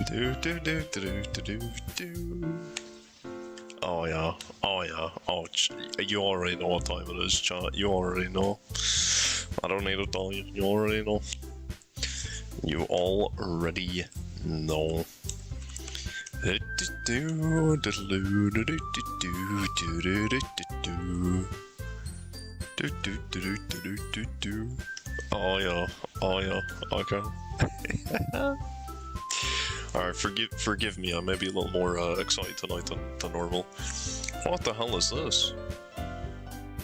Do do do do do do do. Oh yeah, oh yeah, oh you already know what time it is, chat. You already know. I don't need to tell you. You already know. You already know. Oh yeah, oh yeah, okay. Alright, forgive me, I may be a little more excited tonight than normal. What the hell is this?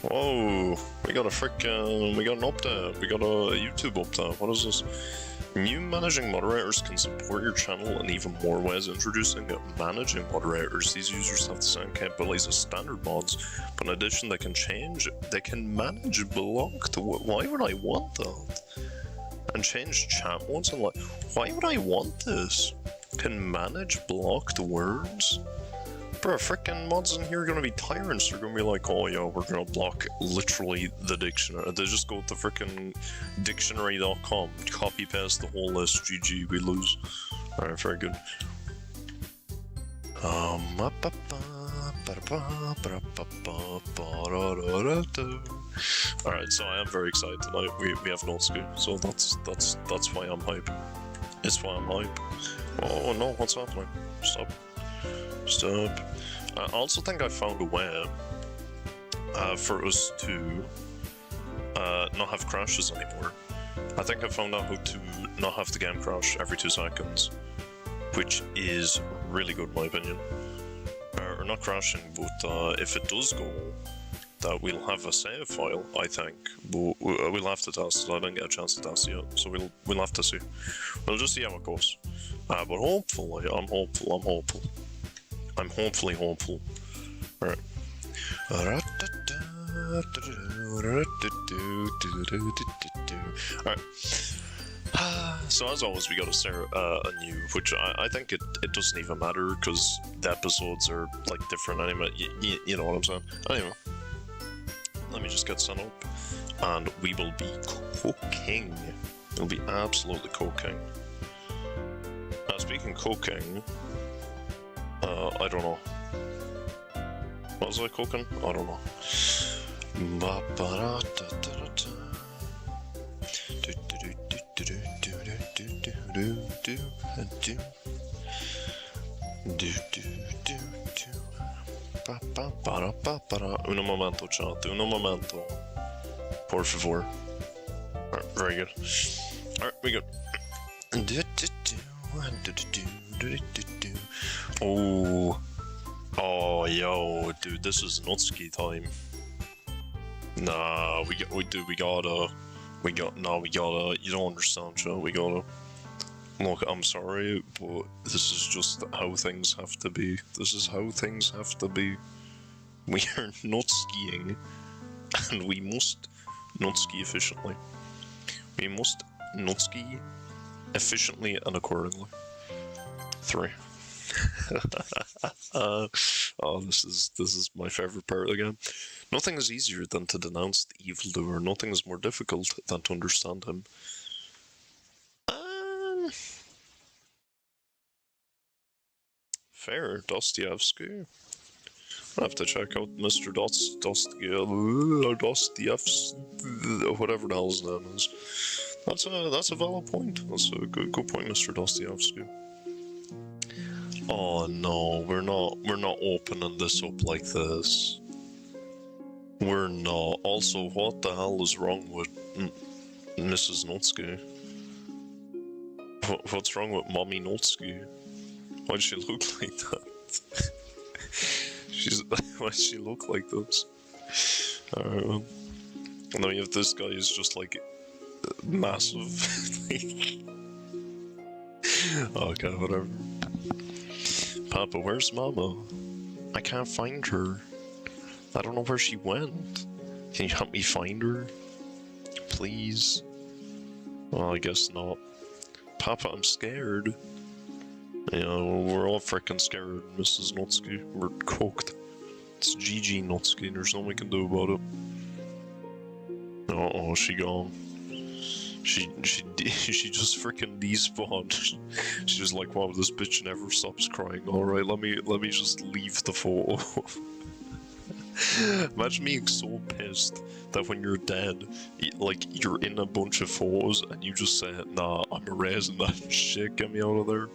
Whoa, we got an update, we got a YouTube update, what is this? New managing moderators can support your channel in even more ways. Introducing managing moderators, these users have the same capabilities as standard mods, but in addition they can manage blocked. Why would I want that? And change chat modes and like, why would I want this? Can manage blocked words? Bro, frickin' mods in here are gonna be tyrants. They're gonna be like, oh yeah, we're gonna block literally the dictionary. They just go to frickin' dictionary.com, copy paste the whole list, GG, we lose. Alright, very good. Alright, so I am very excited tonight. We have Natsuki, so that's why I'm hype. It's why I'm hype. Oh no, what's happening? Stop. Stop. I also think I found a way for us to not have crashes anymore. I think I found out how to not have the game crash every 2 seconds, which is really good in my opinion. Or not crashing, but if it does go, that we'll have a save file, I think. But we'll have to test it. I didn't get a chance to test it yet, so we'll have to see. We'll just see how it goes. But hopefully, I'm hopeful. I'm hopefully hopeful. Alright. Alright. So as always, we gotta start a new, which I think it doesn't even matter because the episodes are like different anyway. You know what I'm saying? Anyway, let me just get set up, and we will be cooking. We'll be absolutely cooking. Speaking cooking. I don't know. What was I cooking? I don't know. Uno momento, chat. Uno momento. Por favor. Alright, very good. Alright, we good. Oh, yo, dude, this is Natsuki time. Nah, we gotta, you don't understand, Joe, we gotta. Look, I'm sorry, but this is just how things have to be. This is how things have to be. We are not skiing, and we must not ski efficiently. We must not ski efficiently and accordingly. 3. Oh, this is my favorite part of the game. Nothing is easier than to denounce the evildoer. Nothing is more difficult than to understand him. Fair, Dostoevsky. I have to check out Mr. Dostoevsky, whatever the hell his name is. That's a valid point. That's a good point, Mr. Dostoevsky. Oh no, we're not opening this up like this. We're not. Also, what the hell is wrong with Mrs. Natsuki? What's wrong with Mommy Natsuki? Why does she look like that? Why does she look like this? And then we have this guy who's just like massive. Okay, whatever. Papa, where's Mama? I can't find her. I don't know where she went. Can you help me find her? Please? Well, I guess not. Papa, I'm scared. Yeah, well, we're all freaking scared, Mrs. Natsuki. We're cooked. It's GG Natsuki, there's nothing we can do about it. Uh-oh, she gone. She just freaking despawned. She's just like, wow, this bitch never stops crying. Alright, let me just leave the photo. Imagine being so pissed that when you're dead, like, you're in a bunch of photos and you just say, nah, I'm erasing that shit, get me out of there.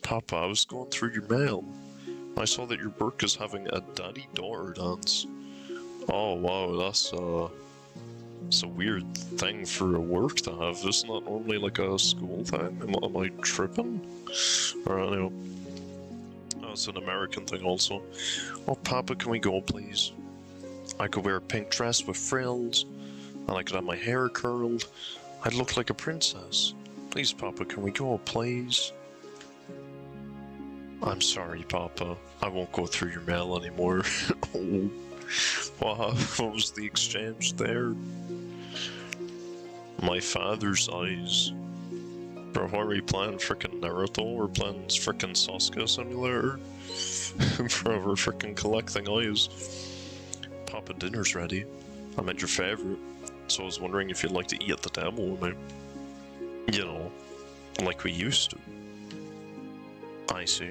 Papa, I was going through your mail. I saw that your work is having a daddy-daughter dance. Oh wow, that's it's a weird thing for a work to have. Isn't that normally like a school thing? Am I tripping? Or anyway. Oh, it's an American thing also. Oh, Papa, can we go, please? I could wear a pink dress with frills, and I could have my hair curled. I'd look like a princess. Please, Papa, can we go, please? I'm sorry, Papa. I won't go through your mail anymore. Oh. Wow, what was the exchange there? My father's eyes. Bro, why are we playing frickin' Naruto? We're playing frickin' Sasuke Simulator? Bro, we're frickin' collecting eyes. Papa, dinner's ready. I meant your favorite, so I was wondering if you'd like to eat at the table with me. You know, like we used to. I see.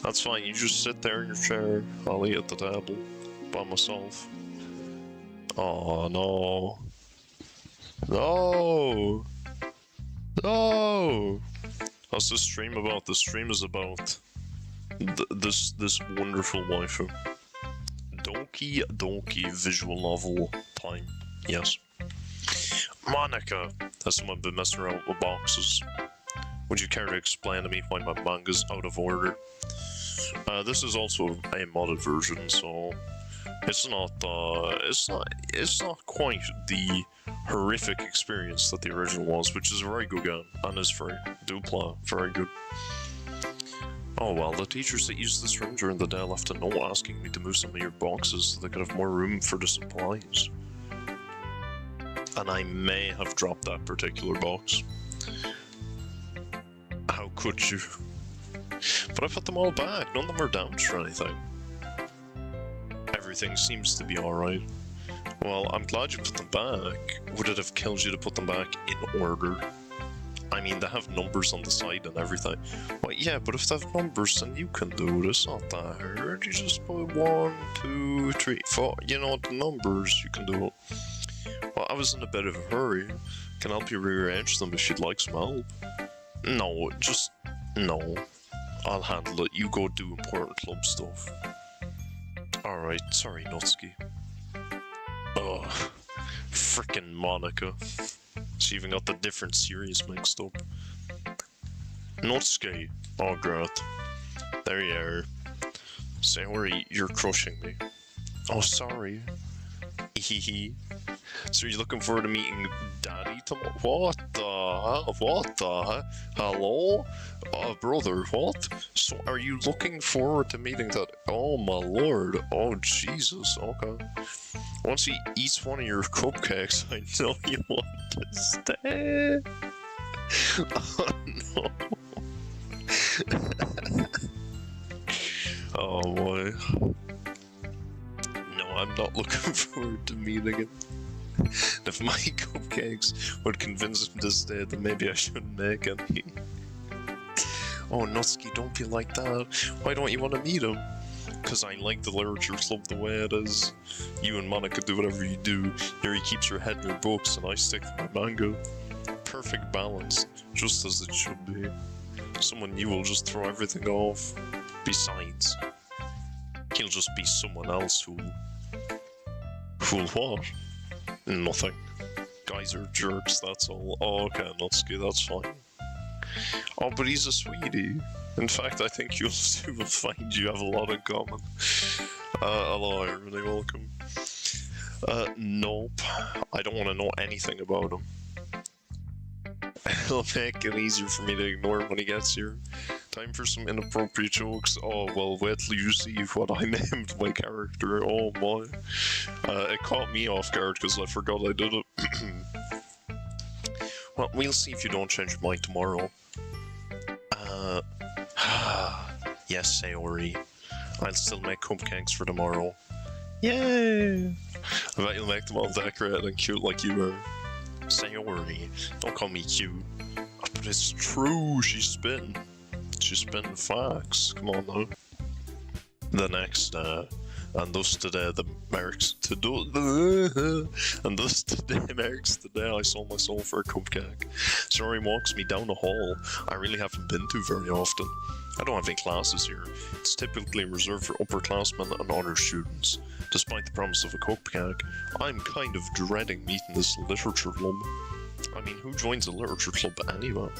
That's fine, you just sit there in your chair, I'll eat at the table. By myself. Oh no. No! No! What's this stream about? The stream is about this wonderful waifu. Doki visual novel time. Yes. Monica! Has someone been messing around with boxes? Would you care to explain to me why my manga's out of order? This is also a modded version, so it's not quite the horrific experience that the original was, which is a very good game and is free. Do play, very good. Oh well, the teachers that used this room during the day left a note asking me to move some of your boxes so they could have more room for the supplies. And I may have dropped that particular box. How could you? But I put them all back, none of them are damaged or anything. Everything seems to be alright. Well, I'm glad you put them back. Would it have killed you to put them back in order? I mean, they have numbers on the side and everything. Well, yeah, but if they have numbers, then you can do it. It's not that hard. You just put 1, 2, 3, 4. You know, the numbers, you can do it. Well, I was in a bit of a hurry. Can help you rearrange them if you'd like some help. No, just... no. I'll handle it. You go do important club stuff. Alright, sorry, Natsuki. Ugh. Frickin' Monica. She even got the different series mixed up. Natsuki. Oh, God. There you are. Sorry, you're crushing me. Oh, sorry. Hehe. So you're looking forward to meeting Daddy tomorrow? What the hell? What the hell? Hello? Brother, what? So are you looking forward to meeting that? Oh my lord. Oh Jesus, okay. Once he eats one of your cupcakes, I know you want to stay. Oh no. Oh boy. No, I'm not looking forward to meeting him. If my cupcakes would convince him to stay, then maybe I shouldn't make any. Oh, Natsuki, don't be like that. Why don't you want to meet him? Because I like the literature club the way it is. You and Monica do whatever you do. Yuri keeps her head in her books, and I stick to my manga. Perfect balance, just as it should be. Someone new will just throw everything off. Besides, he'll just be someone else who'll what? Nothing. Guys are jerks, that's all. Oh, okay, Natsuki, that's fine. Oh, but he's a sweetie. In fact, I think you'll soon find you have a lot in common. Hello, everybody, welcome. Nope. I don't want to know anything about him. It'll make it easier for me to ignore him when he gets here. Time for some inappropriate jokes. Oh, well, wait till you see what I named my character. Oh my. It caught me off guard because I forgot I did it. Well, we'll see if you don't change your mind tomorrow. Yes, Sayori. I'll still make cupcakes for tomorrow. Yay! I bet you'll make them all decorated and cute like you were. Sayori, don't call me cute. But it's true, she's spitting. She's spitting facts. Come on now. The next and thus today the marks and thus today marks the day I sold my soul for a cupcake. Sayori walks me down a hall I really haven't been to very often. I don't have any classes here. It's typically reserved for upperclassmen and honor students. Despite the promise of a cupcake, I'm kind of dreading meeting this literature club. I mean, who joins a literature club anyway?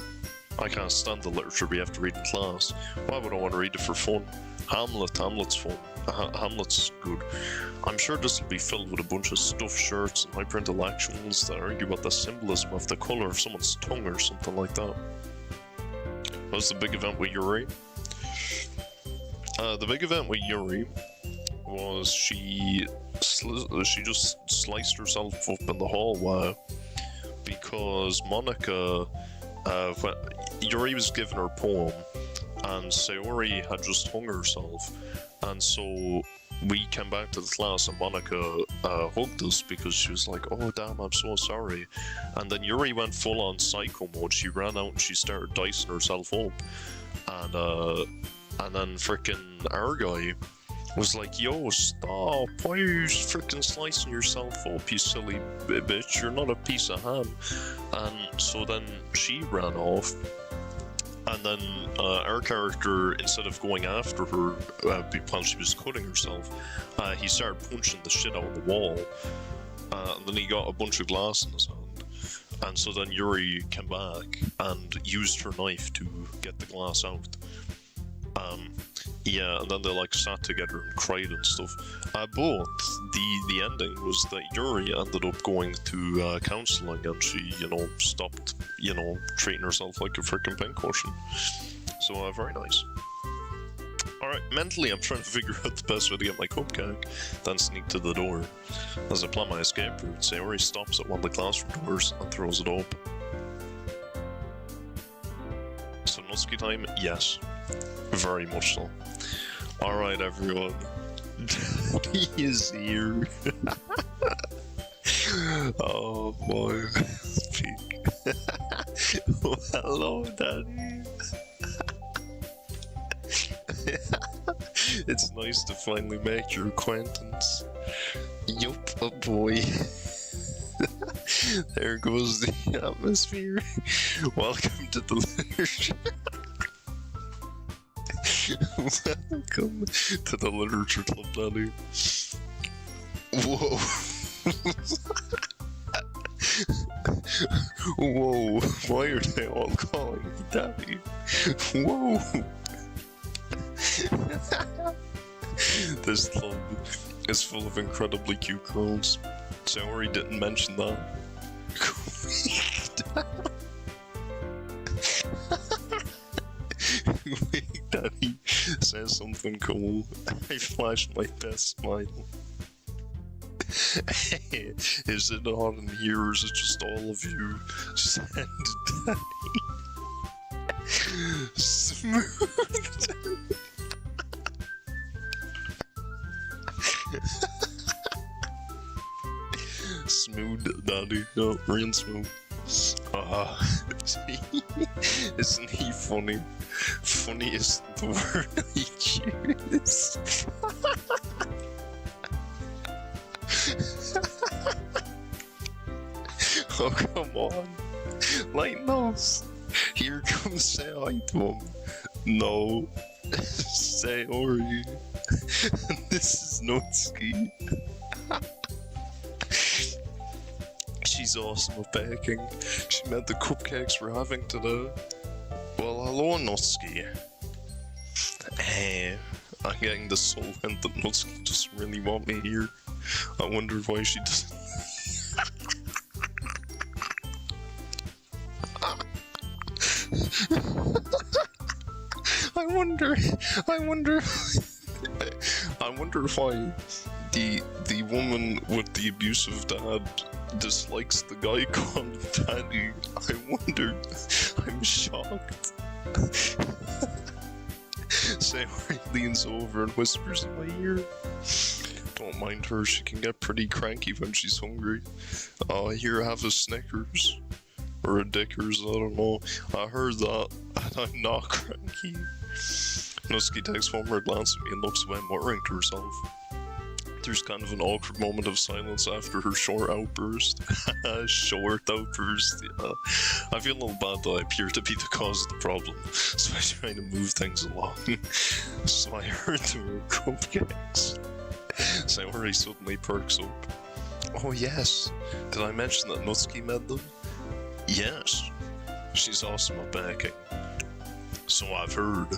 I can't stand the literature we have to read in class. Why would I want to read it for fun? Hamlet's fun. Hamlet's good. I'm sure this will be filled with a bunch of stuffed shirts and hyper-intellectuals that argue about the symbolism of the colour of someone's tongue or something like that. What's the big event with Yuri? The big event with Yuri was she just sliced herself up in the hallway because Monica, when Yuri was given her poem, and Sayori had just hung herself, and so we came back to the class and Monica hugged us because she was like, oh damn, I'm so sorry. And then Yuri went full on psycho mode. She ran out and she started dicing herself up, and then frickin' our guy was like, yo, stop, why are you frickin' slicing yourself up, you silly bitch, you're not a piece of ham. And so then she ran off. And then our character, instead of going after her while she was cutting herself, he started punching the shit out of the wall. And then he got a bunch of glass in his hand. And so then Yuri came back and used her knife to get the glass out. Yeah, and then they like sat together and cried and stuff. But the ending was that Yuri ended up going to counselling, and she, stopped, treating herself like a freaking pincushion. So very nice. Alright, mentally I'm trying to figure out the best way to get my cupcake, then sneak to the door. As I plan my escape route, Sayori stops at one of the classroom doors and throws it open. So Natsuki time? Yes. Very much so. Alright everyone. He is here. Oh boy. Speak. Oh, hello Daddy. It's nice to finally make your acquaintance. Yup, oh boy. There goes the atmosphere. Welcome to the literature. Welcome to the literature club, Daddy. Whoa. Whoa, why are they all calling me Daddy? Whoa. This club is full of incredibly cute girls. Sayori didn't mention that. Wait, Daddy, say something cool. I flashed my best smile. Hey, is it hot in here or is it just all of you? Send Daddy. Smooth. Smooth Daddy, no, real smooth. Isn't he funny? Funny is the word I choose. Oh, come on. Lighten us. Here comes say hi to him. No. Sayori. This is Natsuki. She's awesome at baking. She made the cupcakes we're having today. Well, hello, Natsuki. Hey, I'm getting the soul hint that Natsuki doesn't really want me here. I wonder why she doesn't. I wonder why the woman with the abusive dad dislikes the guy called Daddy. I wondered. I'm shocked. Sayori leans over and whispers in my ear. Don't mind her, she can get pretty cranky when she's hungry. Here, have a Snickers. Or a Dickers, I don't know. I heard that, and I'm not cranky. Natsuki takes one more glance at me and looks away, muttering to herself. There's kind of an awkward moment of silence after her short outburst. Short outburst, yeah. I feel a little bad that I appear to be the cause of the problem, so I try to move things along. So I heard there were cupcakes. Saori suddenly perks up. Oh yes, did I mention that Natsuki made them? Yes, she's awesome at baking. So I've heard.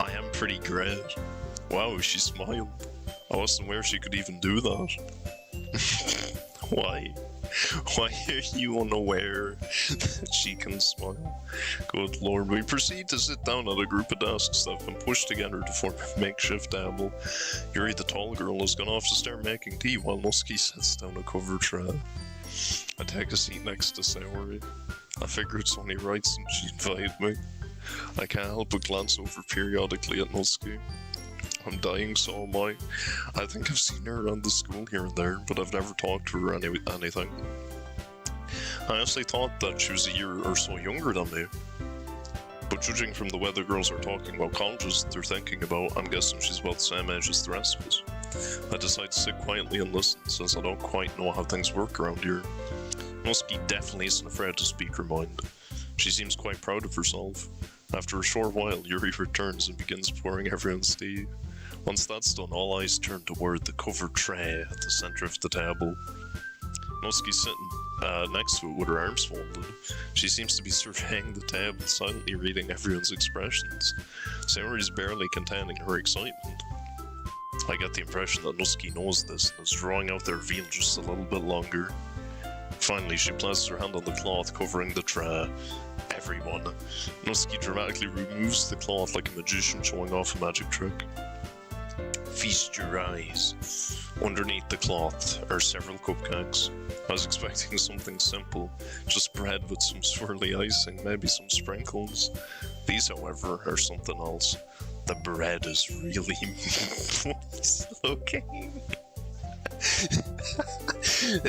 I am pretty great. Wow, she smiled. I wasn't aware she could even do that. Why? Why are you unaware that she can smile? Good lord, we proceed to sit down at a group of desks that have been pushed together to form a makeshift table. Yuri, the tall girl, has gone off to start making tea while Natsuki sets down a cover tray. I take a seat next to Saori. I figure it's only right since she invited me. I can't help but glance over periodically at Natsuki. I'm dying, so am I. I think I've seen her around the school here and there, but I've never talked to her anything. I honestly thought that she was a year or so younger than me. But judging from the way the girls are talking about colleges they're thinking about, I'm guessing she's about the same age as the rest of us. I decide to sit quietly and listen, since I don't quite know how things work around here. Natsuki definitely isn't afraid to speak her mind. She seems quite proud of herself. After a short while, Yuri returns and begins pouring everyone's tea. Once that's done, all eyes turn toward the covered tray at the center of the table. Natsuki's sitting next to it with her arms folded. She seems to be surveying the table, silently reading everyone's expressions. Saori's barely containing her excitement. I get the impression that Natsuki knows this and is drawing out their veil just a little bit longer. Finally, she places her hand on the cloth covering the tray. Everyone. Natsuki dramatically removes the cloth like a magician showing off a magic trick. Feast your eyes. Underneath the cloth are several cupcakes. I was expecting something simple, just bread with some swirly icing, maybe some sprinkles. These, however, are something else. The bread is really moist looking.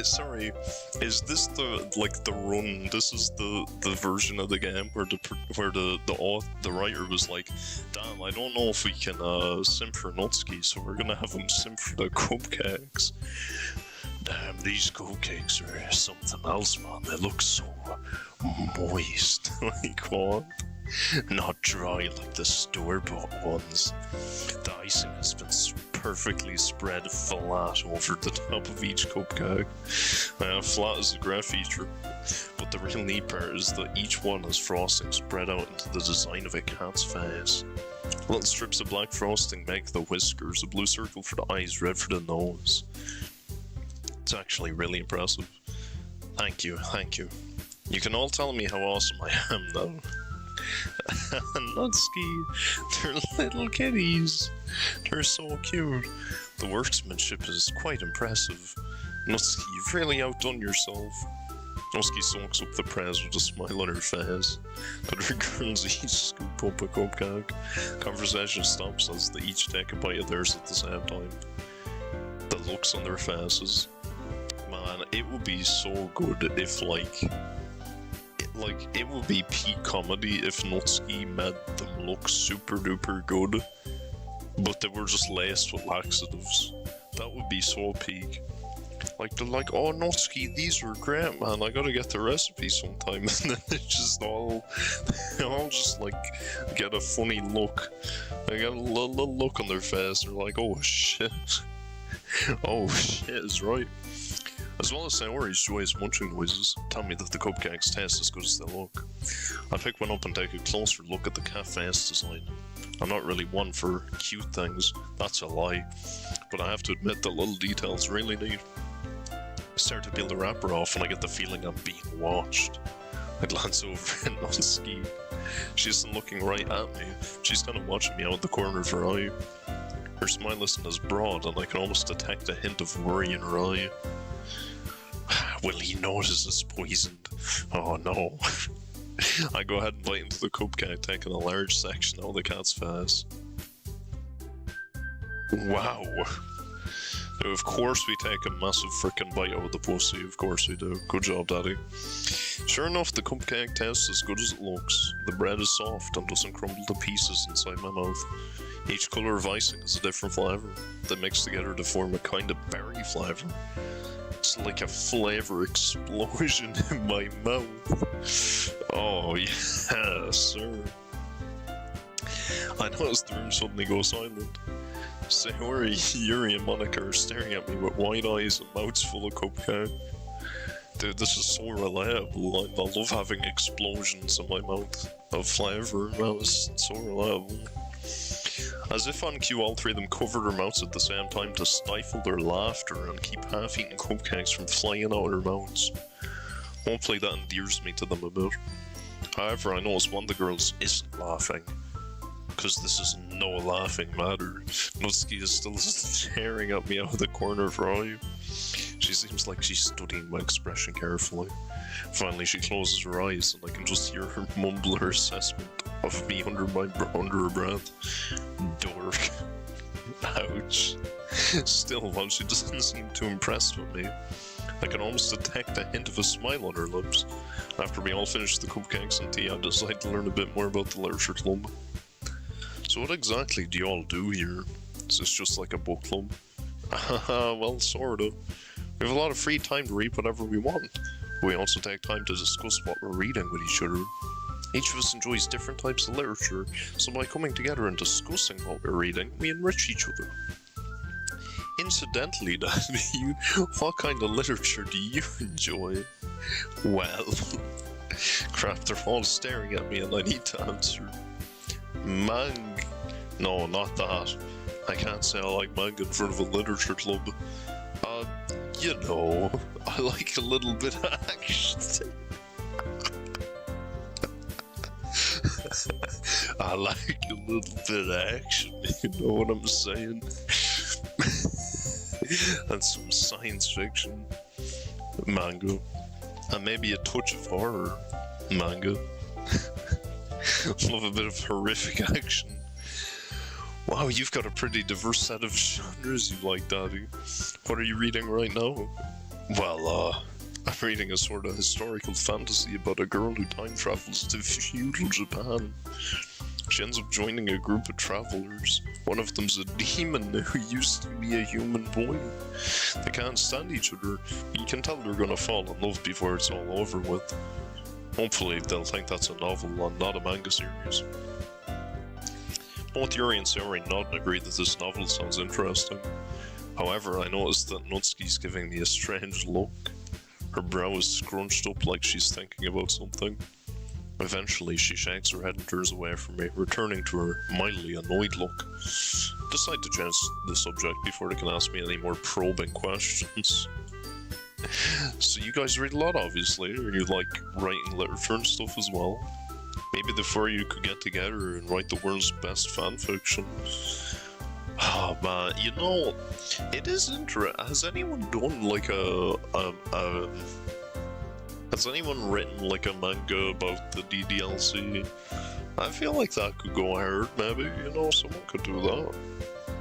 Sorry, is this the run? This is the version of the game where the writer was like, damn, I don't know if we can sim for Natsuki, so we're gonna have him sim for the cupcakes. Damn, these cupcakes are something else, man. They look so moist. Like what? Not dry like the store-bought ones. The icing has been perfectly spread flat over the top of each cupcake. Flat is a great feature, but the real neat part is that each one has frosting spread out into the design of a cat's face. Little strips of black frosting make the whiskers, a blue circle for the eyes, red for the nose. It's actually really impressive. Thank you, thank you. You can all tell me how awesome I am though. Natsuki, they're little kitties. They're so cute. The workmanship is quite impressive. Natsuki, you've really outdone yourself. Natsuki soaks up the praise with a smile on her face. The three girls each scoop up a cupcake. Conversation stops as they each take a bite of theirs at the same time. The looks on their faces. Man, it would be so good if it would be peak comedy if Natsuki made them look super duper good, but they were just laced with laxatives. That would be so peak. Like, they're like, oh Natsuki, these are great, man, I gotta get the recipe sometime. And then they all just like get a funny look. They get a little look on their face, they're like, oh shit. Oh shit is right. As well as Saori's joyous munching noises tell me that the cupcakes taste as good as they look. I pick one up and take a closer look at the cafe's design. I'm not really one for cute things, that's a lie, but I have to admit the little details really neat. I start to peel the wrapper off and I get the feeling I'm being watched. I glance over at Natsuki. She isn't looking right at me, she's kind of watching me out the corner of her eye. Her smile isn't as broad and I can almost detect a hint of worry in her eye. Will he notice it's poisoned? Oh no. I go ahead and bite into the cupcake, taking a large section out of the cat's face. Wow. Of course we take a massive frickin' bite out of the pussy, of course we do. Good job, Daddy. Sure enough, the cupcake tastes as good as it looks. The bread is soft and doesn't crumble to pieces inside my mouth. Each colour of icing is a different flavour. They mix together to form a kind of berry flavour. It's like a flavour explosion in my mouth. Oh, yes, sir. I noticed the room suddenly go silent. Sayori, Yuri, and Monica are staring at me with wide eyes and mouths full of cupcake. Dude, this is so reliable. I love having explosions in my mouth of flavour. Man, it's so reliable. As if on cue, all three of them cover their mouths at the same time to stifle their laughter and keep half-eaten cupcakes from flying out of their mouths. Hopefully that endears me to them a bit. However, I notice one of the girls isn't laughing. Because this is no laughing matter. Natsuki is still staring at me out of the corner of her eye. She seems like she's studying my expression carefully. Finally, she closes her eyes, and I can just hear her mumble her assessment of me under her breath. Dork. Ouch. Still, while she doesn't seem too impressed with me, I can almost detect a hint of a smile on her lips. After we all finish the cupcakes and tea, I decide to learn a bit more about the literature club. So what exactly do you all do here? Is this just like a book club? Well, sorta. We have a lot of free time to read whatever we want. We also take time to discuss what we're reading with each other. Each of us enjoys different types of literature, so by coming together and discussing what we're reading, we enrich each other. Incidentally, Daddy, what kind of literature do you enjoy? Well... Crap, they're all staring at me and I need to answer. No, not that. I can't say I like manga in front of a literature club. You know, I like a little bit of action. I like a little bit of action, you know what I'm saying? And some science fiction manga. And maybe a touch of horror manga. Love a bit of horrific action. Wow, you've got a pretty diverse set of genres you like, Daddy. What are you reading right now? Well, I'm reading a sort of historical fantasy about a girl who time travels to feudal Japan. She ends up joining a group of travelers. One of them's a demon who used to be a human boy. They can't stand each other, but you can tell they're gonna fall in love before it's all over with. Hopefully they'll think that's a novel and not a manga series. Both Yuri and Sayori nod and agree that this novel sounds interesting. However, I noticed that Natsuki's giving me a strange look. Her brow is scrunched up like she's thinking about something. Eventually, she shakes her head and turns away from me, returning to her mildly annoyed look. Decide to change the subject before they can ask me any more probing questions. So you guys read a lot, obviously, and you like writing literature and stuff as well. Maybe the four of you could get together and write the world's best fanfiction. Oh man, you know, it is interesting. Has anyone done like has anyone written like a manga about the DDLC? I feel like that could go hard, maybe, you know, someone could do that.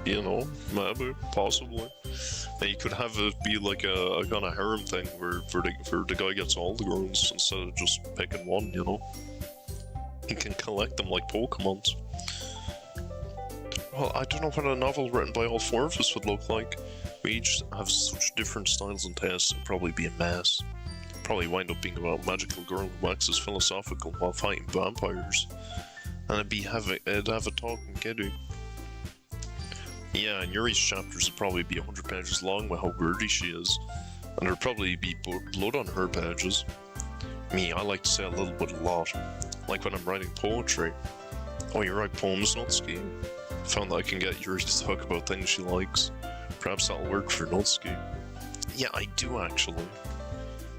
You know, maybe, possibly. And you could have it be like a kind of harem thing where the guy gets all the girls instead of just picking one, you know? You can collect them like Pokemons. Well, I don't know what a novel written by all four of us would look like. We each have such different styles and tastes, it'd probably be a mess. Probably wind up being about a magical girl who waxes philosophical while fighting vampires. And it'd have a talking kitty. Yeah, and Yuri's chapters would probably be 100 pages long with how wordy she is. And there'd probably be blood on her pages. Me, I like to say a little bit a lot. Like when I'm writing poetry. Oh, you write poems, Natsuki? Found that I can get Yuri to talk about things she likes. Perhaps that'll work for Natsuki. Yeah, I do actually.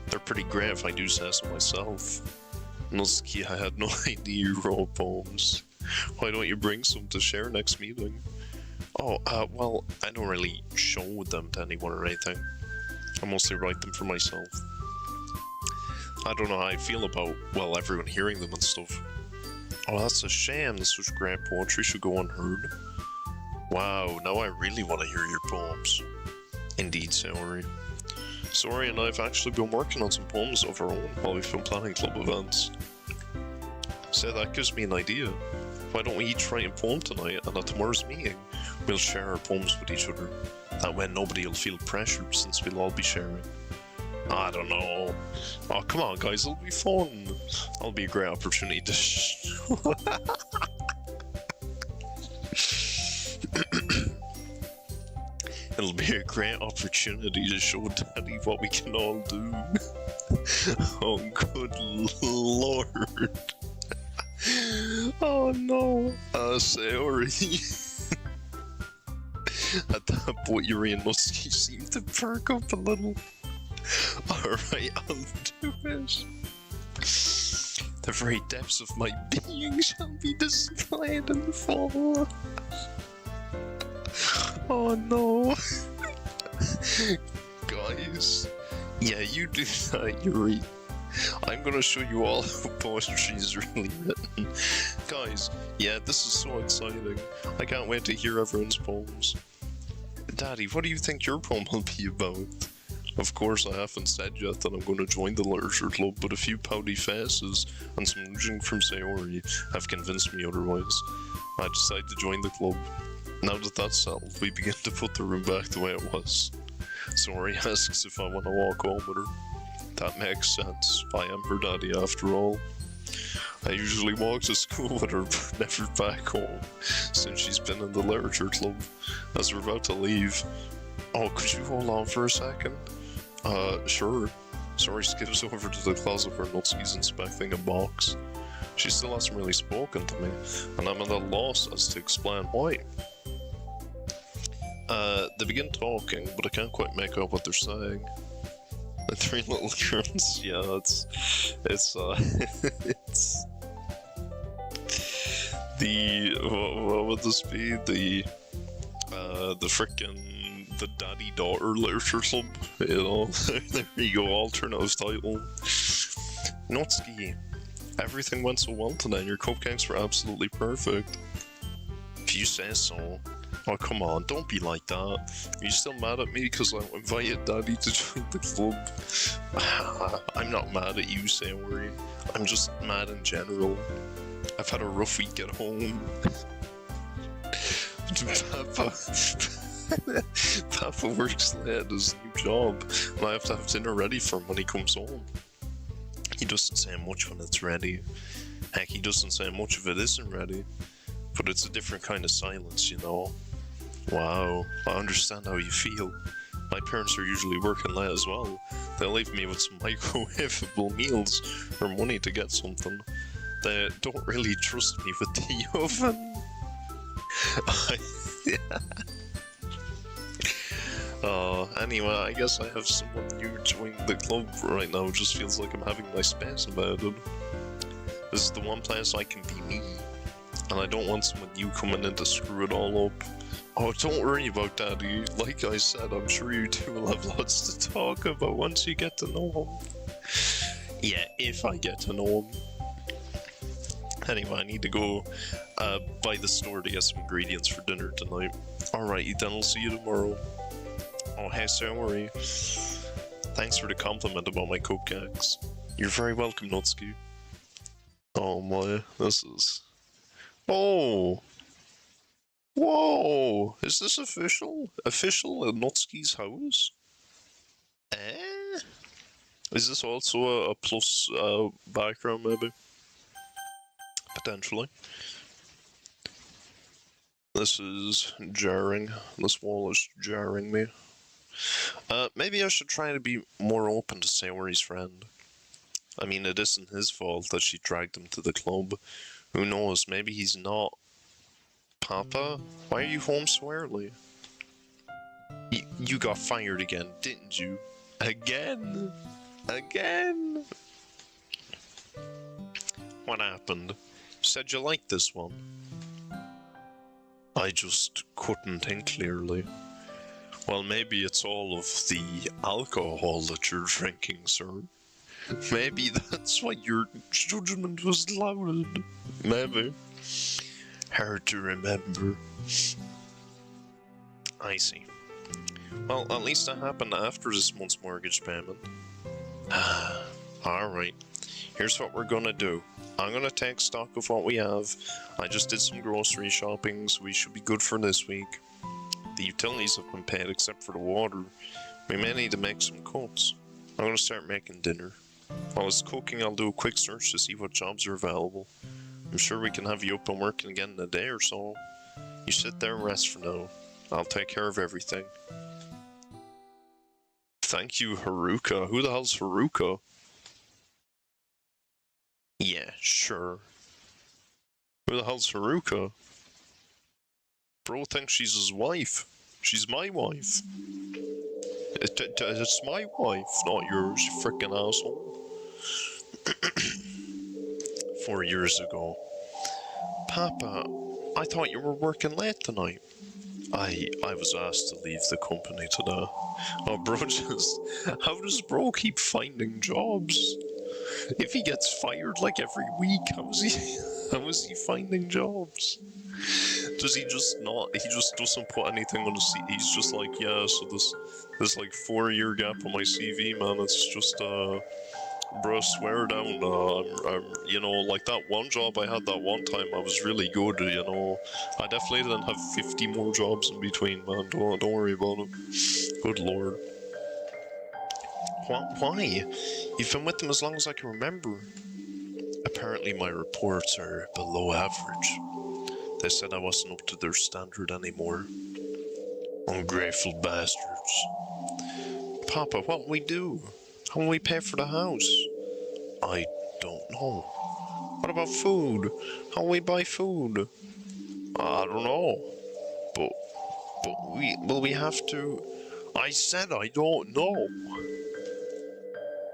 They're pretty great if I do say so myself. Natsuki, I had no idea you wrote poems. Why don't you bring some to share next meeting? Oh, well, I don't really show them to anyone or anything. I mostly write them for myself. I don't know how I feel about, well, everyone hearing them and stuff. Oh, that's a shame. This such great poetry should go unheard. Wow, now I really want to hear your poems. Indeed, Saori. Saori and I have actually been working on some poems of our own while we've been planning club events. So that gives me an idea. Why don't we each write a poem tonight, and at tomorrow's meeting, we'll share our poems with each other. That way nobody will feel pressured, since we'll all be sharing. I don't know. Oh, come on, guys, it'll be fun. That'll be a great opportunity to It'll be a great opportunity to show Daddy what we can all do. Oh, good lord. Oh no. Saori. At that point, Yuri and Natsuki seem to perk up a little. Alright, I'll do it. The very depths of my being shall be displayed in full. Oh no. Guys. Yeah, you do that, Yuri. I'm gonna show you all how poetry is really written. Guys, yeah, this is so exciting. I can't wait to hear everyone's poems. Daddy, what do you think your poem will be about? Of course, I haven't said yet that I'm going to join the literature club, but a few pouty faces and some nudging from Saori have convinced me otherwise. I decided to join the club. Now that that's settled, we begin to put the room back the way it was. Saori asks if I want to walk home with her. That makes sense. I am her daddy after all. I usually walk to school with her, but never back home, since she's been in the literature club. As we're about to leave... Oh, could you hold on for a second? Sure. Saori skips over to the closet where Natsuki's inspecting a box. She still hasn't really spoken to me, and I'm at a loss as to explain why. They begin talking, but I can't quite make out what they're saying. The three little girls, yeah, it's it's the, what would this be? The frickin' the daddy-daughter literature club, you know? There you go, alternative title. Natsuki, everything went so well today, your cupcakes were absolutely perfect. If you say so. Oh, come on, don't be like that. Are you still mad at me because I invited Daddy to join the club? I'm not mad at you, Saori. I'm just mad in general. I've had a rough week at home. Papa works late at his new job, and I have to have dinner ready for him when he comes home. He doesn't say much when it's ready. Heck, he doesn't say much if it isn't ready. But it's a different kind of silence, you know? Wow, I understand how you feel. My parents are usually working late as well. They leave me with some microwavable meals or money to get something. They don't really trust me with the oven. Anyway, I guess I have someone new joining the club right now. It just feels like I'm having my space about it. This is the one place I can be me. And I don't want someone new coming in to screw it all up. Oh, don't worry about Daddy. Like I said, I'm sure you two will have lots to talk about once you get to know him. Yeah, if I get to know him. Anyway, I need to go by the store to get some ingredients for dinner tonight. Alright, then I'll see you tomorrow. Oh, hey, Saori. Thanks for the compliment about my cupcakes. You're very welcome, Natsuki. Oh my, this is... Oh! Whoa! Is this official? Official at Natsuki's house? Eh? Is this also a plus background, maybe? Potentially. This is jarring. This wall is jarring me. Maybe I should try to be more open to Saori's friend. I mean, it isn't his fault that she dragged him to the club. Who knows, maybe he's not. Papa, why are you home so early? You got fired again, didn't you? Again? Again? What happened? Said you liked this one. I just couldn't think clearly. Well, maybe it's all of the alcohol that you're drinking, sir. Maybe that's why your judgment was clouded. Maybe. Hard to remember. I see. Well, at least that happened after this month's mortgage payment. Alright, here's what we're gonna do. I'm gonna take stock of what we have. I just did some grocery shopping, so we should be good for this week. The utilities have been paid except for the water. We may need to make some cuts. I'm gonna start making dinner. While it's cooking, I'll do a quick search to see what jobs are available. I'm sure we can have you up and working again in a day or so. You sit there and rest for now. I'll take care of everything. Thank you, Haruka. Who the hell's Haruka? Yeah, sure. Who the hell's Haruka? Bro thinks she's his wife. She's my wife. It's my wife, not yours, you frickin' asshole. 4 years ago. Papa, I thought you were working late tonight. I was asked to leave the company today. Oh, bro, how does bro keep finding jobs? If he gets fired like every week, how is he finding jobs? Does he just not, he just doesn't put anything on his CV, he's just like, yeah, so this like 4-year gap on my CV, man, it's just, bro, swear down, I'm, you know, like that one job I had that one time, I was really good, you know, I definitely didn't have 50 more jobs in between, man, don't worry about it, good lord. Why? You've been with them as long as I can remember. Apparently my reports are below average. They said I wasn't up to their standard anymore. Ungrateful bastards. Papa, what'll we do? How will we pay for the house? I don't know. What about food? How will we buy food? I don't know. But we have to... I said I don't know.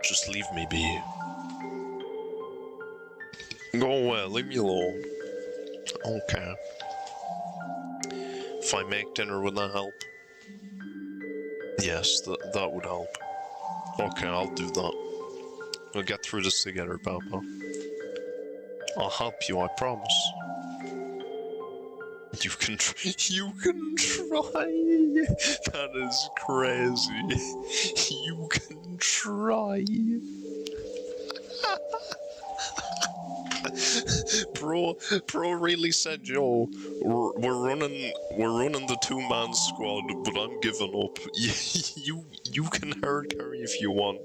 Just leave me be. Go away, leave me alone. Okay. If I make dinner, would that help? Yes, that would help. Okay, I'll do that. We'll get through this together, Papa. I'll help you, I promise. You can try. That is crazy. You can try. Bro really said, yo, we're running the 2-man squad, but I'm giving up. You can hard carry if you want,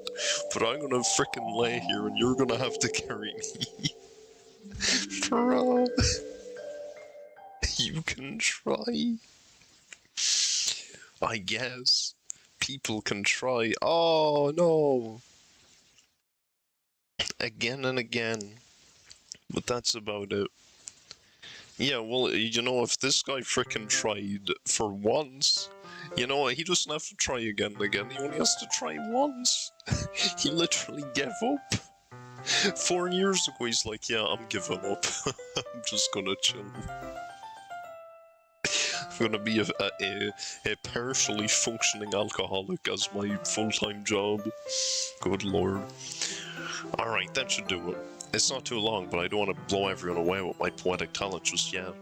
but I'm gonna frickin' lay here and you're gonna have to carry me. Bro, you can try. I guess people can try. Oh no. Again and again. But that's about it. Yeah, well, you know, if this guy frickin' tried for once, you know, he doesn't have to try again and again. He only has to try once. He literally gave up. 4 years ago, he's like, yeah, I'm giving up. I'm just gonna chill. I'm gonna be a partially functioning alcoholic as my full-time job. Good lord. Alright, that should do it. It's not too long, but I don't want to blow everyone away with my poetic talent just yet.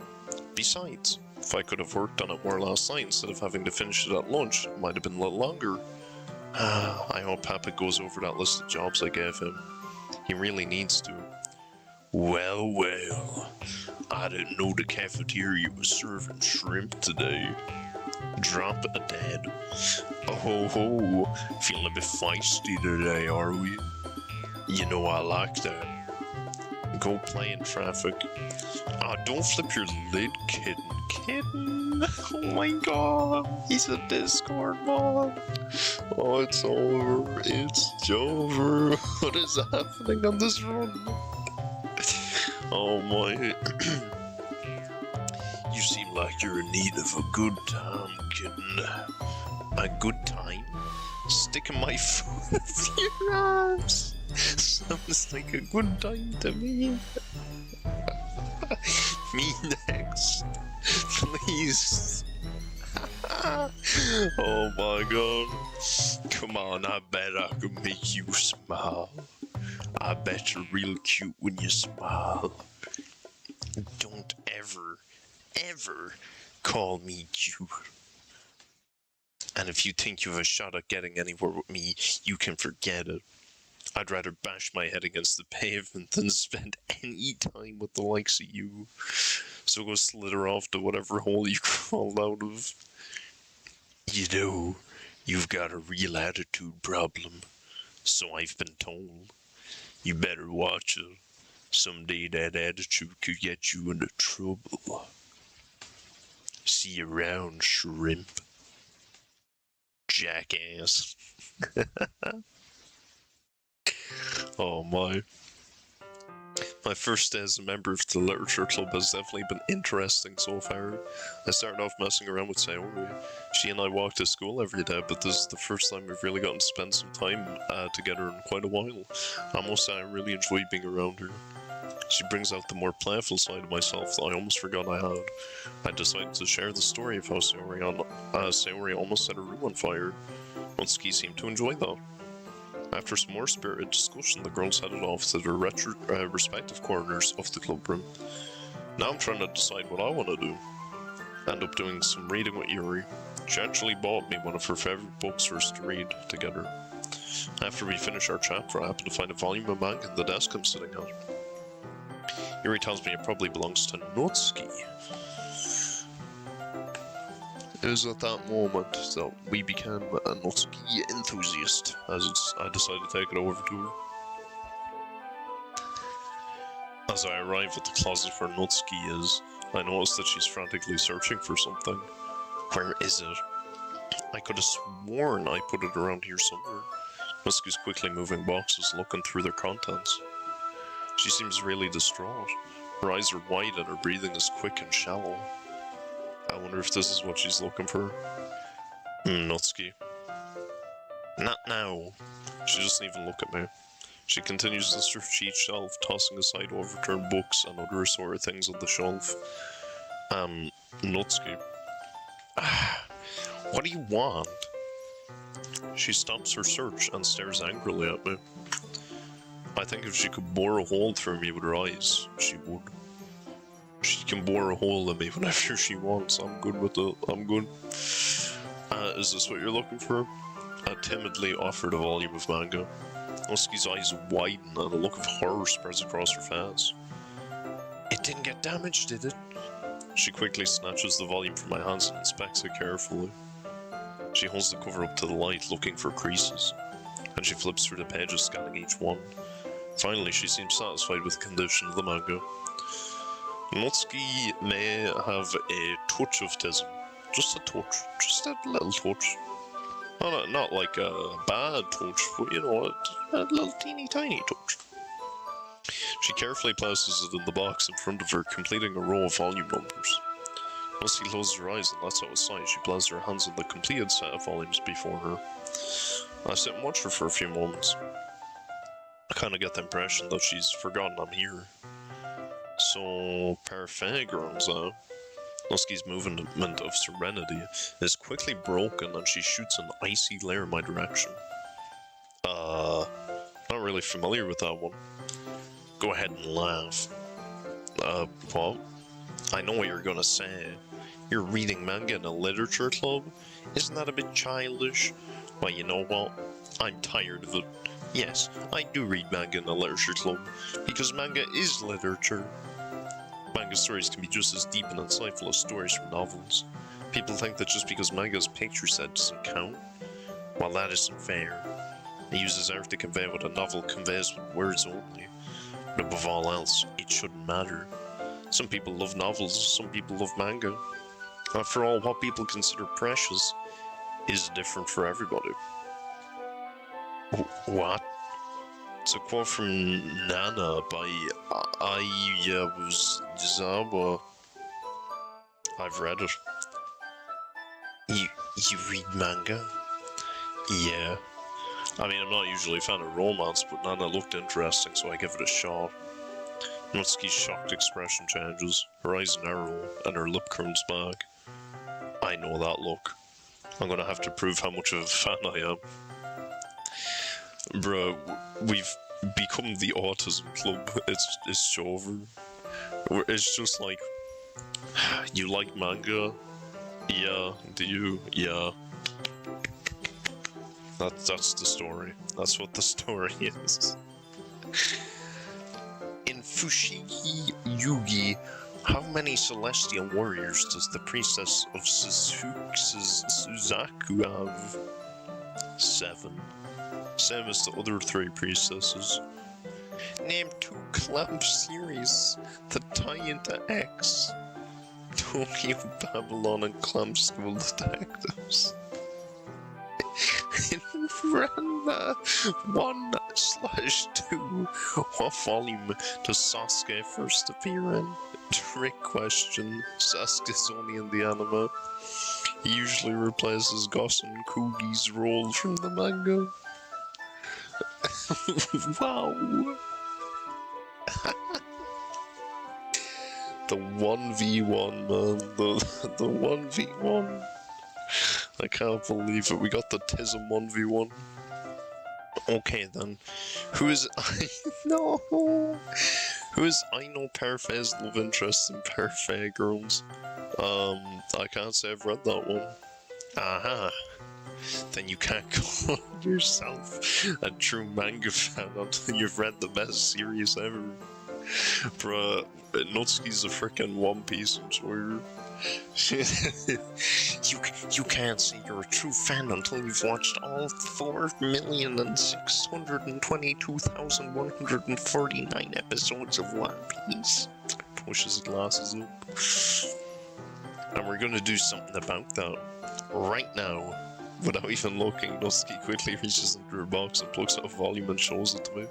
Besides, if I could have worked on it more last night instead of having to finish it at lunch, it might have been a little longer. I hope Papa goes over that list of jobs I gave him. He really needs to. Well, well. I didn't know the cafeteria was serving shrimp today. Drop a dead. Oh ho ho. Feeling a bit feisty today, are we? You know I like that. Go play in traffic. Ah, don't flip your lid, kitten. Kitten! Oh my god! He's a Discord mod! Oh, it's over. It's over. What is happening on this run? Oh my. You seem like you're in need of a good time, kitten. A good time? Sticking my foot up your arms! Sounds like a good time to me. Me next. Please. Oh my god. Come on, I bet I can make you smile. I bet you're real cute when you smile. Don't ever call me cute. And if you think you have a shot at getting anywhere with me, you can forget it. I'd rather bash my head against the pavement than spend any time with the likes of you. So go slither off to whatever hole you crawled out of. You know, you've got a real attitude problem. So I've been told. You better watch it. Someday that attitude could get you into trouble. See you around, shrimp. Jackass. Oh my. My first day as a member of the literature club has definitely been interesting so far. I started off messing around with Sayori. She and I walk to school every day, but this is the first time we've really gotten to spend some time together in quite a while. I must say I really enjoy being around her. She brings out the more playful side of myself that I almost forgot I had. I decided to share the story of how Sayori almost set her room on fire. Natsuki seemed to enjoy that. After some more spirited discussion, the girls headed off to their respective corners of the clubroom. Now I'm trying to decide what I want to do. End up doing some reading with Yuri. She actually bought me one of her favourite books for us to read together. After we finish our chapter, I happen to find a volume of manga in the desk I'm sitting at. Yuri tells me it probably belongs to Natsuki. It was at that moment that we became a Natsuki enthusiast, as I decided to take it over to her. As I arrive at the closet where Natsuki is, I notice that she's frantically searching for something. Where is it? I could have sworn I put it around here somewhere. Natsuki's quickly moving boxes, looking through their contents. She seems really distraught. Her eyes are wide and her breathing is quick and shallow. I wonder if this is what she's looking for. Natsuki. Not now. She doesn't even look at me. She continues to search each shelf, tossing aside overturned books and other assorted things on the shelf. Natsuki. What do you want? She stops her search and stares angrily at me. I think if she could bore a hole through me with her eyes, she would. She can bore a hole in me whenever she wants. I'm good with it. I'm good. Is this what you're looking for? I timidly offered a volume of manga. Natsuki's eyes widen and a look of horror spreads across her face. It didn't get damaged, did it? She quickly snatches the volume from my hands and inspects it carefully. She holds the cover up to the light, looking for creases, and she flips through the pages, scanning each one. Finally, she seems satisfied with the condition of the manga. Natsuki may have a touch of autism. Just a touch. Just a little touch. Not like a bad touch, but you know, a little teeny tiny touch. She carefully places it in the box in front of her, completing a row of volume numbers. Natsuki closes her eyes and lets out a sigh. She places her hands on the completed set of volumes before her. I sit and watch her for a few moments. I kinda get the impression that she's forgotten I'm here. So, parfait, girls, Natsuki's movement of serenity is quickly broken and she shoots an icy glare in my direction. Not really familiar with that one. Go ahead and laugh. What? I know what you're gonna say. You're reading manga in a literature club? Isn't that a bit childish? Well, you know what? I'm tired of it. Yes, I do read manga in a literature club, because manga is literature. Manga stories can be just as deep and insightful as stories from novels. People think that just because manga is picture set doesn't count. Well, that isn't fair. It uses art to convey what a novel conveys with words only. But above all else, it shouldn't matter. Some people love novels, some people love manga. After all, what people consider precious is different for everybody. What? It's a quote from Nana by Ayabuzawa. I've read it. You read manga? Yeah. I mean, I'm not usually a fan of romance, but Nana looked interesting, so I give it a shot. Natsuki's shocked expression changes, her eyes narrow, and her lip curls back. I know that look. I'm gonna have to prove how much of a fan I am. Bruh, we've become the autism club. It's over. It's just like, you like manga? Yeah. Do you? Yeah. That's the story. That's what the story is. In Fushigi Yugi, how many celestial warriors does the priestess of Suzaku have? 7. Same as the other 3 priestesses. Name 2 clamp series that tie into X. Tokyo, Babylon, and Clamp School Detectives. In Ranma 1/2, what volume does Sasuke first appear in? Trick question. Sasuke's only in the anime. He usually replaces Gosen Kugi's role from the manga. Wow. The 1v1, man. The 1v1. I can't believe it. We got the Tism 1v1. Okay then. Who is No. Who is Aino Parfait's love interest in Parfait Girls? I can't say I've read that one. Aha. Then you can't call yourself a true manga fan until you've read the best series ever. Bruh, Natsuki's a frickin' One Piece enjoyer. you can't say you're a true fan until you've watched all 4,622,149 episodes of One Piece. Pushes his glasses up. And we're gonna do something about that right now. Without even looking, Natsuki quickly reaches into her box and plucks out a volume and shows it to me.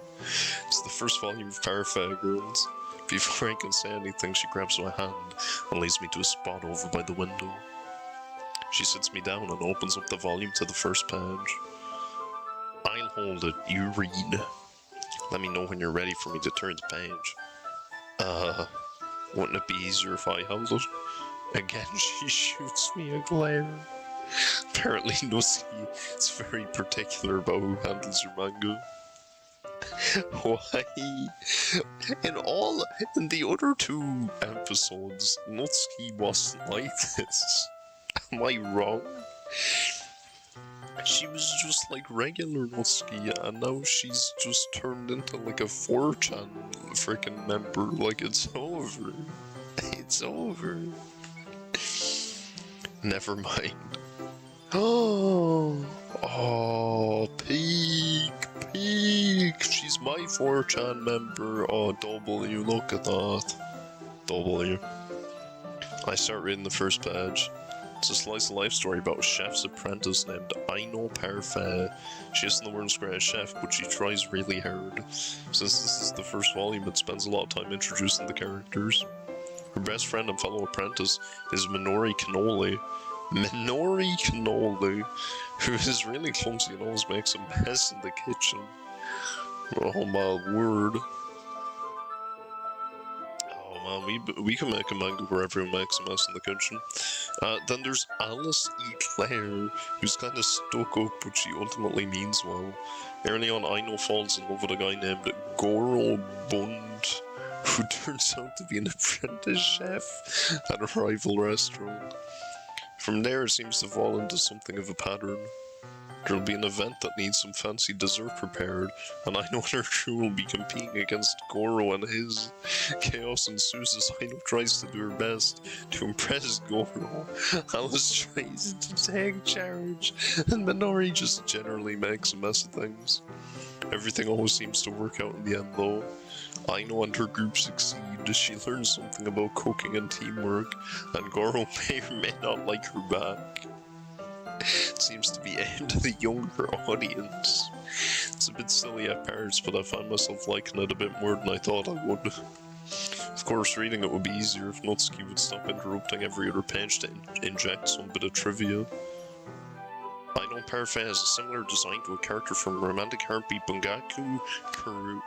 It's the first volume of Parfait Girls. Before I can say anything, she grabs my hand and leads me to a spot over by the window. She sits me down and opens up the volume to the first page. I'll hold it, you read. Let me know when you're ready for me to turn the page. Wouldn't it be easier if I held it? Again, she shoots me a glare. Apparently, Natsuki is very particular about who handles her manga. Why? In the other 2 episodes, Natsuki wasn't like this. Am I wrong? She was just like regular Natsuki, and now she's just turned into like a 4chan freaking member. Like, it's over. It's over. Never mind. Oh, peak. She's my 4chan member. Oh, W, look at that. W. I start reading the first page. It's a slice of life story about a chef's apprentice named Aino Parfait. She isn't the world's greatest chef, but she tries really hard. Since this is the first volume, it spends a lot of time introducing the characters. Her best friend and fellow apprentice is Minori Cannoli, who is really clumsy and always makes a mess in the kitchen. Oh my word. Oh man, we can make a manga where everyone makes a mess in the kitchen. Then there's Alice E. Claire, who's kind of stuck up, but she ultimately means well. Early on, Aino falls in love with a guy named Goro Bund, who turns out to be an apprentice chef at a rival restaurant. From there, it seems to fall into something of a pattern. There'll be an event that needs some fancy dessert prepared, and Aino and her crew will be competing against Goro and his. Chaos ensues as Aino tries to do her best to impress Goro. Alice tries to take charge, and Minori just generally makes a mess of things. Everything always seems to work out in the end though. Aino and her group succeed. She learns something about cooking and teamwork, and Goro may or may not like her back. It seems to be aimed at a younger audience. It's a bit silly at parts, but I find myself liking it a bit more than I thought I would. Of course, reading it would be easier if Natsuki would stop interrupting every other page to inject some bit of trivia. Aino Parfait has a similar design to a character from Romantic Heartbeat Bungaku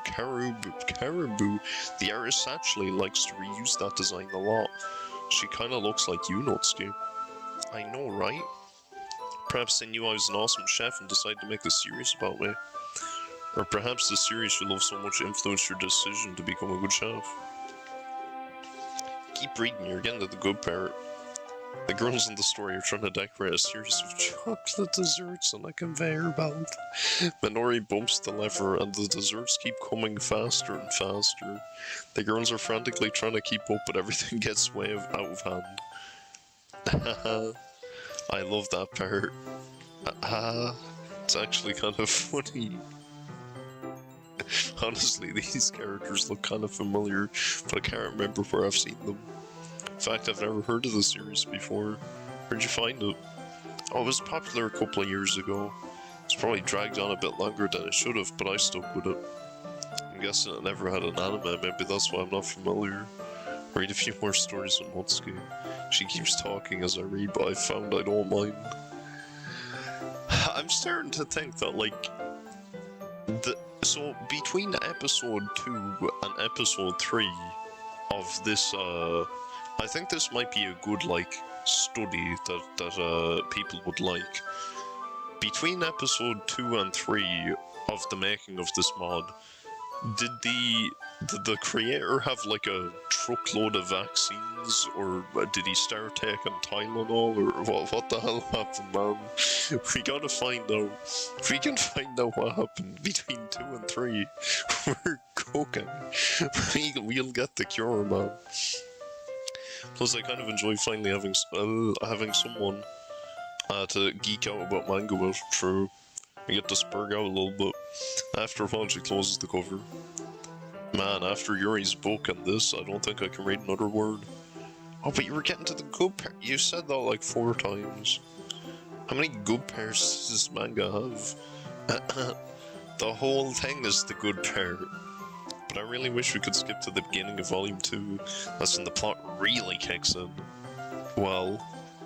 Karibu. The artist actually likes to reuse that design a lot. She kinda looks like you, Natsuki. I know, right? Perhaps they knew I was an awesome chef and decided to make the series about me. Or perhaps the series you love so much influenced your decision to become a good chef. Keep reading, you're getting to the good part. The girls in the story are trying to decorate a series of chocolate desserts on a conveyor belt. Minori bumps the lever and the desserts keep coming faster and faster. The girls are frantically trying to keep up, but everything gets way out of hand. I love that part. It's actually kind of funny. Honestly, these characters look kind of familiar, but I can't remember where I've seen them. In fact, I've never heard of the series before. Where'd you find it? Oh, it was popular a couple of years ago. It's probably dragged on a bit longer than it should have, but I stuck with it. I'm guessing it never had an anime, maybe that's why I'm not familiar. Read a few more stories on Natsuki. She keeps talking as I read, but I found I don't mind. I'm starting to think that, like, so between episode 2 and episode 3 of this, I think this might be a good, like, study that people would like. Between episode 2 and 3 of the making of this mod, did the creator have like a truckload of vaccines, or did he start taking Tylenol, or what the hell happened, man? We gotta find out. If we can find out what happened between 2 and 3, we're cooking. We'll get the cure, man. Plus, I kind of enjoy finally having someone to geek out about manga with. True. I get to spurg out a little bit. After a while, she closes the cover. Man, after Yuri's book and this, I don't think I can read another word. Oh, but you were getting to the good part. You said that like 4 times. How many good parts does this manga have? The whole thing is the good part. But I really wish we could skip to the beginning of Volume 2. That's when the plot really kicks in. Well,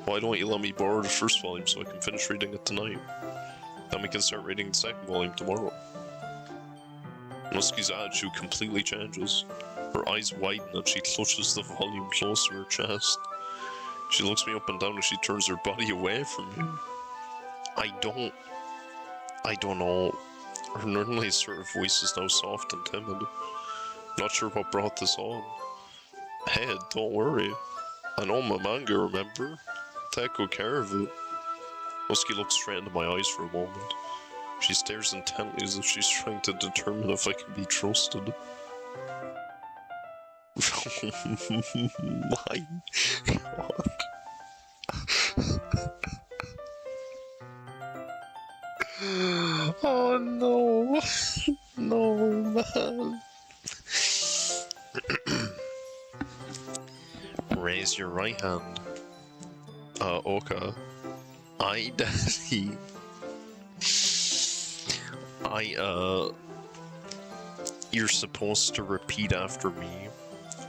why don't you let me borrow the first volume so I can finish reading it tonight? Then we can start reading the second volume tomorrow. Natsuki's attitude completely changes. Her eyes widen and she clutches the volume close to her chest. She looks me up and down as she turns her body away from me. I don't know. Her normally sort of voice is now soft and timid. Not sure what brought this on. Hey, don't worry. I know my manga, remember? Take good care of it. Natsuki looks straight into my eyes for a moment. She stares intently as if she's trying to determine if I can be trusted. My god. Oh no. No, man. Raise your right hand. Okay. Daddy. You're supposed to repeat after me.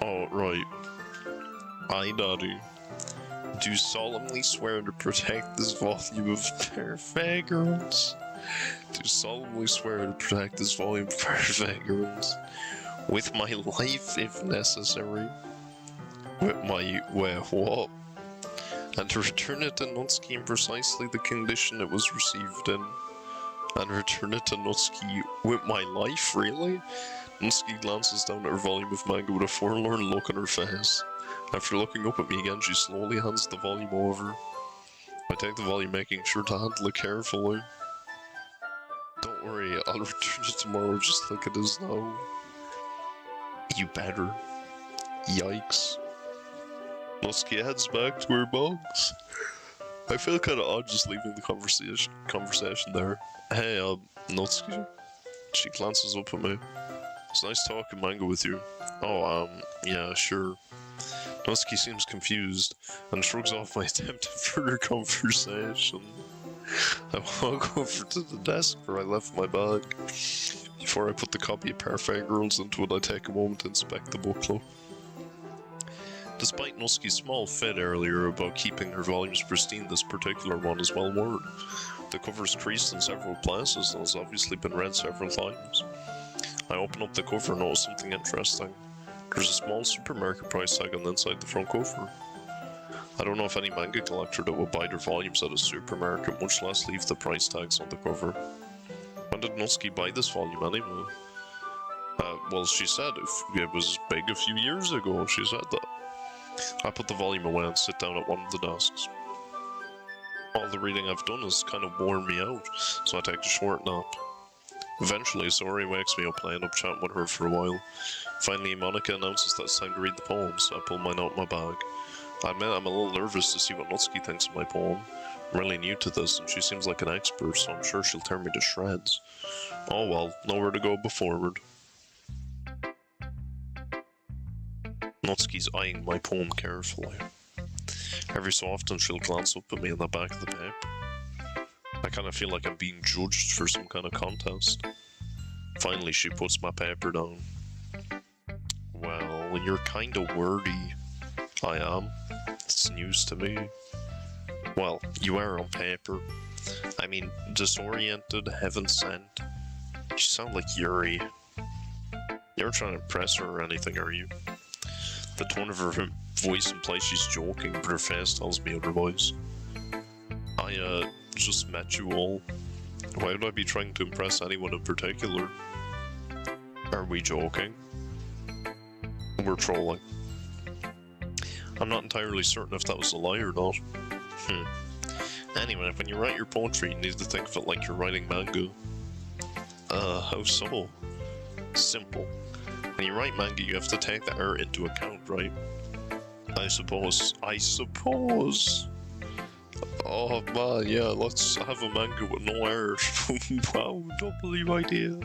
Oh, right. Daddy. Do solemnly swear to protect this volume of perfect girls. Do solemnly swear to protect this volume of perfect girls. With my life, if necessary. With my... wait, what? And to return it to Natsuki in precisely the condition it was received in. And return it to Natsuki with my life, really? Natsuki glances down at her volume of manga with a forlorn look on her face. After looking up at me again, she slowly hands the volume over. I take the volume, making sure to handle it carefully. Don't worry, I'll return it tomorrow just like it is now. You better. Yikes. Natsuki heads back to her box. I feel kinda odd just leaving the conversation there. Hey, Natsuki? She glances up at me. It's nice talking manga with you. Oh, yeah, sure. Natsuki seems confused and shrugs off my attempt at further conversation. I walk over to the desk where I left my bag. Before I put the copy of Perfect Girls into it, I take a moment to inspect the booklet. Despite Natsuki's small fit earlier about keeping her volumes pristine, this particular one is well worn. The cover is creased in several places and has obviously been read several times. I open up the cover and notice something interesting. There's a small supermarket price tag on the inside the front cover. I don't know if any manga collector that would buy their volumes at a supermarket, much less leave the price tags on the cover. When did Natsuki buy this volume anyway? Well, she said it was big a few years ago, she said that. I put the volume away and sit down at one of the desks. All the reading I've done has kind of worn me out, so I take a short nap. Eventually, Sori wakes me up and I end up chatting with her for a while. Finally, Monica announces that it's time to read the poem, so I pull mine out of my bag. I admit I'm a little nervous to see what Natsuki thinks of my poem. I'm really new to this, and she seems like an expert, so I'm sure she'll tear me to shreds. Oh well, nowhere to go but forward. Natsuki's eyeing my poem carefully. Every so often she'll glance up at me in the back of the paper. I kind of feel like I'm being judged for some kind of contest. Finally, she puts my paper down. Well, you're kind of wordy. I am. It's news to me. Well, you are on paper. I mean, disoriented, heaven sent. You sound like Yuri. You're not trying to impress her or anything, are you? The tone of her voice implies she's joking, but her face tells me otherwise. I, just met you all. Why would I be trying to impress anyone in particular? Are we joking? We're trolling. I'm not entirely certain if that was a lie or not. Anyway, when you write your poetry, you need to think of it like you're writing manga. How so? Simple. When you write manga, you have to take the art into account, right? I suppose. Oh man, yeah, let's have a manga with no art. Wow, double idea.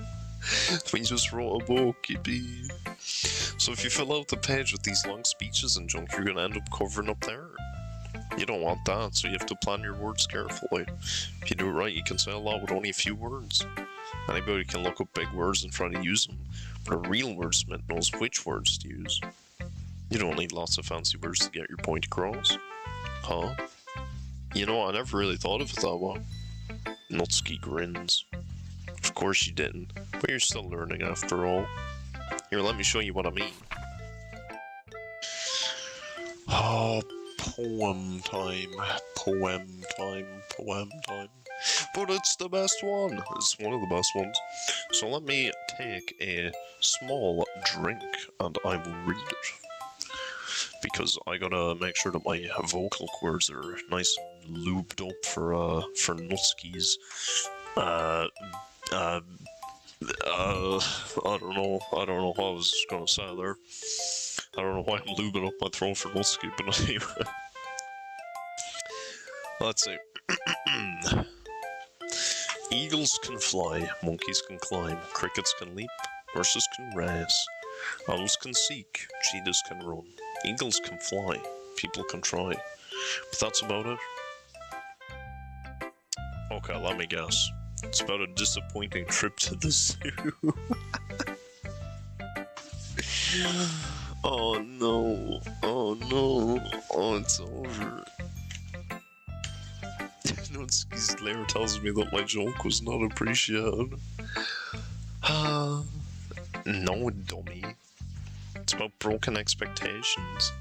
We just wrote a book, yippee. So if you fill out the page with these long speeches and junk, you're gonna end up covering up the art. You don't want that, so you have to plan your words carefully. If you do it right, you can say a lot with only a few words. Anybody can look up big words and try to use them, but a real wordsmith knows which words to use. You don't need lots of fancy words to get your point across. Huh? You know, I never really thought of it that way. Natsuki grins. Of course you didn't, but you're still learning after all. Here, let me show you what I mean. Oh, poem time. But it's the best one. It's one of the best ones. So let me take a small drink and I will read it. Because I gotta make sure that my vocal cords are nice and lubed up for Natsuki's I don't know what I was gonna say there. I don't know why I'm lubing up my throat for Natsuki, but anyway. Let's see. Eagles can fly, monkeys can climb, crickets can leap, horses can race, owls can seek, cheetahs can run, eagles can fly, people can try. But that's about it. Okay, let me guess. It's about a disappointing trip to the zoo. Oh no, oh no, oh it's over. Natsuki's glare tells me that my joke was not appreciated. No, dummy. It's about broken expectations.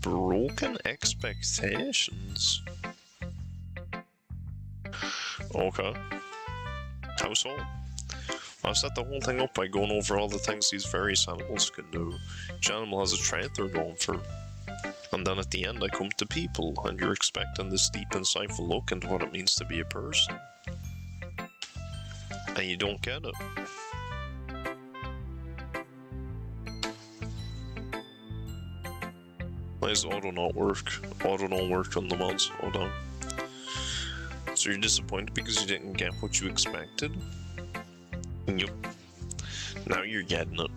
Broken expectations? Okay. How so? I've set the whole thing up by going over all the things these various animals can do. Each animal has a trait they're known for. And then at the end I come to people, and you're expecting this deep insightful look into what it means to be a person. And you don't get it. Why does auto not work? Auto not work on the mods. Hold on. So you're disappointed because you didn't get what you expected? Yup. Now you're getting it.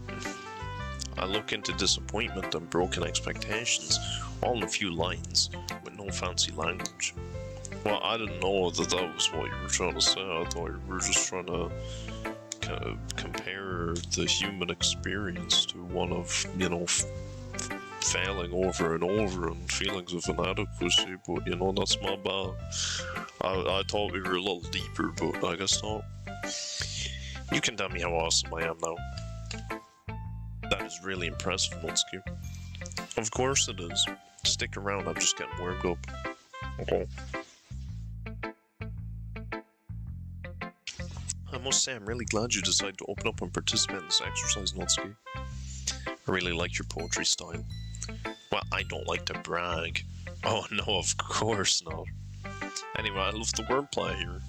I look into disappointment and broken expectations, all in a few lines, with no fancy language. Well, I didn't know that that was what you were trying to say. I thought you were just trying to compare the human experience to one of, you know, failing over and over and feelings of inadequacy, but, you know, that's my bad. I thought we were a little deeper, but I guess not. You can tell me how awesome I am now. That is really impressive, Natsuki. Of course it is. Stick around, I'm just getting warmed up. Okay. I must say, I'm really glad you decided to open up and participate in this exercise, Natsuki. I really like your poetry style. Well, I don't like to brag. Oh no, of course not. Anyway, I love the wordplay here.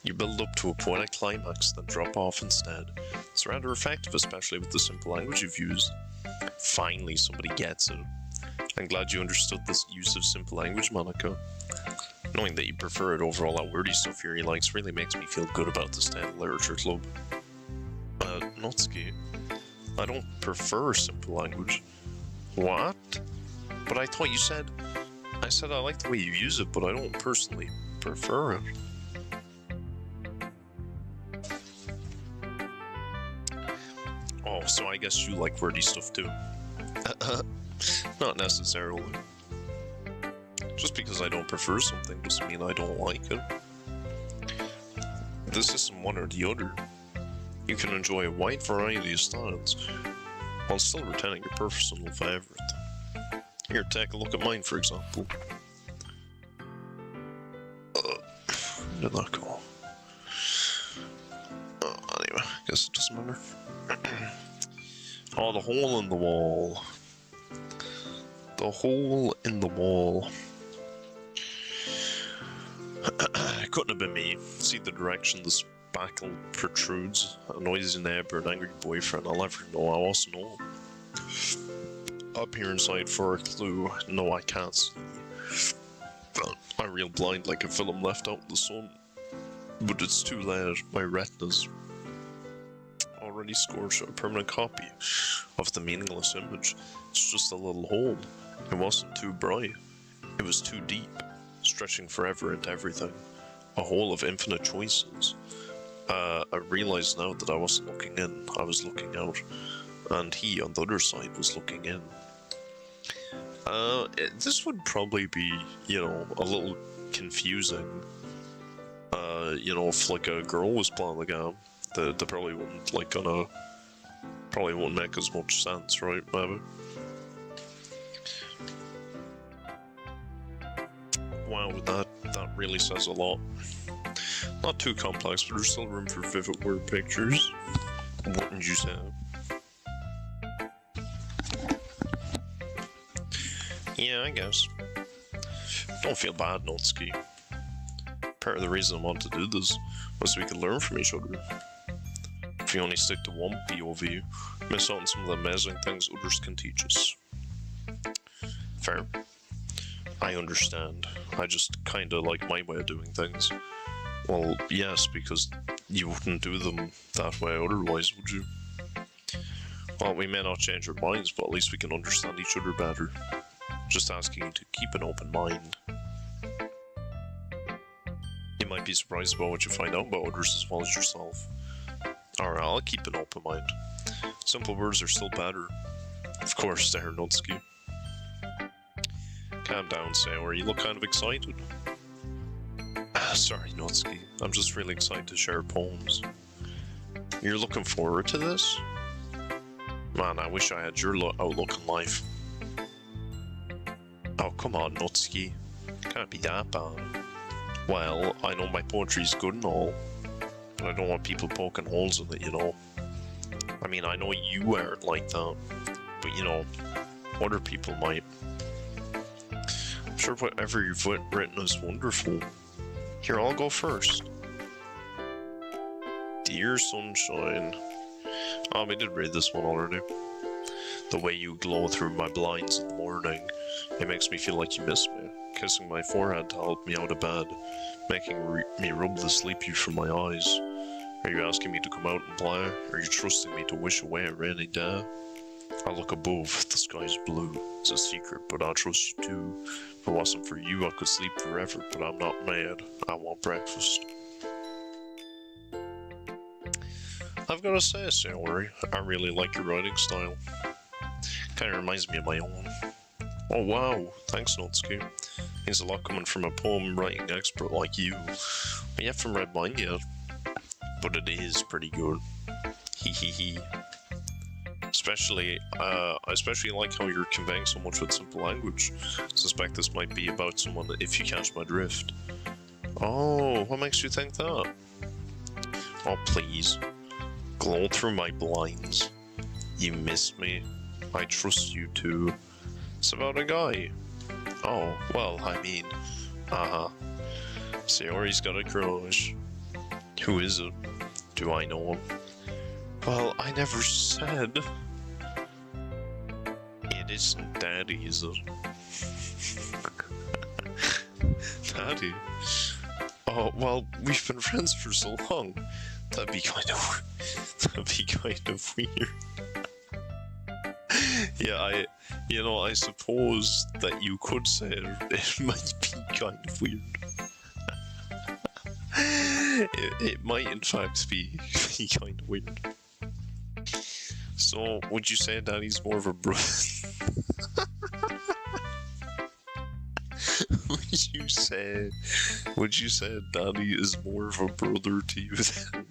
You build up to a poetic climax, then drop off instead. It's rather effective, especially with the simple language you've used. Finally, somebody gets it. I'm glad you understood this use of simple language, Monica. Knowing that you prefer it over all that wordy stuff Yuri likes really makes me feel good about the Stand Literature Club. Natsuki, I don't prefer simple language. What? But I thought you said... I said I like the way you use it, but I don't personally prefer it. Oh, so I guess you like wordy stuff too. Not necessarily. Just because I don't prefer something doesn't mean I don't like it. This isn't one or the other. You can enjoy a wide variety of styles, while still retaining your personal favorite. Here, take a look at mine, for example. Where did that go? Anyway, I guess it doesn't matter. Oh, the hole in the wall. The hole in the wall. It couldn't have been me. See the direction the spackle protrudes? A noisy neighbor, an angry boyfriend. I'll never know. I also know. Up here inside for a clue. No, I can't see. I'm real blind, like a film left out in the sun. But it's too late. My retina's already scorched a permanent copy of the meaningless image. It's just a little hole. It wasn't too bright. It was too deep, stretching forever into everything. A hole of infinite choices. I realized now that I wasn't looking in, I was looking out. And he, on the other side, was looking in. This would probably be, you know, a little confusing. You know, if like a girl was playing the game, they probably wouldn't, like, probably wouldn't make as much sense, right, maybe? Wow, that really says a lot. Not too complex, but there's still room for vivid word pictures. Wouldn't you say? Yeah, I guess. Don't feel bad, Natsuki. Part of the reason I wanted to do this was so we could learn from each other. If you only stick to one POV, miss out on some of the amazing things others can teach us. Fair. I understand. I just kinda like my way of doing things. Well, yes, because you wouldn't do them that way otherwise, would you? Well, we may not change our minds, but at least we can understand each other better. Just asking you to keep an open mind. You might be surprised about what you find out about others as well as yourself. Alright, I'll keep an open mind. Simple words are still better. Of course, there, Natsuki. Calm down, Sayori. You look kind of excited. Sorry, Natsuki. I'm just really excited to share poems. You're looking forward to this? Man, I wish I had your outlook on life. Oh, come on, Natsuki. Can't be that bad. Well, I know my poetry's good and all, but I don't want people poking holes in it, you know. I mean, I know you aren't like that, but you know, other people might. I'm sure whatever you've written is wonderful. Here, I'll go first. Dear Sunshine. Oh, we did read this one already. The way you glow through my blinds in the morning, it makes me feel like you miss me. Kissing my forehead to help me out of bed, making me rub the sleep hue from my eyes. Are you asking me to come out and play? Are you trusting me to wish away a rainy day? I look above, the sky's blue. It's a secret, but I trust you too. If it wasn't for you, I could sleep forever, but I'm not mad. I want breakfast. I've gotta say, Sayori, I really like your writing style. Kinda reminds me of my own. Oh wow, thanks Natsuki. Means a lot coming from a poem writing expert like you. We haven't read mine yet, but it is pretty good. Hee hee hee. I especially like how you're conveying so much with simple language. I suspect this might be about someone if you catch my drift. Oh, what makes you think that? Oh please. Glow through my blinds. You miss me. I trust you too. It's about a guy. Oh, well, I mean, Sayori's got a crush. Who is it? Do I know him? Well, I never said. It isn't Daddy, is it? Daddy? Oh, well, we've been friends for so long. That'd be kind of weird. Yeah, I suppose that you could say it might be kind of weird. It might in fact be kind of weird. So, would you say Daddy's more of a brother? Would you say Daddy is more of a brother to you than?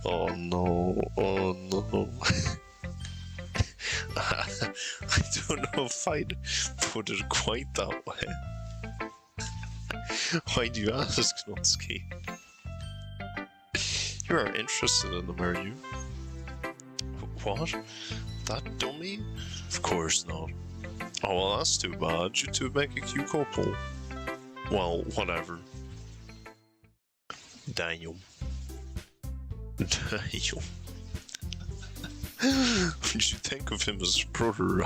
Oh no, oh no. I don't know if I'd put it quite that way. Why do you ask, Natsuki? You are interested in them, are you? What? That dummy? Of course not. Oh well, that's too bad. You two make a cute couple. Well, whatever. Daniel. Daniel. Would you think of him as brother?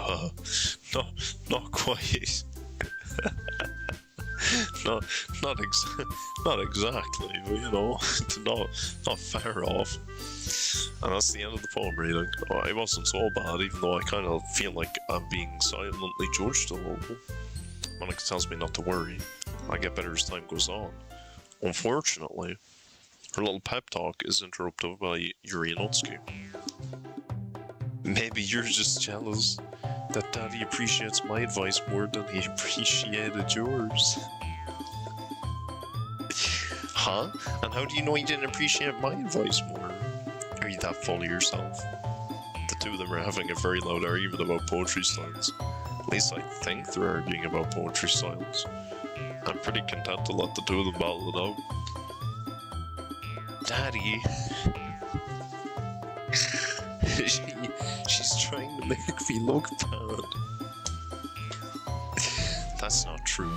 Not quite. not exactly, but you know, not far off. And that's the end of the poem reading. Oh, it wasn't so bad, even though I kind of feel like I'm being silently judged a little. Monica tells me not to worry. I get better as time goes on. Unfortunately, her little pep talk is interrupted by Yuri and Natsuki. Maybe you're just jealous that Daddy appreciates my advice more than he appreciated yours. Huh? And how do you know he didn't appreciate my advice more? Are you that full of yourself? The two of them are having a very loud argument about poetry styles. At least I think they're arguing about poetry styles. I'm pretty content to let the two of them battle it out. Daddy... She's trying to make me look bad. That's not true.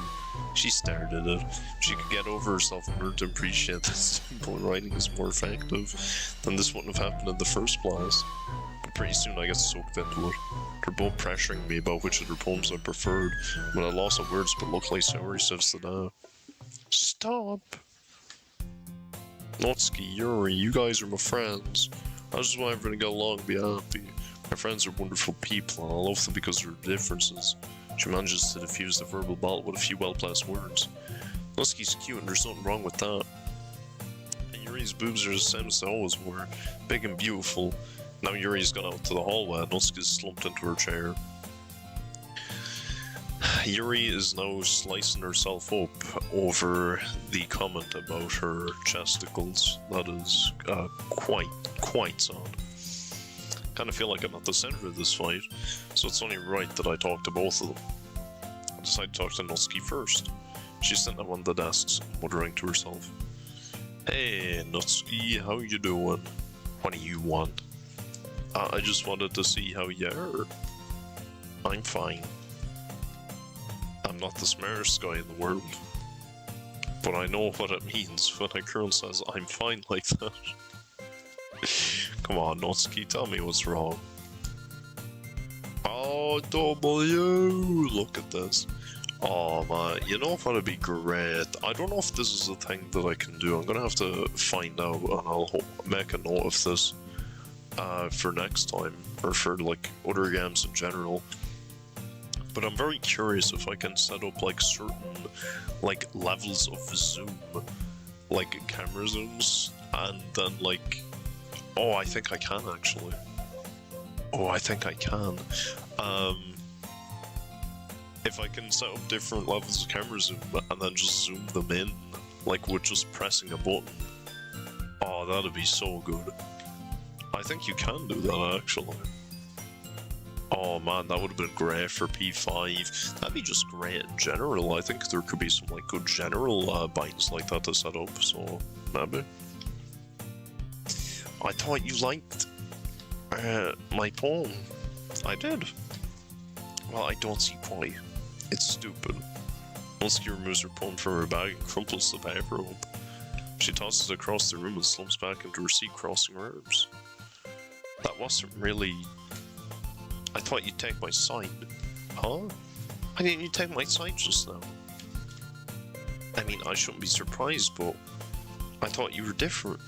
She stared at it. She could get over herself and learn to appreciate that simple writing is more effective, then this wouldn't have happened in the first place. But pretty soon I get soaked into it. They're both pressuring me about which of their poems I preferred, when I lost of words but looked like Sayori says to now. Stop! Natsuki, Yuri, you guys are my friends. I just want everyone to get along and be happy. My friends are wonderful people, and I love them because of their differences. She manages to diffuse the verbal battle with a few well-placed words. Natsuki's cute and there's nothing wrong with that. And Yuri's boobs are the same as they always were, big and beautiful. Now Yuri's gone out to the hallway and Natsuki's slumped into her chair. Yuri is now slicing herself up over the comment about her chesticles. That is quite sad. Kinda feel like I'm at the center of this fight, so it's only right that I talk to both of them. I decide to talk to Natsuki first. She's sitting at one of the desks, muttering to herself. Hey Natsuki, how you doing? What do you want? I just wanted to see how you are. I'm fine. I'm not the smartest guy in the world, but I know what it means when a girl says I'm fine like that. Come on, Natsuki, tell me what's wrong. Oh, W! Look at this. Oh man, you know what would be great? I don't know if this is a thing that I can do. I'm gonna have to find out and I'll make a note of this for next time, or for like other games in general. But I'm very curious if I can set up like certain like levels of zoom, like camera zooms, and then like, oh, I think I can actually. Oh, I think I can. If I can set up different levels of camera zoom and then just zoom them in, like with just pressing a button. Oh, that'd be so good. I think you can do that actually. Oh man, that would have been great for P5. That'd be just great in general. I think there could be some like good general binds like that to set up, so maybe. I thought you liked... My poem. I did. Well, I don't see why. It's stupid. Natsuki removes her poem from her bag and crumples the paper up. She tosses it across the room and slumps back into her seat, crossing her arms. That wasn't really... I thought you'd take my side. Huh? Why didn't you take my side just now? I mean, I shouldn't be surprised, but I thought you were different.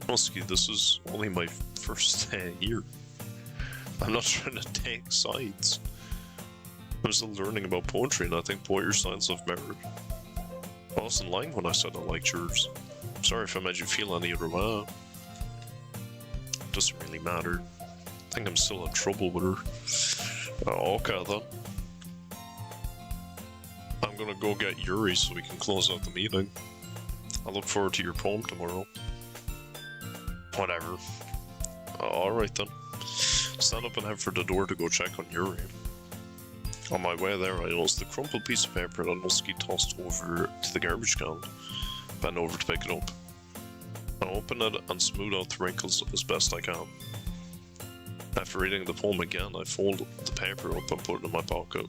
Natsuki, this is only my first day here. I'm not trying to take sides. I'm still learning about poetry, and I think both your styles have merit. I wasn't lying when I said I liked yours. I'm sorry if I made you feel any other way. Doesn't really matter. I think I'm still in trouble with her. Okay then. I'm gonna go get Yuri so we can close out the meeting. I look forward to your poem tomorrow. Whatever. Alright then. Stand up and head for the door to go check on Yuri. On my way there, I noticed the crumpled piece of paper that Natsuki tossed over to the garbage can. Bent over to pick it up. I open it and smooth out the wrinkles as best I can. After reading the poem again, I fold the paper up and put it in my pocket.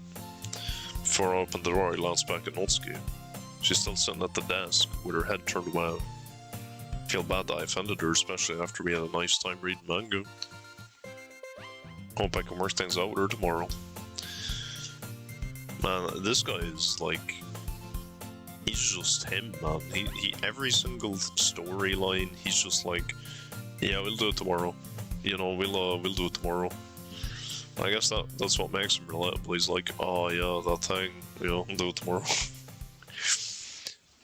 Before I opened the door, I glanced back at Natsuki. She's still sitting at the desk, with her head turned away. I feel bad that I offended her, especially after we had a nice time reading manga. Hope I can work things out with her tomorrow. Man, this guy is like... He's just him, man. He every single storyline, he's just like, yeah, we'll do it tomorrow. You know, we'll do it tomorrow. I guess that's what makes him relatable. He's like, oh yeah, that thing, you know, we'll do it tomorrow.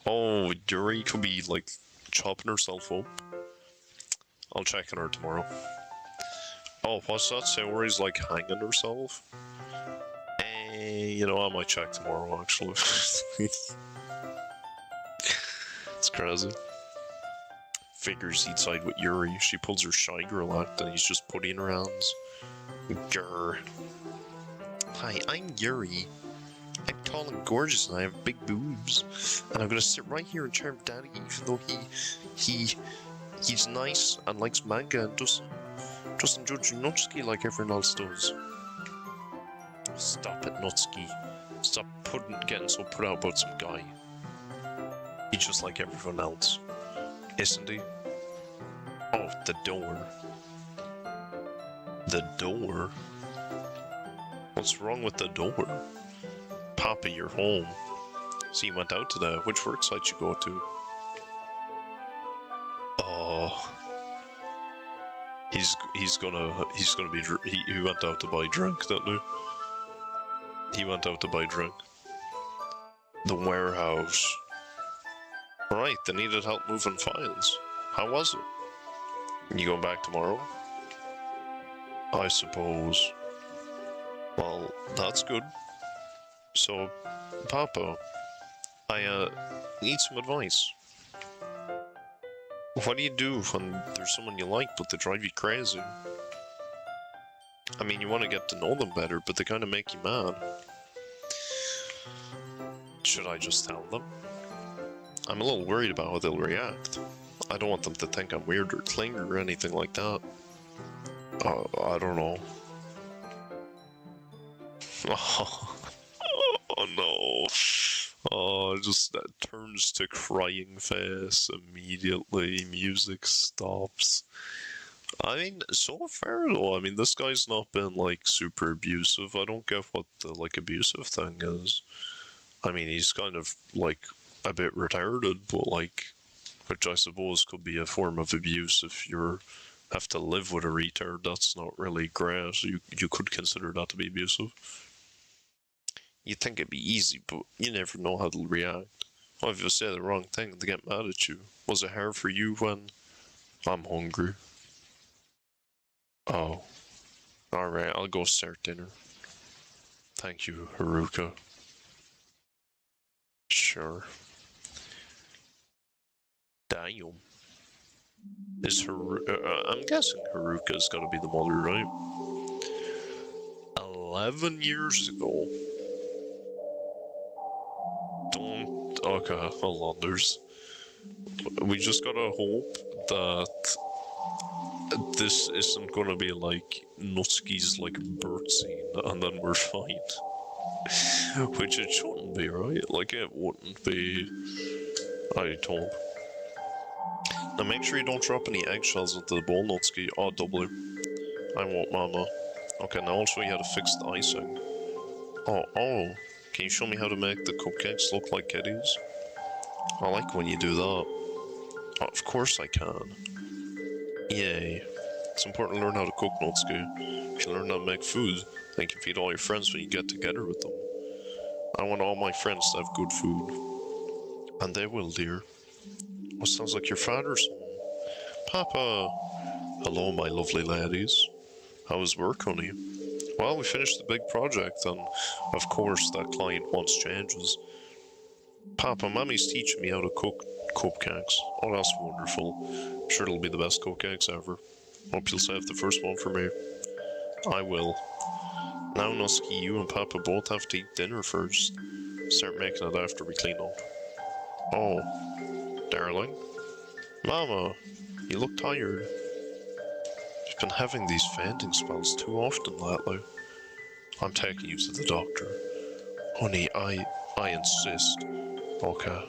Oh, Yuri could be like chopping herself up. I'll check on her tomorrow. Oh, what's that say where he's like hanging herself? You know, I might check tomorrow actually. It's crazy. Figures he'd side with Yuri. She pulls her shy girl act and he's just putting her hands. Grr. Hi, I'm Yuri. I'm tall and gorgeous and I have big boobs. And I'm gonna sit right here and charm Daddy even though he's nice and likes manga and doesn't judge Natsuki like everyone else does. Stop it, Natsuki. Stop getting so put out about some guy. He's just like everyone else. Isn't he? Oh, the door. The door? What's wrong with the door? Papa, you're home. So you went out today. Which work site you go to? Oh. He's gonna be, he went out to buy drink, didn't he? He went out to buy drink. The warehouse. Right, they needed help moving files. How was it? You going back tomorrow? I suppose. Well, that's good. So, Papa, I need some advice. What do you do when there's someone you like but they drive you crazy? I mean, you want to get to know them better, but they kind of make you mad. Should I just tell them? I'm a little worried about how they'll react. I don't want them to think I'm weird or clingy or anything like that. I don't know. Oh no. Oh, just that turns to crying face immediately. Music stops. I mean, so far though, I mean, this guy's not been like super abusive. I don't get what the like abusive thing is. I mean, he's kind of like a bit retarded, but like, which I suppose could be a form of abuse if you have to live with a retard. That's not really great. You could consider that to be abusive. You'd think it'd be easy, but you never know how they'll react. What if you say the wrong thing and they get mad at you? Was it hard for you when... I'm hungry. Oh. Alright, I'll go start dinner. Thank you, Haruka. Sure. Damn. Is I'm guessing Haruka's gotta be the mother, right? 11 years ago. Don't... Okay, hold on, we just gotta hope that this isn't gonna be like Natsuki's like birth scene and then we're fine. Which it shouldn't be, right? Like it wouldn't be. I hope. Now make sure you don't drop any eggshells into the bowl, Natsuki. Oh, double. I won't, mama. Okay, now I'll show you how to fix the icing. Oh. Can you show me how to make the cupcakes look like kitties? I like when you do that. Oh, of course I can. Yay. It's important to learn how to cook, Natsuki. If you learn how to make food, then you can feed all your friends when you get together with them. I want all my friends to have good food. And they will, dear. What sounds like your father's home? Papa! Hello, my lovely ladies. How was work, honey? Well, we finished the big project, and of course that client wants changes. Papa, Mommy's teaching me how to cook cupcakes. Oh, that's wonderful. I'm sure it'll be the best cupcakes ever. Hope you'll save the first one for me. I will. Now, Natsuki, you and Papa both have to eat dinner first. Start making it after we clean up. Oh, darling? Mama, you look tired. You've been having these fainting spells too often lately. I'm taking you to the doctor. Honey, I insist. Okay.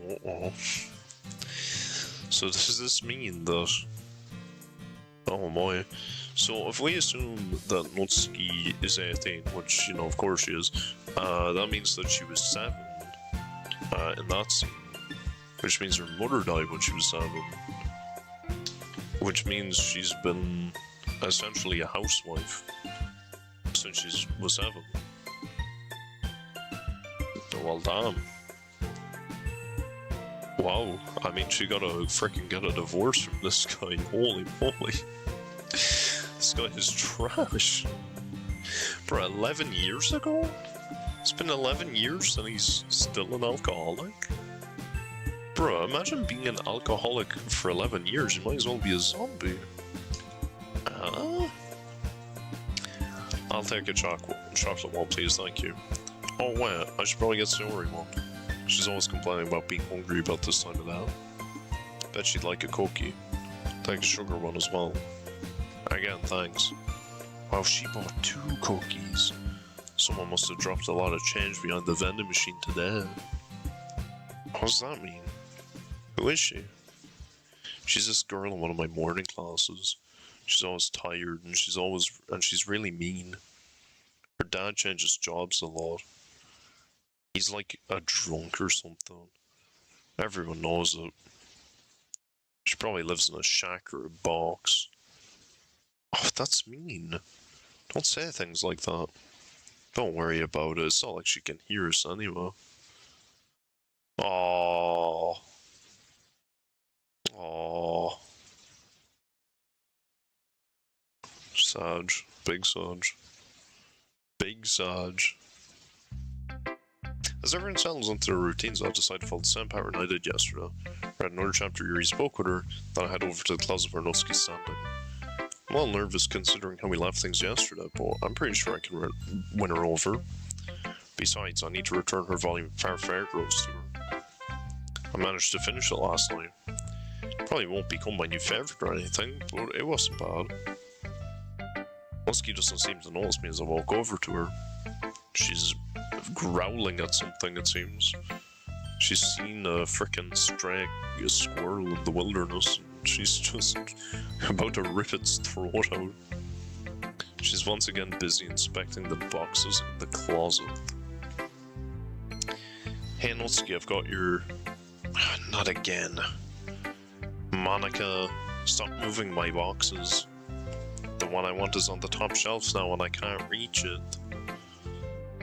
Uh-oh. So does this mean that... Oh my. So if we assume that Natsuki is 18, which, you know, of course she is, that means that she was 7 in that scene. Which means her mother died when she was 7. Which means she's been essentially a housewife since she was 7. Well, damn. Wow, I mean, she gotta freaking get a divorce from this guy. Holy moly. This guy is trash. For 11 years ago? It's been 11 years and he's still an alcoholic? Bro, imagine being an alcoholic for 11 years. You might as well be a zombie. I'll take a chocolate one, please, thank you. Oh wait, I should probably get Sayori one. She's always complaining about being hungry about this time of day. Bet she'd like a cookie. Take a sugar one as well. Again, thanks. Wow, she bought 2 cookies. Someone must have dropped a lot of change behind the vending machine today. What does that mean? Who is she? She's this girl in one of my morning classes. She's always tired and she's really mean. Her dad changes jobs a lot. He's like a drunk or something. Everyone knows it. She probably lives in a shack or a box. Oh, that's mean. Don't say things like that. Don't worry about it. It's not like she can hear us anyway. Aww. Aww. Sag. Big Sag. Big Sag. As everyone settles into their routines, I've decided to follow the same pattern I did yesterday. Read another chapter Yuri spoke with her, then I head over to the closet where Natsuki's standing. I'm a little nervous considering how we left things yesterday, but I'm pretty sure I can win her over. Besides, I need to return her volume of Fairgrows to her. I managed to finish it last night. Probably won't become my new favourite or anything, but it wasn't bad. Natsuki doesn't seem to notice me as I walk over to her. She's growling at something, it seems. She's seen a frickin' stray squirrel in the wilderness, and she's just about to rip its throat out. She's once again busy inspecting the boxes in the closet. Hey Natsuki, I've got your... Not again. Monica, stop moving my boxes. The one I want is on the top shelf now and I can't reach it.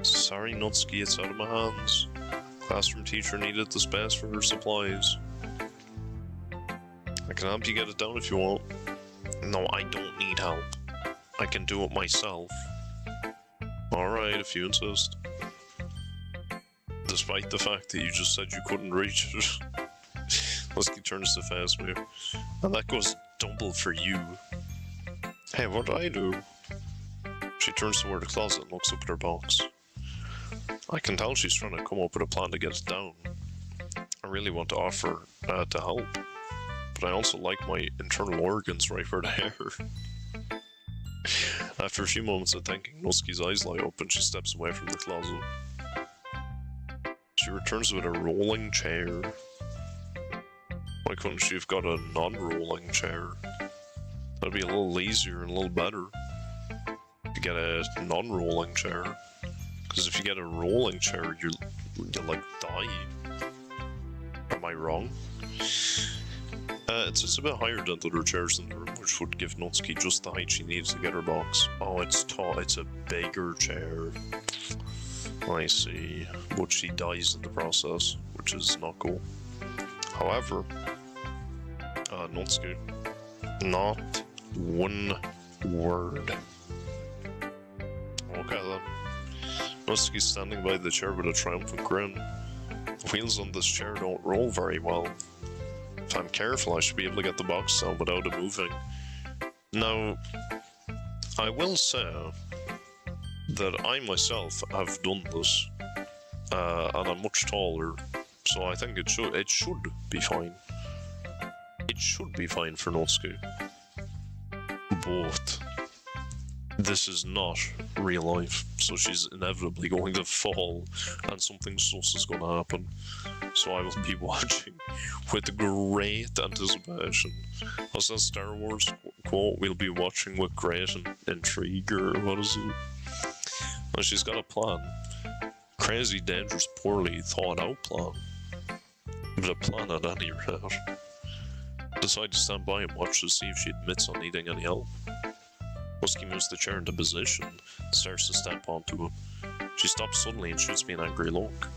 Sorry Natsuki, it's out of my hands. Classroom teacher needed the space for her supplies. I can help you get it down if you want. No, I don't need help. I can do it myself. Alright, if you insist. Despite the fact that you just said you couldn't reach it. Natsuki turns to face me. And that goes double for you. Hey, what do I do? She turns toward the closet and looks up at her box. I can tell she's trying to come up with a plan to get it down. I really want to offer to help, but I also like my internal organs right where they are. After a few moments of thinking, Natsuki's eyes light up and she steps away from the closet. She returns with a rolling chair. Why couldn't she have got a non-rolling chair? That'd be a little easier and a little better to get a non-rolling chair. Because if you get a rolling chair, you'll like die. Am I wrong? It's a bit higher than the other chairs in the room, which would give Natsuki just the height she needs to get her box. Oh, it's tall. It's a bigger chair. I see. But she dies in the process, which is not cool. However, Natsuki, not one word. Okay then. Natsuki's standing by the chair with a triumphant grin. The wheels on this chair don't roll very well. If I'm careful, I should be able to get the box down without it moving. Now, I will say that I myself have done this, and I'm much taller, so I think it should be fine. It should be fine for Natsuki. But this is not real life, so she's inevitably going to fall, and something sus is going to happen. So I will be watching with great anticipation. What's that Star Wars quote? We'll be watching with great intrigue, or what is it? Well, she's got a plan. Crazy, dangerous, poorly thought out plan. But a plan at any rate. Decide to stand by and watch to see if she admits on needing any help. Husky moves the chair into position and starts to step onto him. She stops suddenly and shoots me an angry look.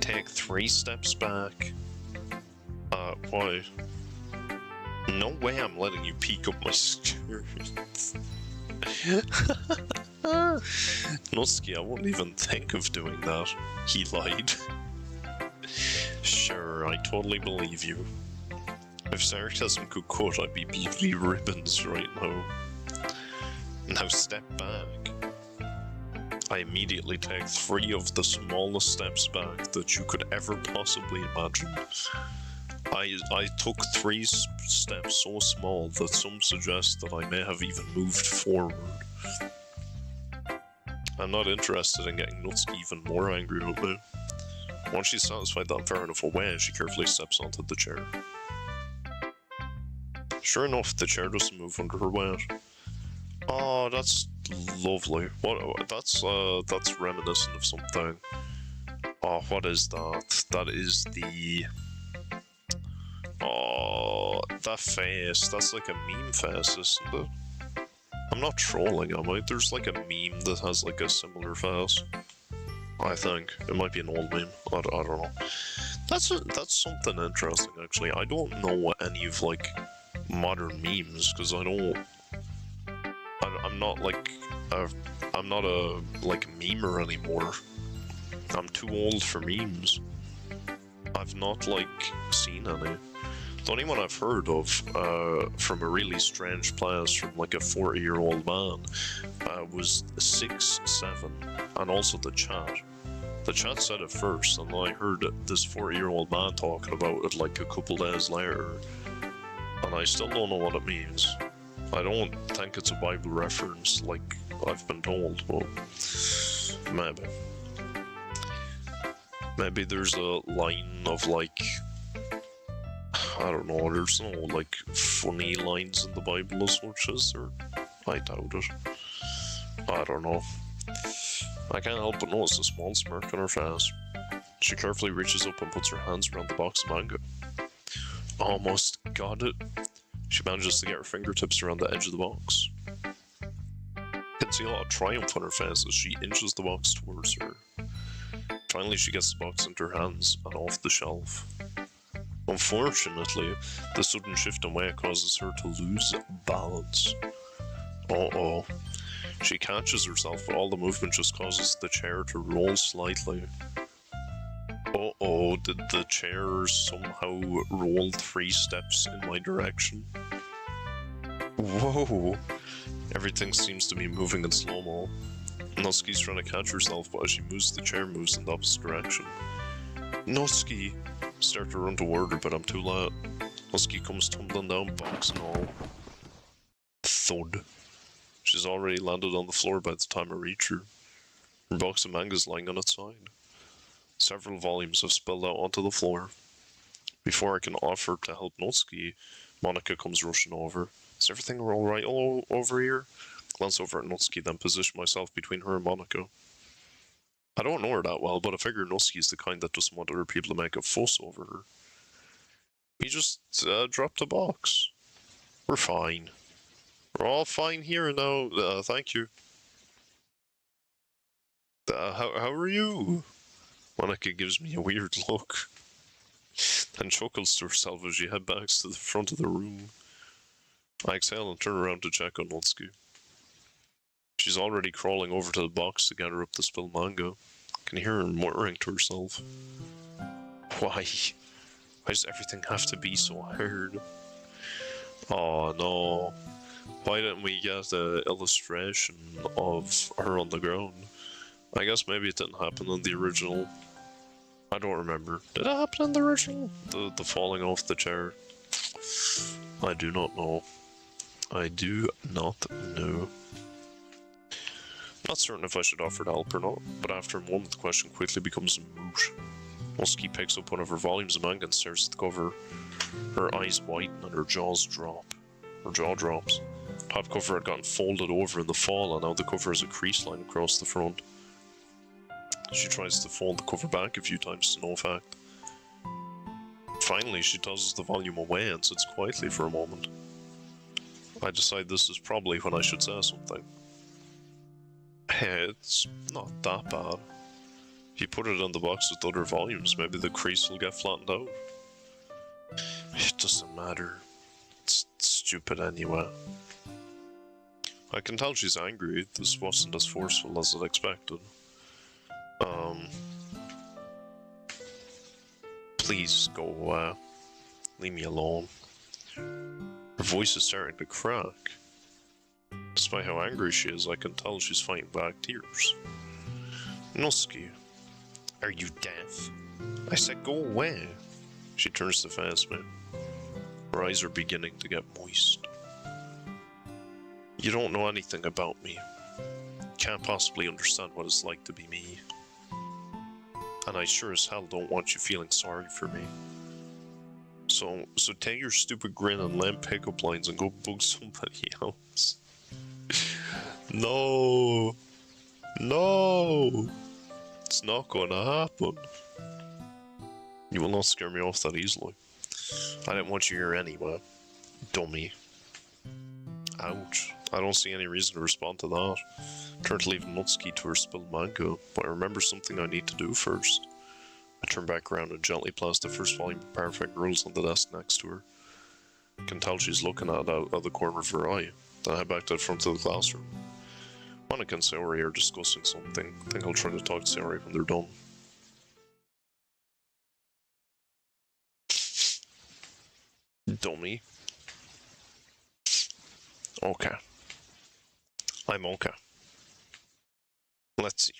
Take 3 steps back. Why? No way I'm letting you peek up my skirt. Natsuki, I wouldn't even think of doing that. He lied. Sure, I totally believe you. If sarcasm could cut, I'd be bloody ribbons right now. Now step back. I immediately take 3 of the smallest steps back that you could ever possibly imagine. I took 3 steps so small that some suggest that I may have even moved forward. I'm not interested in getting Natsuki even more angry with me. Once she's satisfied that I'm far enough away, she carefully steps onto the chair. Sure enough, the chair doesn't move under her weight. Oh, that's lovely. What? That's reminiscent of something. Oh, what is that? That is the... Oh, that face. That's like a meme face, isn't it? I'm not trolling, am I? There's like a meme that has like a similar face. I think. It might be an old meme. I don't know. That's something interesting, actually. I don't know any of, like, modern memes, because I'm not, like, I'm not a, like, memer anymore. I'm too old for memes. I've not, like, seen any. The only one I've heard of, from a really strange place from, like, a 40-year-old man, was 6-7, and also the chat. The chat said it first, and I heard this 40-year-old man talking about it like a couple days later, and I still don't know what it means. I don't think it's a Bible reference like I've been told, but maybe. Maybe there's a line of like, I don't know, there's no like funny lines in the Bible as much as there. I doubt it. I don't know. I can't help but notice a small smirk on her face. She carefully reaches up and puts her hands around the box of mango. Almost got it. She manages to get her fingertips around the edge of the box. You can see a lot of triumph on her face as she inches the box towards her. Finally, she gets the box into her hands and off the shelf. Unfortunately, the sudden shift in weight causes her to lose balance. Uh-oh. She catches herself, but all the movement just causes the chair to roll slightly. Uh-oh, did the chair somehow roll 3 steps in my direction? Whoa! Everything seems to be moving in slow-mo. Natsuki's trying to catch herself, but as she moves, the chair moves in the opposite direction. Natsuki start to run toward her, but I'm too late. Natsuki comes tumbling down, box and all. Thud. She's already landed on the floor by the time I reach her. Her box of mangas lying on its side. Several volumes have spilled out onto the floor. Before I can offer to help Natsuki, Monica comes rushing over. Is everything alright all over here? Glance over at Natsuki, then position myself between her and Monica. I don't know her that well, but I figure Natsuki's the kind that doesn't want other people to make a fuss over her. We just dropped a box. We're fine. We're all fine here now, thank you. How are you? Monica gives me a weird look, then chuckles to herself as she heads back to the front of the room. I exhale and turn around to check on Natsuki. She's already crawling over to the box to gather up the spilled manga. I can hear her muttering to herself. Why? Why does everything have to be so hard? Oh no. Why didn't we get an illustration of her on the ground? I guess maybe it didn't happen in the original. I don't remember. Did it happen in the original? The falling off the chair? I do not know. I do not know. Not certain if I should offer to help or not, but after a moment the question quickly becomes moot. Natsuki picks up one of her volumes of manga and stares at the cover. Her eyes widen and her jaws drop. Her jaw drops. The top cover had gotten folded over in the fall and now the cover has a crease line across the front. She tries to fold the cover back a few times to no effect. Finally, she tosses the volume away and sits quietly for a moment. I decide this is probably when I should say something. Hey, it's not that bad. If you put it in the box with other volumes, maybe the crease will get flattened out. It doesn't matter. It's stupid anyway. I can tell she's angry. This wasn't as forceful as I'd expected. Please go away. Leave me alone. Her voice is starting to crack. Despite how angry she is, I can tell she's fighting back tears. Natsuki, are you deaf? I said go away. She turns to face me. Her eyes are beginning to get moist. You don't know anything about me. Can't possibly understand what it's like to be me. And I sure as hell don't want you feeling sorry for me. So take your stupid grin and lame pickup lines and go bug somebody else. No! No! It's not gonna happen. You will not scare me off that easily. I didn't want you here anyway. Dummy. Ouch. I don't see any reason to respond to that. Turn to leave Natsuki to her spilled manga, but I remember something I need to do first. I turn back around and gently place the first volume of Perfect Rules on the desk next to her. I can tell she's looking at it out of the corner of her eye. Then I head back to the front of the classroom. Monica and Sayori are discussing something. I think I'll try to talk to Sayori when they're done. Dummy. Okay. I'm okay. Let's see.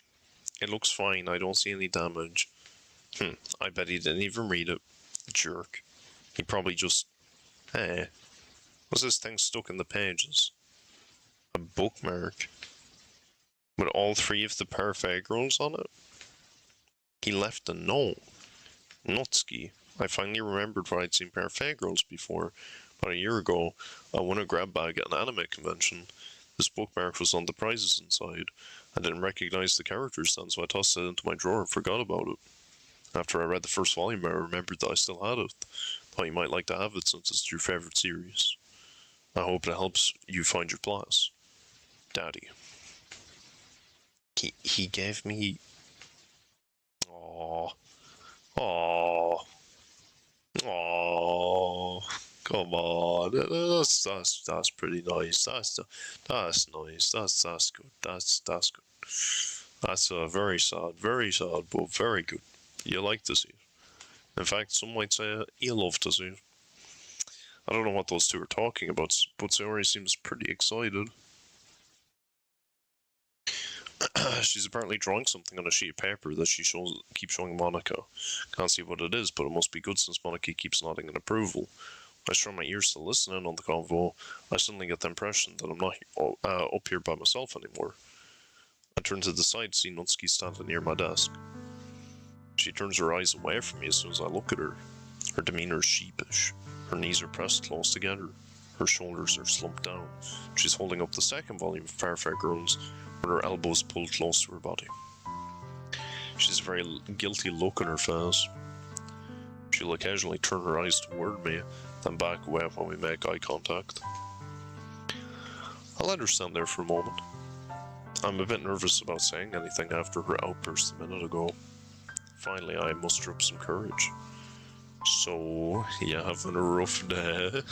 It looks fine. I don't see any damage. I bet he didn't even read it. Jerk. He probably just... Hey. Was this thing stuck in the pages? A bookmark? With all three of the perfect rules on it? He left a note. Natsuki. I finally remembered where I'd seen perfect rules before. About a year ago, I won a grab bag at an anime convention. This bookmark was on the prizes inside. I didn't recognize the characters then, so I tossed it into my drawer and forgot about it. After I read the first volume, I remembered that I still had it. Thought you might like to have it since it's your favorite series. I hope it helps you find your place. Daddy. He gave me... Aww. Aww. Aww. Come on. That's pretty nice. That's nice. That's good. That's good. That's very sad, but very good. You like to see it. In fact, some might say you love to see it. I don't know what those two are talking about, but Sayori seems pretty excited. She's apparently drawing something on a sheet of paper that she keeps showing Monica. Can't see what it is, but it must be good since Monica keeps nodding in approval. I strain my ears to listen in on the convo. I suddenly get the impression that I'm not up here by myself anymore. I turn to the side, see Natsuki standing near my desk. She turns her eyes away from me as soon as I look at her. Her demeanor is sheepish. Her knees are pressed close together. Her shoulders are slumped down. She's holding up the second volume of Fair Girls, with her elbows pulled close to her body. She has a very guilty look on her face. She'll occasionally turn her eyes toward me, then back away when we make eye contact. I let her stand there for a moment. I'm a bit nervous about saying anything after her outburst a minute ago. Finally, I muster up some courage. So, you having a rough day?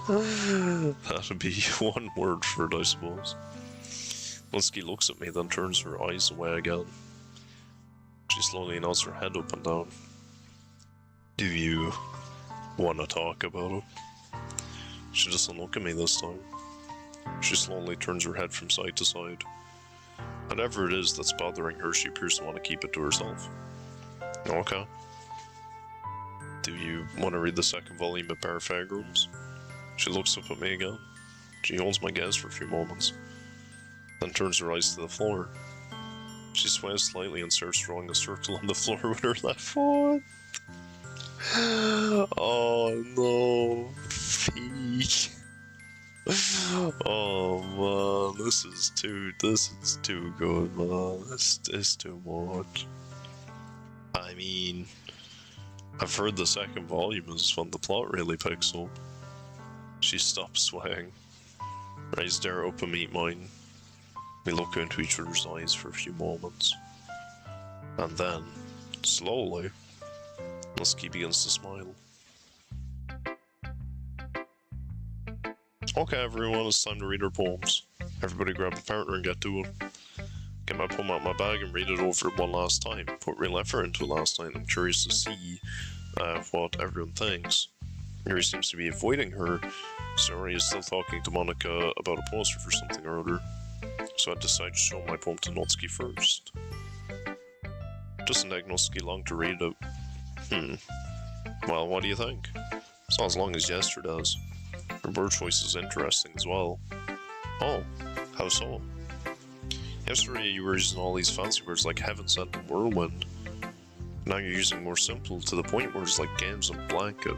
That'd be one word for it, I suppose. Natsuki looks at me, then turns her eyes away again. She slowly nods her head up and down. Do you want to talk about it? She doesn't look at me this time. She slowly turns her head from side to side. Whatever it is that's bothering her, she appears to want to keep it to herself. Okay. Do you want to read the second volume of Fair Girls? She looks up at me again. She holds my gaze for a few moments, then turns her eyes to the floor. She sways slightly and starts drawing a circle on the floor with her left foot. Oh no, Fee. Oh man, this is too good, man. This is too much. I mean, I've heard the second volume is when the plot really picks up. She stops swaying. I stare up and meet mine. We look into each other's eyes for a few moments. And then, slowly, Natsuki begins to smile. Okay everyone, it's time to read our poems. Everybody grab a partner and get to it. Get my poem out of my bag and read it over one last time. Put real effort into it last night. I'm curious to see what everyone thinks. Yuri seems to be avoiding her. Sori is still talking to Monica about a poster for something or other. So I decide to show my poem to Natsuki first. Doesn't take Natsuki long to read it. Well, what do you think? It's not as long as yesterday's. Her word choice is interesting as well. Oh, how so? Yesterday you were using all these fancy words like heaven sent and whirlwind. Now you're using more simple, to the point words like games and blanket.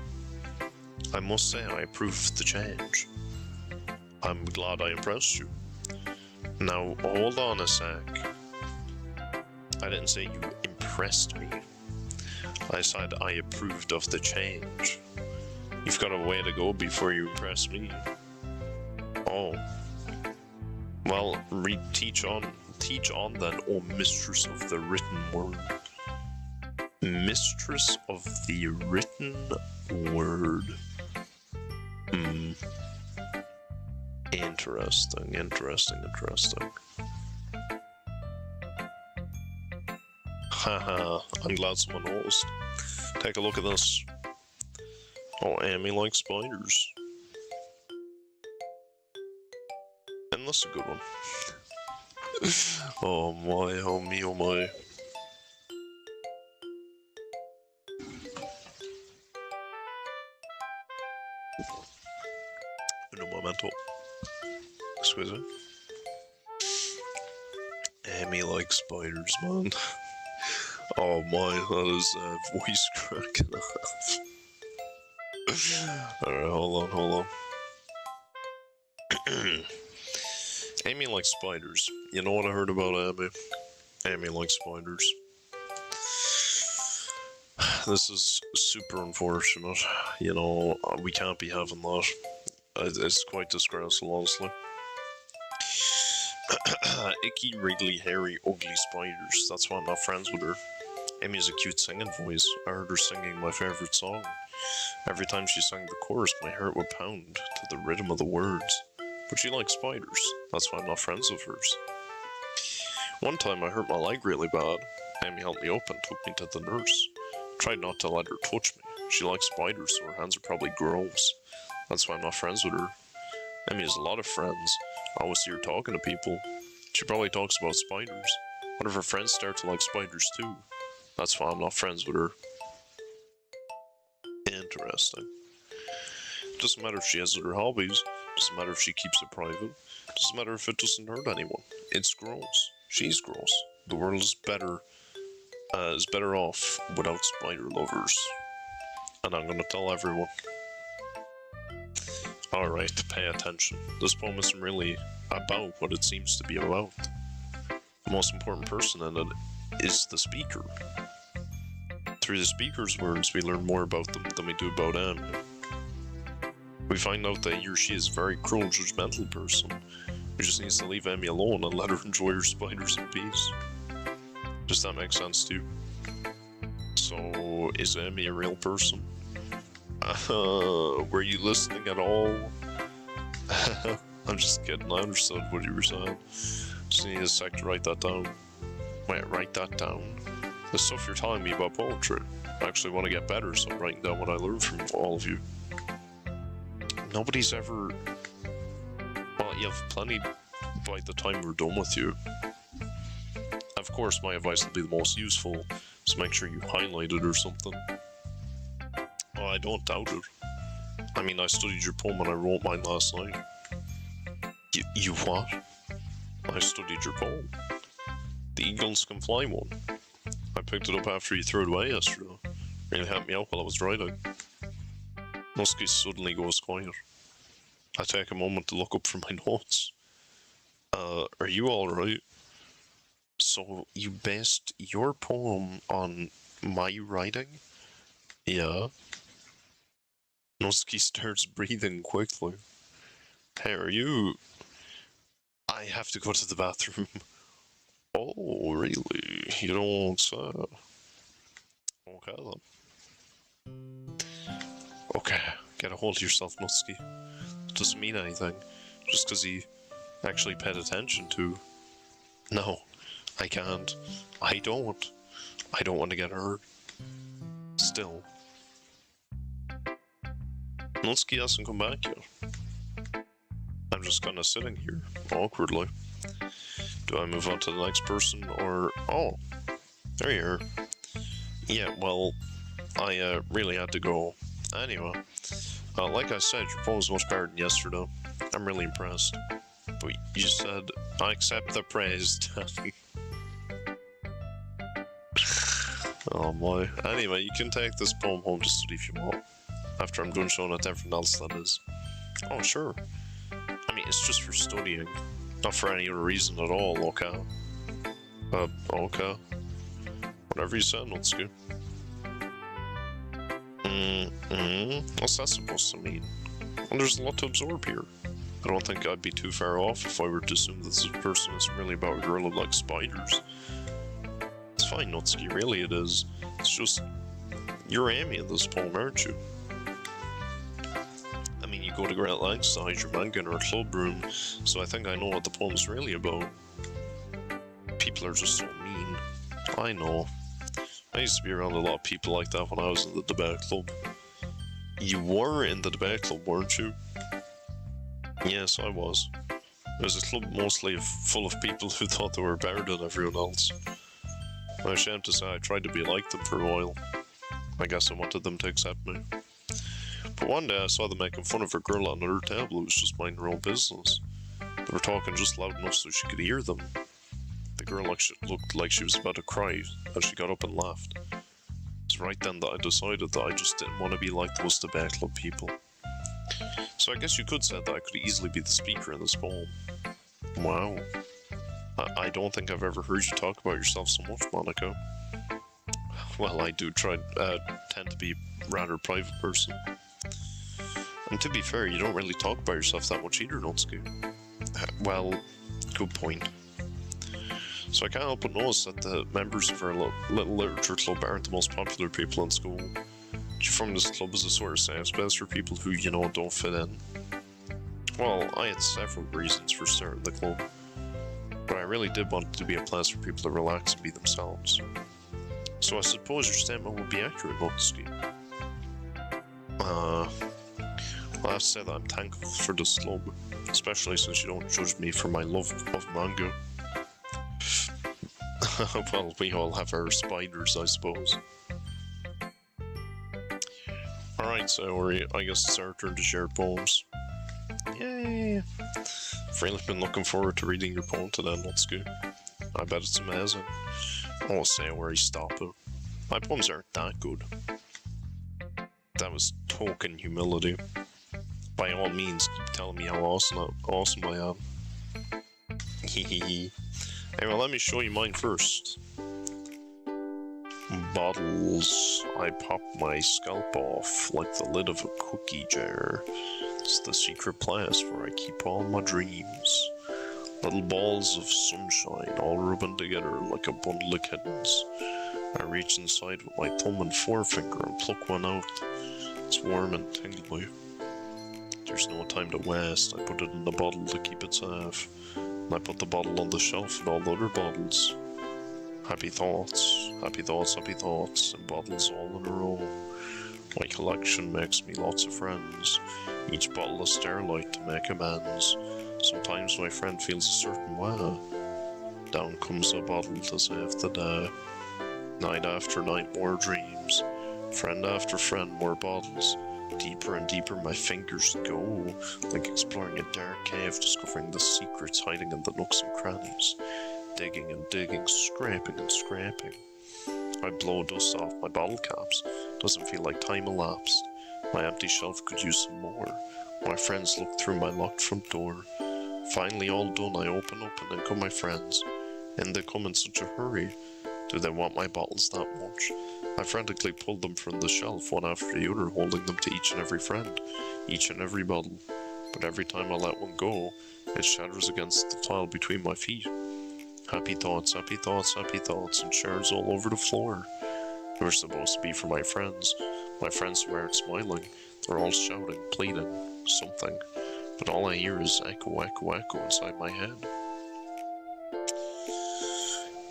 I must say I approve of the change. I'm glad I impressed you. Now, hold on a sec. I didn't say you impressed me. I said I approved of the change. You've got a way to go before you impress me. Oh. Well, teach on then, oh mistress of the written word. Mistress of the written word. Interesting. Haha, I'm glad someone noticed. Take a look at this. Oh, Amy likes spiders. And that's a good one. Oh my, oh me, oh my. Un momento. Excuse me. Amy likes spiders, man. Oh my, that is voice cracking off. Alright, hold on. Amy likes spiders. You know what I heard about Amy? Amy likes spiders. This is super unfortunate. You know, we can't be having that. It's quite disgraceful, honestly. Icky, wriggly, hairy, ugly spiders. That's why I'm not friends with her. Amy has a cute singing voice. I heard her singing my favourite song. Every time she sang the chorus, my heart would pound to the rhythm of the words. But she likes spiders. That's why I'm not friends with hers. One time I hurt my leg really bad. Amy helped me up and took me to the nurse. Tried not to let her touch me. She likes spiders, so her hands are probably gross. That's why I'm not friends with her. Amy has a lot of friends. I always see her talking to people. She probably talks about spiders. One of her friends start to like spiders too. That's why I'm not friends with her. Interesting. Doesn't matter if she has other hobbies. Doesn't matter if she keeps it private. Doesn't matter if it doesn't hurt anyone. It's gross. She's gross. The world is better off without spider lovers. And I'm gonna tell everyone. Alright, pay attention. This poem isn't really about what it seems to be about. The most important person in it is the speaker. Through the speaker's words, we learn more about them than we do about Amy. We find out that he or she is a very cruel, judgmental person who just needs to leave Amy alone and let her enjoy her spiders in peace. Does that make sense to you? So, is Amy a real person? Were you listening at all? I'm just kidding, I understood what you were saying. Just need a sec to write that down. Wait, write that down? The stuff you're telling me about poetry. I actually want to get better, so I'm writing down what I learned from all of you. Nobody's ever... Well, you have plenty by the time we're done with you. Of course, my advice will be the most useful, so make sure you highlight it or something. Oh, I don't doubt it. I mean, I studied your poem and I wrote mine last night. You what? I studied your poem. The Eagles Can Fly one. I picked it up after you threw it away yesterday. Really helped me out while I was writing. Natsuki suddenly goes quiet. I take a moment to look up from my notes. Are you alright? So, you based your poem on my writing? Yeah. Natsuki starts breathing quickly. Hey, are you... I have to go to the bathroom. Oh, really? You don't say. Okay, then. Okay, get a hold of yourself, Natsuki. It doesn't mean anything. Just because he actually paid attention to... No, I can't. I don't want to get hurt. Still. Natsuki hasn't come back yet. I'm just kind of sitting here, awkwardly. Do I move on to the next person, or... Oh, there you are. Yeah, well, I really had to go. Anyway, like I said, your poem was much better than yesterday. I'm really impressed. But you said, I accept the praise, Daddy. Oh boy. Anyway, you can take this poem home to study if you want. After I'm done showing it to everyone else, that is. Oh, sure. I mean, it's just for studying. Not for any other reason at all, okay? Okay. Whatever you said, Natsuki. What's that supposed to mean? Well, there's a lot to absorb here. I don't think I'd be too far off if I were to assume that this person isn't really about a girl who likes spiders. It's fine, Natsuki, really it is. It's just... You're Amy in this poem, aren't you? I mean, you go to great lengths to hide your manga in our club room, so I think I know what the poem's really about. People are just so mean. I know. I used to be around a lot of people like that when I was in the debate club. You were in the debate club, weren't you? Yes, I was. It was a club mostly full of people who thought they were better than everyone else. I'm ashamed to say I tried to be like them for a while. I guess I wanted them to accept me. But one day I saw them making fun of a girl at another table who was just minding her own business. They were talking just loud enough so she could hear them. The girl looked like she was about to cry as she got up and laughed. It's right then that I decided that I just didn't want to be like those debate club people. So I guess you could say that I could easily be the speaker in this poem. Wow. I don't think I've ever heard you talk about yourself so much, Monica. Well, I do tend to be a rather private person. And to be fair, you don't really talk about yourself that much either, Natsuki. Well, good point. So I can't help but notice that the members of our little literature club aren't the most popular people in school. You form this club as a sort of safe space for people who, you know, don't fit in. Well, I had several reasons for starting the club. But I really did want it to be a place for people to relax and be themselves. So I suppose your statement would be accurate, Natsuki. Well, I have to say that I'm thankful for this club, especially since you don't judge me for my love of manga. Well, we all have our spiders, I suppose. Alright, so I guess it's our turn to share poems. Yay! I've really been looking forward to reading your poem today, Natsuki. I bet it's amazing. Oh, Sayori, stop it. My poems aren't that good. That was token humility. By all means, keep telling me how awesome I am. Hehehe. Anyway, let me show you mine first. Bottles. I pop my scalp off like the lid of a cookie jar. It's the secret place where I keep all my dreams. Little balls of sunshine all rubbing together like a bundle of kittens. I reach inside with my thumb and forefinger and pluck one out. It's warm and tingly. There's no time to waste. I put it in the bottle to keep it safe. And I put the bottle on the shelf with all the other bottles. Happy thoughts, happy thoughts, happy thoughts, and bottles all in a row. My collection makes me lots of friends. Each bottle a starlight to make amends. Sometimes my friend feels a certain way. Down comes a bottle to save the day. Night after night, more dreams. Friend after friend, more bottles. Deeper and deeper my fingers go, like exploring a dark cave, discovering the secrets hiding in the nooks and crannies. Digging and digging, scraping and scraping. I blow dust off my bottle caps. Doesn't feel like time elapsed. My empty shelf could use some more. My friends look through my locked front door. Finally all done, I open up and in come my friends. And they come in such a hurry. Do they want my bottles that much? I frantically pulled them from the shelf, one after the other, holding them to each and every friend, each and every bottle. But every time I let one go, it shatters against the tile between my feet. Happy thoughts, happy thoughts, happy thoughts, and shards all over the floor. They were supposed to be for my friends who aren't smiling. They're all shouting, pleading, something. But all I hear is echo, echo, echo inside my head.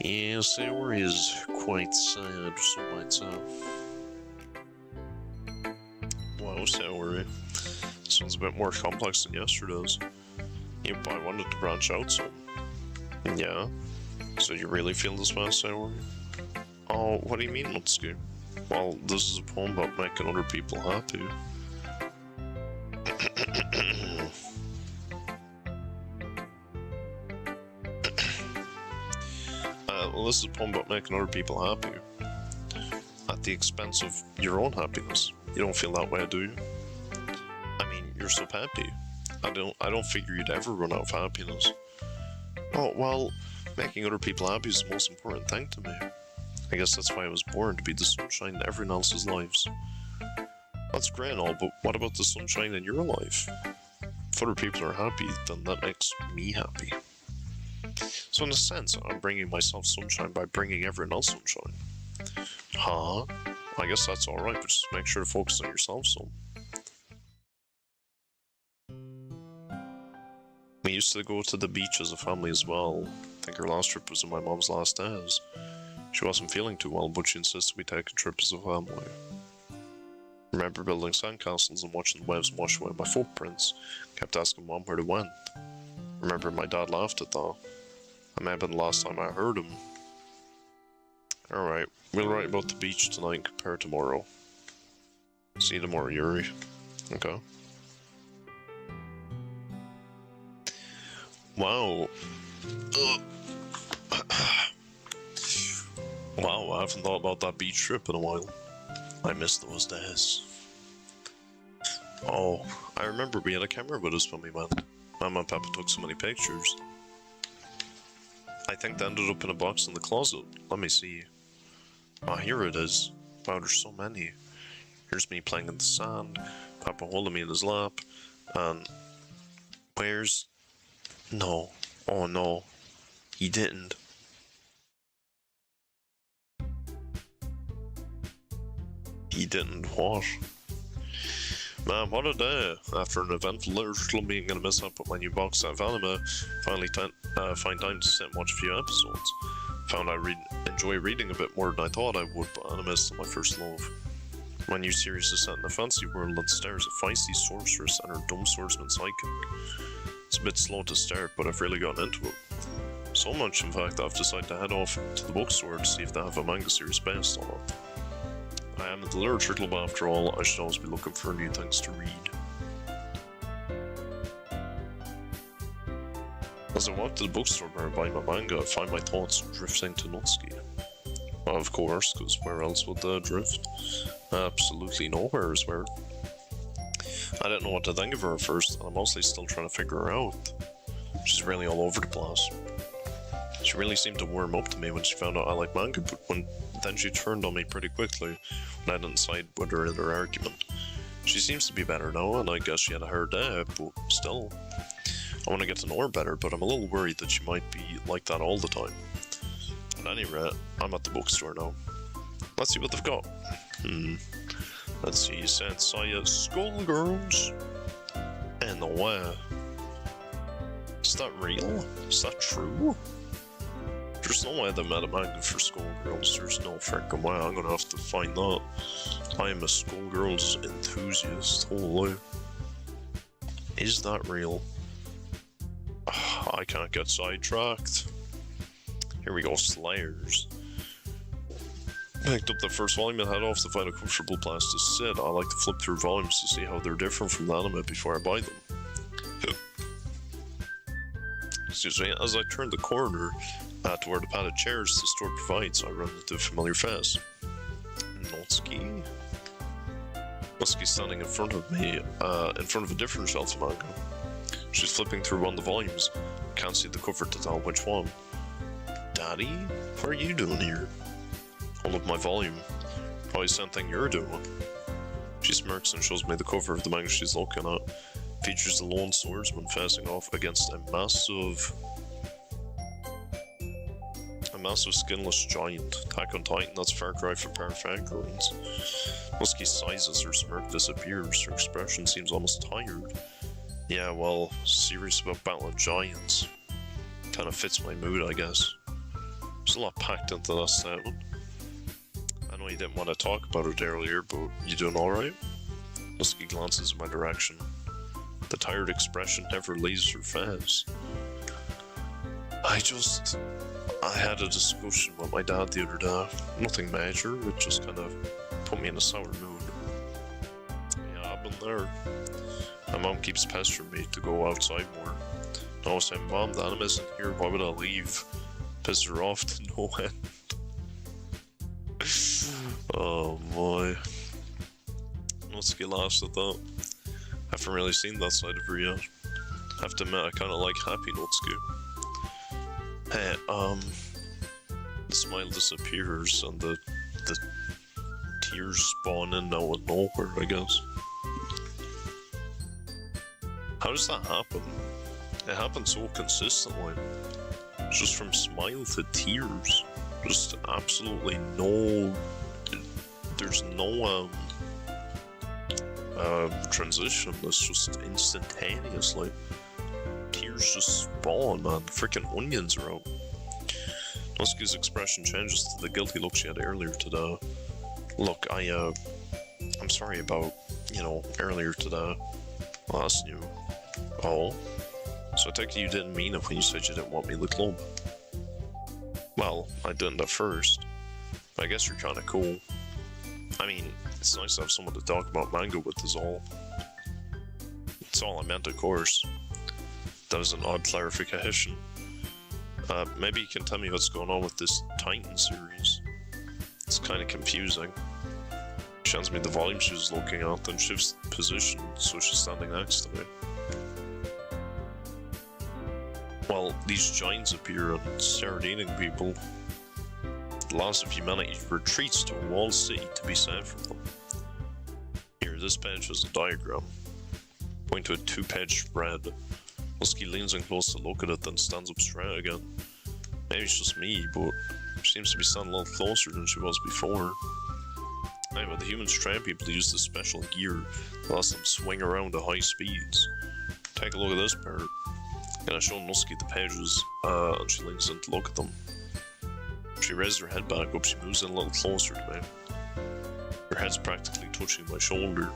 Yeah, Sayori is quite sad, some might say. Wow, Sayori. This one's a bit more complex than yesterday's. Yep, I wanted to branch out some. Yeah? So you really feel this way, Sayori? Oh, what do you mean, Natsuki? Well, this is a poem about making other people happy. Well, this is a poem about making other people happy. At the expense of your own happiness. You don't feel that way, do you? I mean, you're so happy. I don't figure you'd ever run out of happiness. Oh, well, making other people happy is the most important thing to me. I guess that's why I was born, to be the sunshine in everyone else's lives. That's great and all, but what about the sunshine in your life? If other people are happy, then that makes me happy. So in a sense, I'm bringing myself sunshine by bringing everyone else sunshine. Huh? I guess that's alright, but just make sure to focus on yourself some. We used to go to the beach as a family as well. I think our last trip was on my mom's last days. She wasn't feeling too well, but she insisted we take a trip as a family. Remember building sandcastles and watching the waves wash away my footprints. Kept asking Mom where they went. Remember my dad laughed at that. That may have been the last time I heard him. Alright, we'll write about the beach tonight and compare tomorrow. See you tomorrow, Yuri. Okay. Wow. Wow, I haven't thought about that beach trip in a while. I miss those days. Oh, I remember we had a camera with us when we went. Mama and Papa took so many pictures. I think they ended up in a box in the closet. Let me see. Ah, here it is. Wow, there's so many. Here's me playing in the sand, Papa holding me in his lap, and... Where's... No. Oh no. He didn't. He didn't what? Man, what a day. After an eventful little clubbing and a mishap with my new box set of anime, finally find time to sit and watch a few episodes. Found I enjoy reading a bit more than I thought I would, but anime is still my first love. My new series is set in a fantasy world that stars a feisty sorceress and her dumb swordsman sidekick. It's a bit slow to start, but I've really gotten into it. So much, in fact, I've decided to head off to the bookstore to see if they have a manga series based on it. I am at the literature club after all, I should always be looking for new things to read. As I walked to the bookstore where I buy my manga, I find my thoughts drifting to Natsuki. Well, of course, because where else would they drift? Absolutely nowhere is where. I didn't know what to think of her at first, and I'm mostly still trying to figure her out. She's really all over the place. She really seemed to warm up to me when she found out I like manga, but then she turned on me pretty quickly when I didn't side with her in her argument. She seems to be better now, and I guess she had a hard day, but still. I want to get to know her better, but I'm a little worried that she might be like that all the time. At any rate, I'm at the bookstore now. Let's see what they've got. Let's see, Sensei Schoolgirls. And the way. Is that real? Is that true? There's no way they made a manga for schoolgirls. There's no freaking way. I'm gonna have to find that. I am a schoolgirls enthusiast. Holy. Is that real? I can't get sidetracked. Here we go, Slayers. Picked up the first volume and head off to find a comfortable place to sit. I like to flip through volumes to see how they're different from the anime before I buy them. Excuse me, as I turn the corner to where the padded chairs the store provides, I run into a familiar face. Natsuki? Natsuki's standing in front of me, in front of a different shelf of manga. She's flipping through one of the volumes. I can't see the cover to tell which one. Daddy? What are you doing here? Hold up my volume. Probably the same thing you're doing. She smirks and shows me the cover of the manga she's looking at. Features a lone swordsman facing off against a massive skinless giant. Attack on Titan, that's Far Cry for Perfections. Natsuki sighs as her smirk disappears. Her expression seems almost tired. Yeah, well, serious about battling giants. Kinda fits my mood, I guess. There's a lot packed into that statement. I know you didn't want to talk about it earlier, but you doing alright? Natsuki glances in my direction. The tired expression never leaves her face. I had a discussion with my dad the other day. Nothing major, it just kind of put me in a sour mood. Yeah, I've been there. My mom keeps pestering me to go outside more. I was saying, Mom, the anime isn't here, why would I leave? Piss her off to no end. Oh boy. Natsuki laughs at that. I haven't really seen that side of her yet. I have to admit, I kinda like happy Natsuki. Hey, the smile disappears and the tears spawn in out of nowhere, I guess. How does that happen? It happens so consistently. Just from smile to tears. Just absolutely no... There's no, transition. It's just instantaneously. Tears just spawn, man. Freaking onions are out. Natsuki's expression changes to the guilty look she had earlier today. Look, I'm sorry about, earlier today. Well, that's new. Oh? So I take it you didn't mean it when you said you didn't want me in the club. Well, I didn't at first. But I guess you're kinda cool. I mean, it's nice to have someone to talk about manga with is all. That's all I meant, of course. That was an odd clarification. Maybe you can tell me what's going on with this Titan series. It's kinda confusing. She hands me the volume she was looking at, then shifts position so she's standing next to me. Well, these giants appear and start eating people. The loss of humanity retreats to a walled city to be saved from them. Here, this page has a diagram. Point to a 2-page spread. Natsuki leans in close to look at it, then stands up straight again. Maybe it's just me, but she seems to be standing a little closer than she was before. Anyway, the humans train people to use this special gear that lets them swing around at high speeds. Take a look at this part. And I show Natsuki the pages, and she leans in to look at them. She raises her head back up, she moves in a little closer to me. Her head's practically touching my shoulder.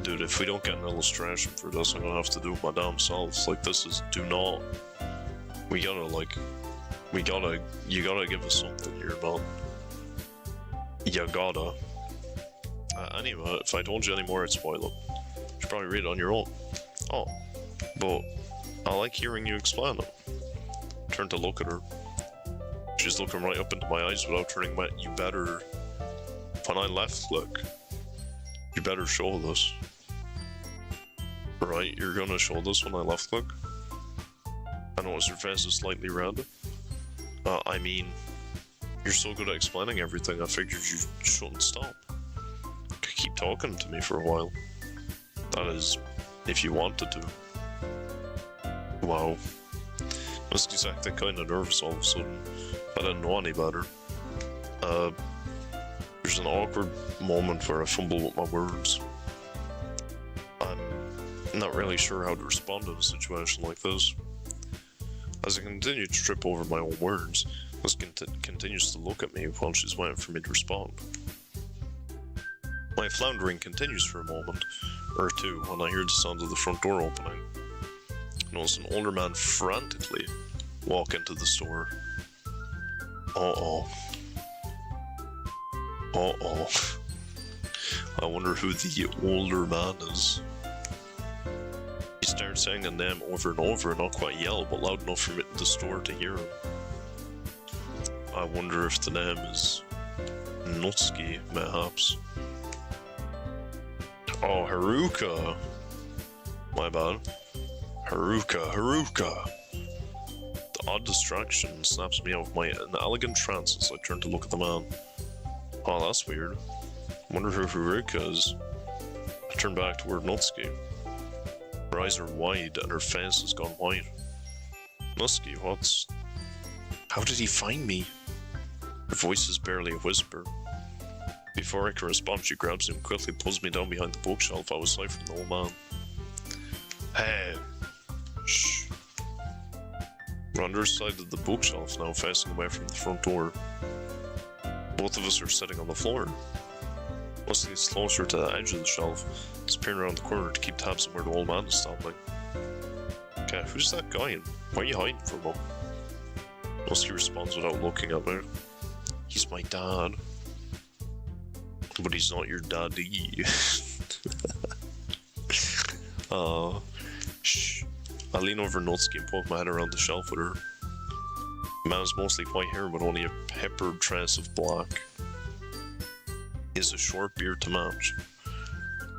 Dude, if we don't get an illustration for this, I'm gonna have to do it my damn self. Like, this is... do not We gotta, like, you gotta give us something here, man. You gotta. Anyway, if I told you any more, I'd spoil it. You should probably read it on your own. Oh, but I like hearing you explain it. Turn to look at her. She's looking right up into my eyes without turning my. You better. When I left click, you better show this. Right, you're gonna show this when I left click? I notice your face is slightly red. I mean, you're so good at explaining everything, I figured you shouldn't stop. Could keep talking to me for a while. That is, if you wanted to. Wow. Natsuki's acting kinda nervous all of a sudden. I didn't know any better. There's an awkward moment where I fumble with my words. I'm not really sure how to respond in a situation like this. As I continue to trip over my own words, Liz continues to look at me while she's waiting for me to respond. My floundering continues for a moment or two when I hear the sound of the front door opening. I notice an older man frantically walk into the store. Uh-oh. Uh-oh. I wonder who the older man is. He starts saying a name over and over, not quite yell, but loud enough for the store to hear him. I wonder if the name is Natsuki, mayhaps. Oh, Haruka! My bad. Haruka! The odd distraction snaps me out of my inelegant trance as I turn to look at the man. Oh, that's weird. Wonder who Haruka is. I turn back toward Natsuki. Her eyes are wide and her face has gone white. Natsuki, what's... How did he find me? Her voice is barely a whisper. Before I can respond, she grabs me and quickly pulls me down behind the bookshelf I was aside from the old man. Hey! Shh. We're on the other side of the bookshelf now, facing away from the front door. Both of us are sitting on the floor. Natsuki gets closer to the edge of the shelf, disappearing around the corner to keep tabs on where the old man is standing. Okay, who's that guy and why are you hiding from him? Natsuki responds without looking at me. He's my dad. But he's not your daddy. Shh. I lean over Natsuki and poke my head around the shelf with her. The man has mostly white hair but only a peppered trace of black. He has a short beard to match.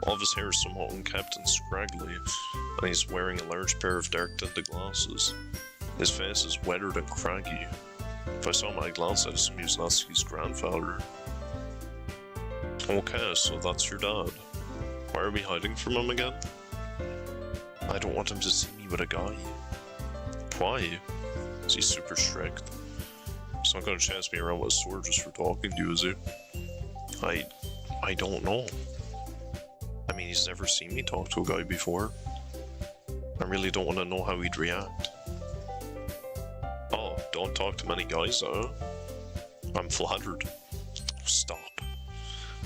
All of his hair is somewhat unkempt and scraggly, and he's wearing a large pair of dark tinted glasses. His face is weathered and craggy. If I saw him at a glance, I'd assume he was Natsuki's grandfather. Okay, so that's your dad. Why are we hiding from him again? I don't want him to see me with a guy. Why? Is he super strict? He's not gonna chase me around with a sword just for talking to you, is he? I don't know. I mean, he's never seen me talk to a guy before. I really don't want to know how he'd react. Oh, don't talk to many guys, huh? I'm flattered. Stop.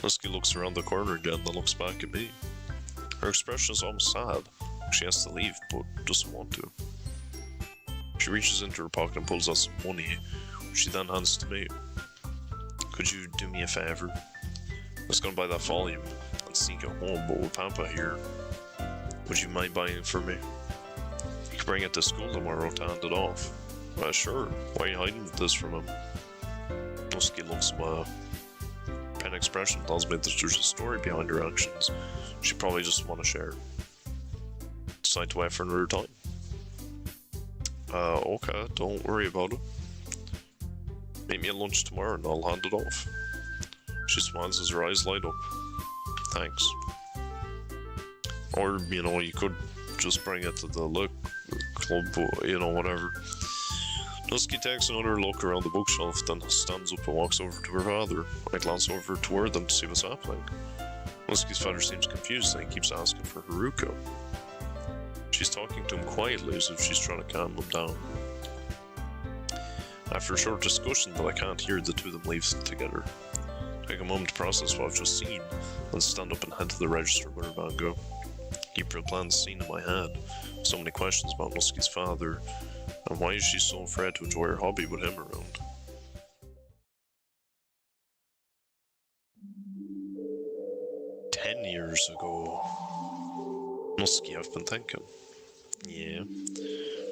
Natsuki looks around the corner again, then looks back at me. Her expression is almost sad. She has to leave, but doesn't want to. She reaches into her pocket and pulls out some money, which she then hands to me. Could you do me a favor? I was gonna buy that volume and sneak it home, but with Pampa here, would you mind buying it for me? You can bring it to school tomorrow to hand it off. Sure. Why are you hiding this from him? Natsuki looks pen expression tells me that there's a story behind her actions. She probably just want to share. Decide to wait for another time. Okay, don't worry about it. Meet me at lunch tomorrow and I'll hand it off. She smiles as her eyes light up. Thanks. Or, you know, you could just bring it to the club, you know, whatever. Natsuki takes another look around the bookshelf, then stands up and walks over to her father. I glance over toward them to see what's happening. Natsuki's father seems confused and he keeps asking for Haruka. She's talking to him quietly as if she's trying to calm him down. After a short discussion that I can't hear, the two of them leave together. Take a moment to process what I've just seen, then stand up and head to the register where her man go. Keep replaying the scene in my head. So many questions about Natsuki's father, And why is she so afraid to enjoy her hobby with him around? Years ago. Natsuki, I've been thinking. Yeah.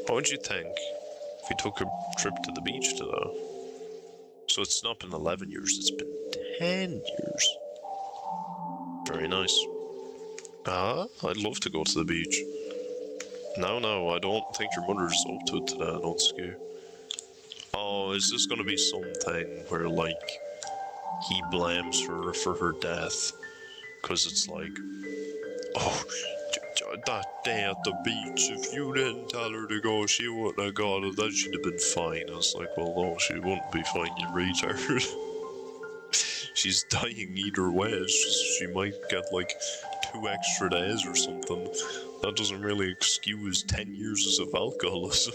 What would you think if we took a trip to the beach today? So it's not been 11 years, it's been 10 years. Very nice. I'd love to go to the beach. No, I don't think your mother's up to it today, Natsuki. Oh, is this gonna be something where, like, he blames her for her death? Because it's like, oh, that day at the beach, if you didn't tell her to go, she wouldn't have gone, and then she'd have been fine. I was like, well, no, she wouldn't be fine, you retard. She's dying either way, it's just, she might get like 2 extra days or something. That doesn't really excuse 10 years of alcoholism.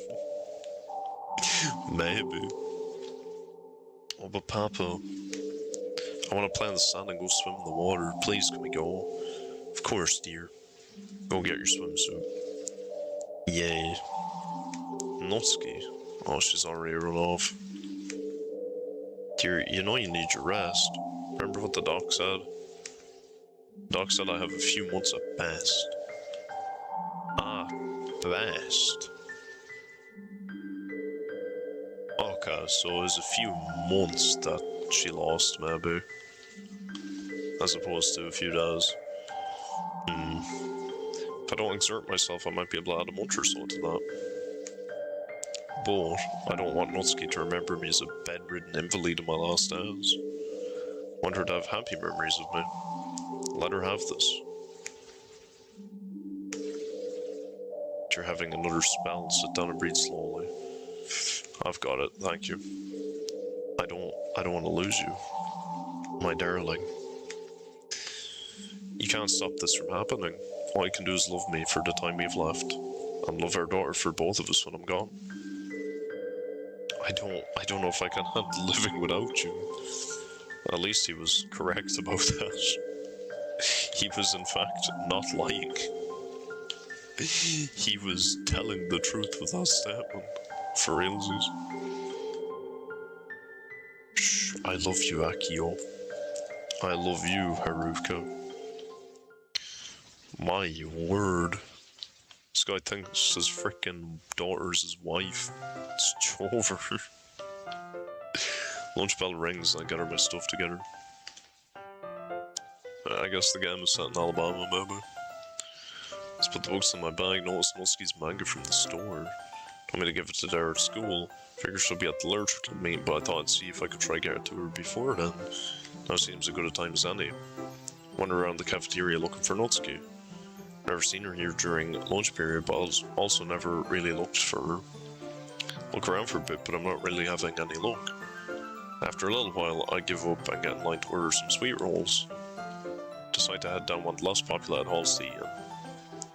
Maybe. Oh, but Papa, I want to play in the sand and go swim in the water. Please, can we go? Of course, dear. Go get your swimsuit. Yay. Natsuki. Oh, she's already run off. Dear, you know you need your rest. Remember what the doc said? The doc said I have a few months at best. Best. Okay, so it was a few months that she lost, maybe. As opposed to a few days. If I don't exert myself, I might be able to add a month or so to that. But I don't want Natsuki to remember me as a bedridden invalid in my last days. I want her to have happy memories of me. Let her have this. You're having another spell. Sit down and breathe slowly. I've got it, thank you. I don't want to lose you, my darling. You can't stop this from happening. All you can do is love me for the time we've left, and love our daughter for both of us when I'm gone. I don't know if I can handle living without you. At least he was correct about that. He was in fact not lying. He was telling the truth with that statement. For realsies. Shh, I love you, Akio. I love you, Haruka. My word. This guy thinks his frickin' daughter's his wife. It's over. Lunch bell rings and I get her my stuff together. I guess the game is set in Alabama, maybe. Let's put the books in my bag. Notice Natsuki's manga from the store. Told me to give it to her at school. Figured she'll be at the literature club meeting, but I thought I'd see if I could try get it to her before then. Now seems as good a time as any. Wander around the cafeteria looking for Natsuki. Never seen her here during lunch period, but I also never really looked for her. Look around for a bit, but I'm not really having any luck. After a little while, I give up and get in line to order some sweet rolls. Decide to head down one of the less populated halls to eat in.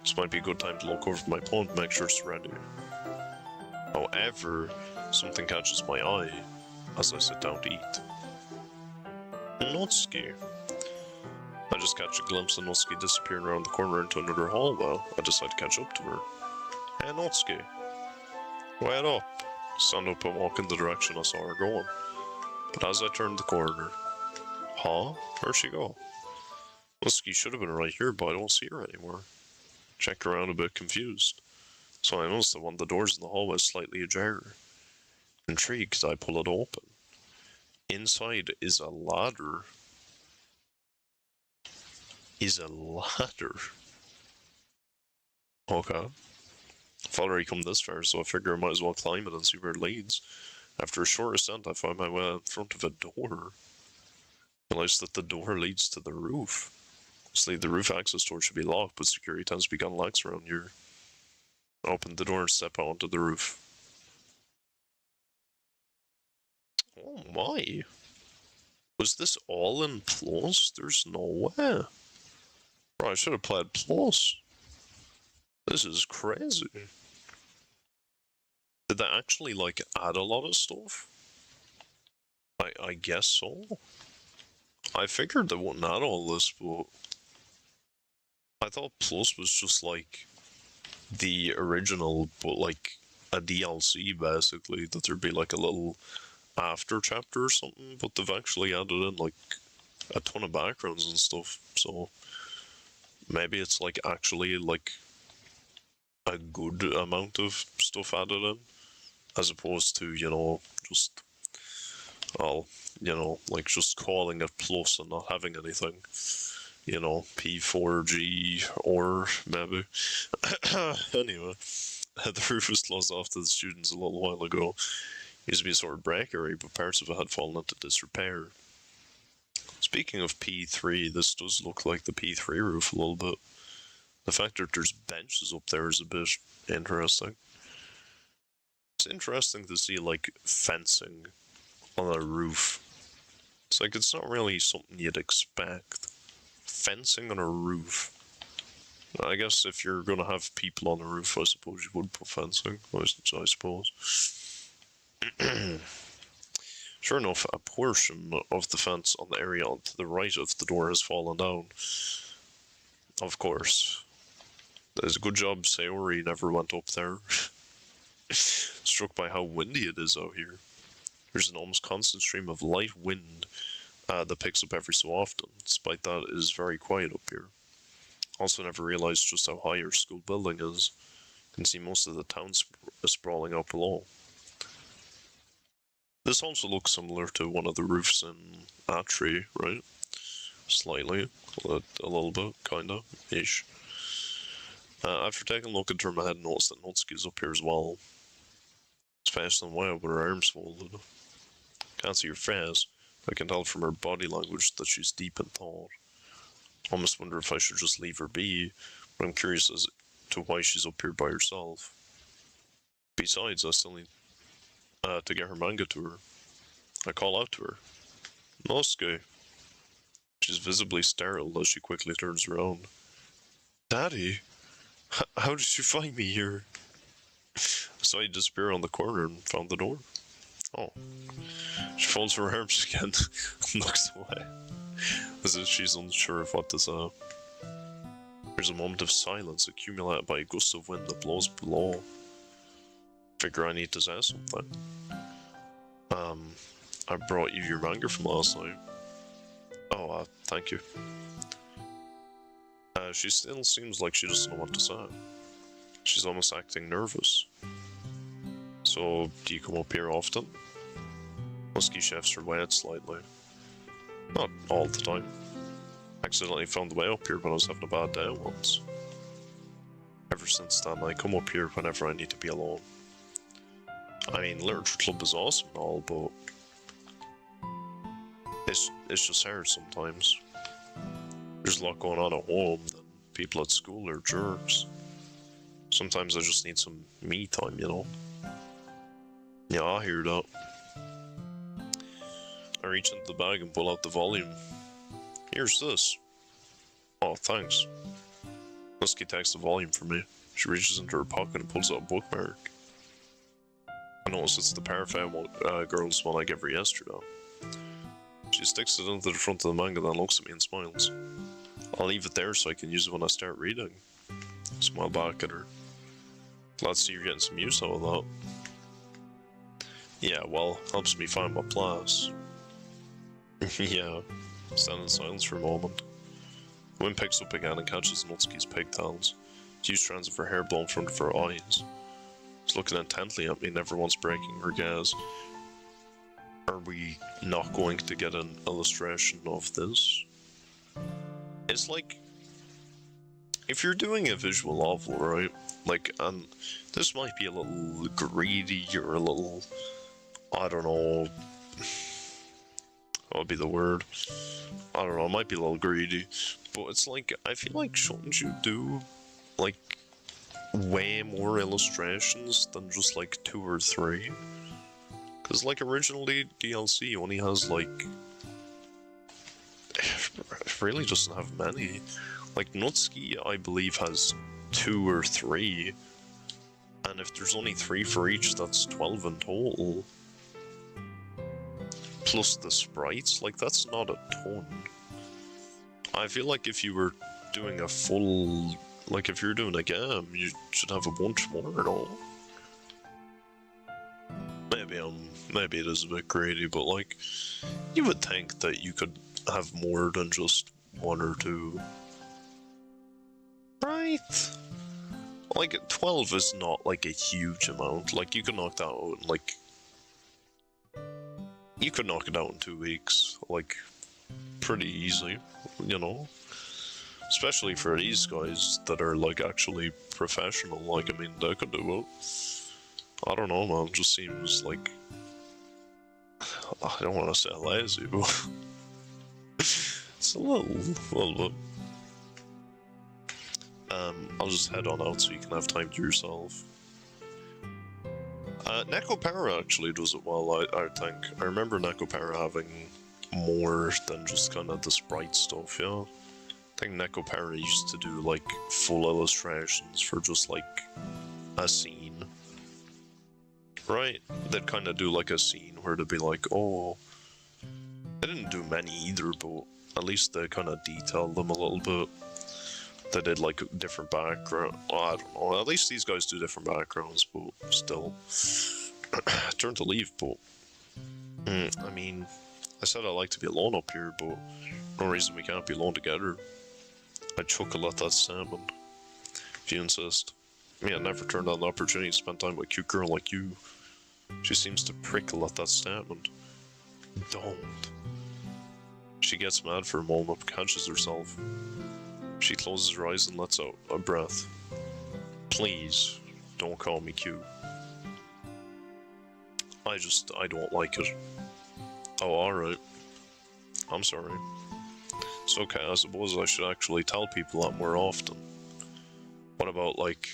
This might be a good time to look over my phone to make sure it's ready. However, something catches my eye as I sit down to eat. Natsuki. I just catch a glimpse of Natsuki disappearing around the corner into another hallway. I decide to catch up to her. Hey Natsuki. Wait up. Stand up and walk in the direction I saw her going. But as I turned the corner... Huh? Where'd she go? Natsuki should have been right here, but I don't see her anymore. Check around a bit confused. So I noticed that one of the doors in the hallway is slightly ajar. Intrigued, I pull it open. Inside is a ladder. Okay. I've already come this far, so I figure I might as well climb it and see where it leads. After a short ascent, I find my way in front of a door. I realize that the door leads to the roof. Obviously, the roof access door should be locked, but security tends to be kind of lax around here. I open the door and step out onto the roof. Oh my. Was this all in Plus? There's no way. Bro, I should have played Plus. This is crazy. Did they actually, like, add a lot of stuff? I guess so. I figured they wouldn't add all this, but... I thought Plus was just, like, the original, but, like, a DLC basically, that there'd be like a little after chapter or something, but they've actually added in like a ton of backgrounds and stuff, so maybe it's like actually like a good amount of stuff added in, as opposed to, you know, just, well, you know, like just calling it plus and not having anything. You know, P4G or maybe. Anyway, the roof was closed off to the students a little while ago. It used to be a sort of break area, but parts of it had fallen into disrepair. Speaking of P3, this does look like the P3 roof a little bit. The fact that there's benches up there is a bit interesting. It's interesting to see like fencing on a roof. It's like it's not really something you'd expect. Fencing on a roof. I guess if you're gonna have people on the roof, I suppose you would put fencing. I suppose. Sure enough, a portion of the fence on the area to the right of the door has fallen down. Of course. There's a good job Sayori never went up there. Struck by how windy it is out here. There's an almost constant stream of light wind that picks up every so often. Despite that, it is very quiet up here. Also never realized just how high your school building is. You can see most of the town sprawling out below. This also looks similar to one of the roofs in Atri, right? Slightly. A little bit, kinda, ish. After taking a look and turning my head, I noticed that Natsuki's up here as well. She's facing away with her arms folded. Can't see her face, but I can tell from her body language that she's deep in thought. I almost wonder if I should just leave her be, but I'm curious as to why she's up here by herself. Besides, I still need to get her manga to her. I call out to her. Natsuki. She's visibly startled as she quickly turns around. Daddy? How did you find me here? So I disappeared on the corner and found the door. Oh. She folds her arms again and looks away, as if she's unsure of what to say. There's a moment of silence accumulated by a gust of wind that blows below. Figure I need to say something. I brought you your manga from last night. Oh, thank you. She still seems like she doesn't know what to say. She's almost acting nervous. So, do you come up here often? Husky shifts her way out slightly. Not all the time. Accidentally found the way up here when I was having a bad day once. Ever since then, I come up here whenever I need to be alone. I mean, literature club is awesome and all, but it's just hard sometimes. There's a lot going on at home, and people at school are jerks. Sometimes I just need some me time, you know? Yeah, I hear that. I reach into the bag and pull out the volume. Here's this. Oh, thanks. Husky takes the volume from me. She reaches into her pocket and pulls out a bookmark. I notice it's the Parfait Girls one I gave her yesterday. She sticks it into the front of the manga, then looks at me and smiles. I'll leave it there so I can use it when I start reading. I smile back at her. Glad to see you're getting some use out of that. Yeah, well, helps me find my place. Yeah, stand in silence for a moment. The wind picks up again and catches Natsuki's pigtails. Huge strands of her hair blown in front of her eyes. She's looking intently at me, never once breaking her gaze. Are we not going to get an illustration of this? It's like, if you're doing a visual novel, right? Like, and this might be a little greedy or a little, I don't know, what would be the word? I don't know, it might be a little greedy, but it's like, I feel like shouldn't you do, like, way more illustrations than just like 2 or 3? Because like originally DLC only has like, it really doesn't have many. Like Natsuki I believe has 2 or 3, and if there's only 3 for each, that's 12 in total. Plus the sprites, like that's not a ton. I feel like if you were doing a full, like if you're doing a game, you should have a bunch more and all. maybe it is a bit greedy, but like, you would think that you could have more than just one or two. Right? Like, 12 is not like a huge amount. Like, you could knock that out in like... You could knock it out in 2 weeks, like, pretty easy, you know? Especially for these guys that are like actually professional, like, I mean, they could do it. I don't know, man, it just seems like... I don't want to say lazy, but... it's a little bit. I'll just head on out so you can have time to yourself. Nekopara actually does it well, I think. I remember Nekopara having more than just kind of the sprite stuff, yeah? I think Nekopara used to do like full illustrations for just like a scene. Right? They'd kind of do like a scene where they'd be like, oh... They didn't do many either, but at least they kind of detailed them a little bit. They did like different background. Well, I don't know. At least these guys do different backgrounds, but still. Turn to leave, but I mean, I said I like to be alone up here, but no reason we can't be alone together. I'd chuckle at that statement, if you insist. I mean, I never turned down the opportunity to spend time with a cute girl like you. She seems to prickle at that statement. Don't. She gets mad for a moment, catches herself. She closes her eyes and lets out a breath. Please, don't call me cute. I don't like it. Oh, alright. I'm sorry. It's okay, I suppose I should actually tell people that more often. What about, like,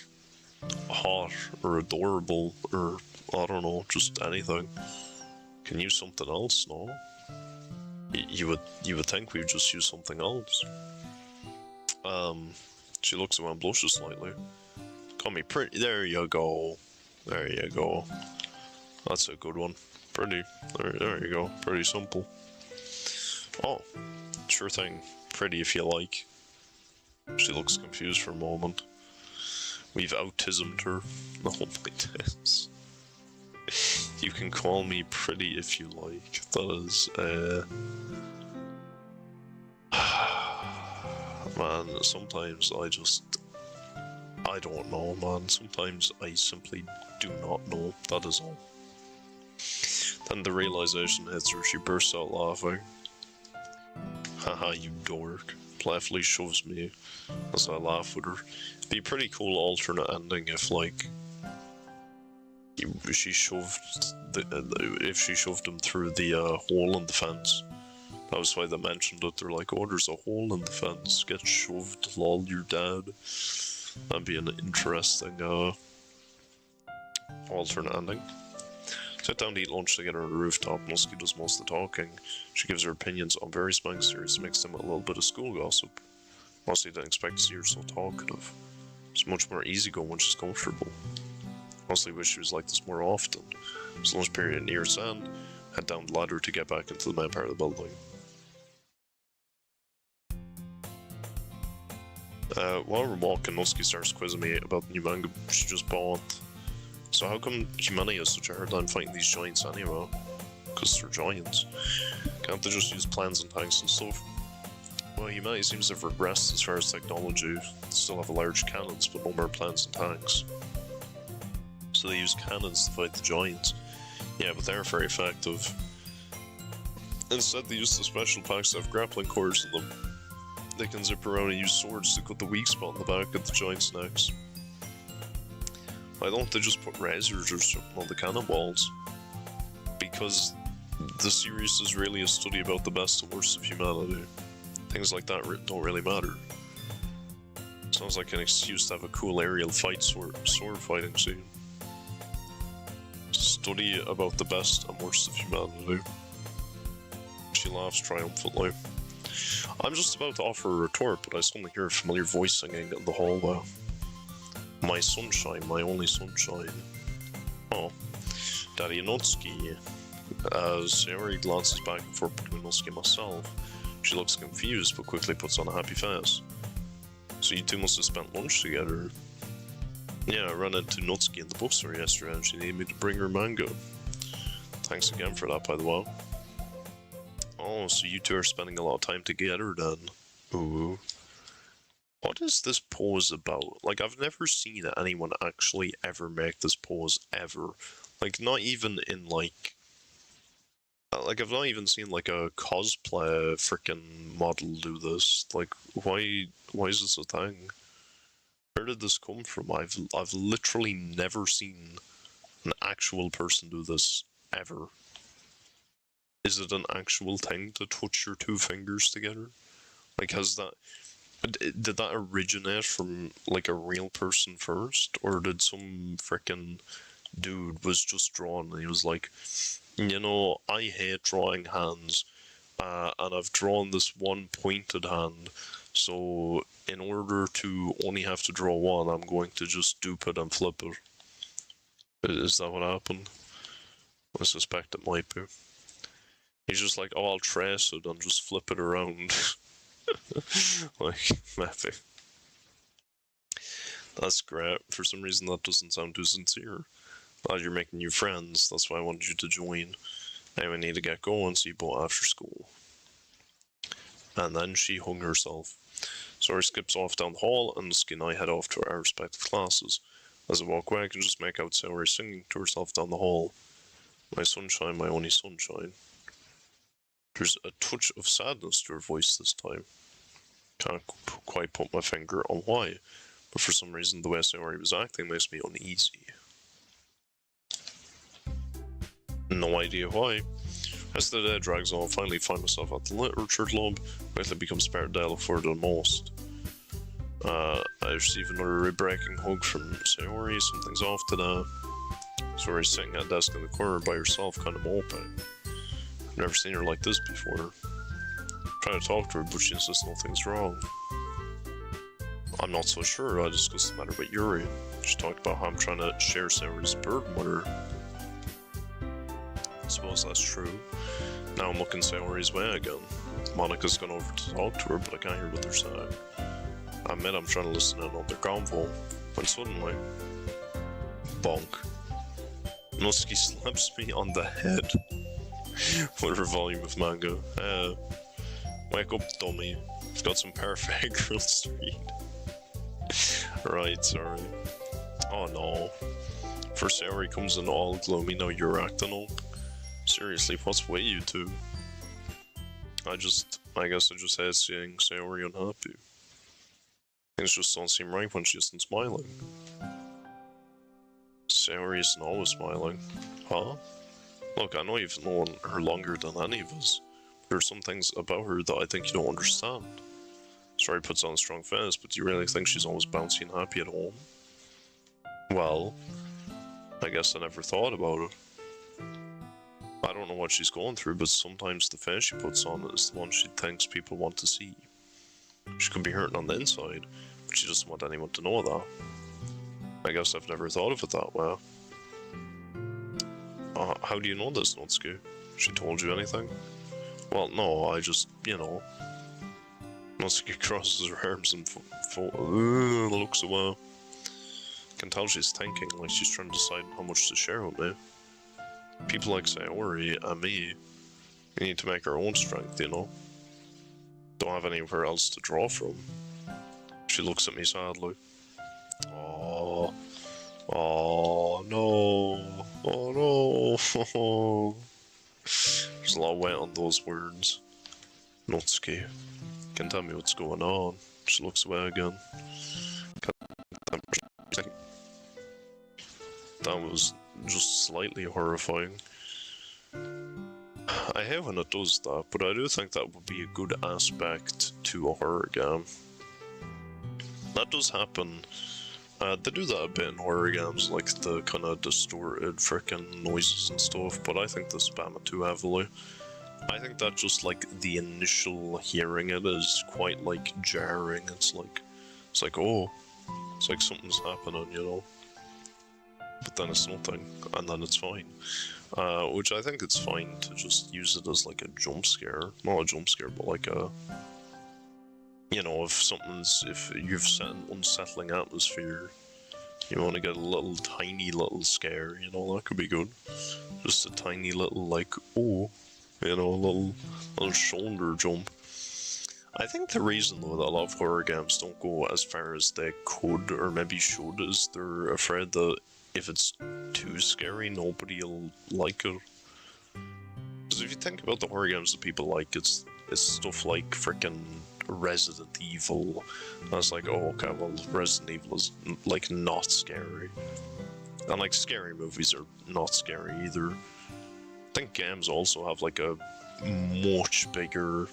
hot, or adorable, or, I don't know, just anything? Can use something else, no? You would think we'd just use something else. She looks away and blushes slightly. Call me pretty. There you go. There you go. That's a good one. Pretty. There you go. Pretty simple. Oh, sure thing. Pretty if you like. She looks confused for a moment. We've autismed her. Oh my days. You can call me pretty if you like. That is, man, sometimes I don't know, man. Sometimes I simply do not know, that is all. Then the realization hits her, she bursts out laughing. Haha, you dork. Playfully shoves me as I laugh with her. It'd be a pretty cool alternate ending if, like, she shoved if she shoved him through the hole in the fence. That was why they mentioned it. They're like, oh, there's a hole in the fence. Get shoved, lol, you're dead. That'd be an interesting alternate ending. Sit down to eat lunch together on the rooftop. Natsuki does most of the talking. She gives her opinions on various blank series, mixed in with a little bit of school gossip. Mostly didn't expect to see her so talkative. It's much more easygoing when she's comfortable. Mostly wish she was like this more often. It's lunch period at near end. Head down the ladder to get back into the main part of the building. While we're walking, Natsuki starts quizzing me about the new manga she just bought. So how come humanity has such a hard time fighting these giants anyway? Because they're giants. Can't they just use planes and tanks and stuff? Well, humanity seems to have regressed as far as technology. They still have large cannons, but no more planes and tanks. So they use cannons to fight the giants. Yeah, but they're very effective. Instead, they use the special packs that have grappling cords in them. They can zip around and use swords to cut the weak spot in the back of the giant's necks. Why don't they just put razors or something on the cannonballs? Because the series is really a study about the best and worst of humanity. Things like that don't really matter. Sounds like an excuse to have a cool aerial fight sword fighting scene. Study about the best and worst of humanity. She laughs triumphantly. I'm just about to offer a retort, but I suddenly hear a familiar voice singing in the hallway. My sunshine, my only sunshine. Oh, Daddy Natsuki. As Sayori glances back and forth between Natsuki and myself, she looks confused but quickly puts on a happy face. So you two must have spent lunch together. Yeah, I ran into Natsuki in the bookstore yesterday and she needed me to bring her manga. Thanks again for that, by the way. Oh, so you two are spending a lot of time together then. Ooh. What is this pose about? Like, I've never seen anyone actually ever make this pose, ever. Like, not even in, like, I've not even seen, like, a cosplay freaking model do this. Like, why is this a thing? Where did this come from? I've literally never seen an actual person do this, ever. Is it an actual thing to touch your two fingers together? Like, did that originate from, like, a real person first? Or did some frickin' dude was just drawn and he was like, you know, I hate drawing hands, and I've drawn this one pointed hand, so in order to only have to draw one, I'm going to just dupe it and flip it. Is that what happened? I suspect it might be. He's just like, oh, I'll trace it and just flip it around. Like, maybe. That's great. For some reason, that doesn't sound too sincere. Glad you're making new friends. That's why I wanted you to join. Anyway, I need to get going, so you both after school. And then she hung herself. Sori skips off down the hall, and Natsuki and I head off to our respective classes. As I walk away, I can just make out Sori singing to herself down the hall. My sunshine, my only sunshine. There's a touch of sadness to her voice this time. Can't quite put my finger on why, but for some reason the way Sori was acting makes me uneasy. No idea why. As the day drags on, I finally find myself at the literature club, where it becomes part day I look forward to the most. I receive another breaking hug from Sayori. Something's off today. Sayori's sitting at a desk in the corner by herself, kind of moping. I've never seen her like this before. I'm trying to talk to her, but she insists nothing's wrong. I'm not so sure. I discussed the matter with Yuri. She talked about how I'm trying to share Sayori's burden with her. I suppose that's true. Now I'm looking Sayori's way again. Monika's gone over to talk to her, but I can't hear what they're saying. I admit I'm trying to listen in on their convo, when suddenly, bonk. Natsuki slaps me on the head with her volume of manga. Wake up, dummy. I've got some perfect girls to read. Right, sorry. Oh no. First Sayori comes in all gloomy, now you're acting up. Seriously, what's with you two? I guess I just hate seeing Sayori unhappy. Things just don't seem right when she isn't smiling. Sayori isn't always smiling. Huh? Look, I know you've known her longer than any of us. There are some things about her that I think you don't understand. Sayori puts on a strong face, but do you really think she's always bouncy and happy at home? Well, I guess I never thought about it. I don't know what she's going through, but sometimes the face she puts on is the one she thinks people want to see. She could be hurting on the inside, but she doesn't want anyone to know that. I guess I've never thought of it that way. How do you know this, Natsuki? She told you anything? Well, no, I just, you know. Natsuki crosses her arms and looks away. I can tell she's thinking, like she's trying to decide how much to share with me. People like Sayori and me, we need to make our own strength, you know? Don't have anywhere else to draw from. She looks at me sadly. Oh no. Oh no. There's a lot of weight on those words. Natsuki, can tell me what's going on. She looks away again. That was just slightly horrifying. I hate when it does that, but I do think that would be a good aspect to a horror game. That does happen. They do that a bit in horror games, like the kind of distorted frickin' noises and stuff, but I think they spam it too heavily. I think that just like the initial hearing it is quite like jarring. It's like oh, it's like something's happening, you know? But then it's nothing, and then it's fine. Which I think it's fine to just use it as like a jump scare. Not a jump scare, but like a... You know, if you've set an unsettling atmosphere, You want to get a little tiny little scare, you know, that could be good. Just a tiny little, like, oh, you know, a little shoulder jump. I think the reason, though, that a lot of horror games don't go as far as they could, or maybe should, is they're afraid that if it's too scary, nobody'll like it. Because if you think about the horror games that people like, it's stuff like frickin' Resident Evil. And it's like, oh, okay, well, Resident Evil is, like, not scary. And, like, scary movies are not scary either. I think games also have, like, a much bigger,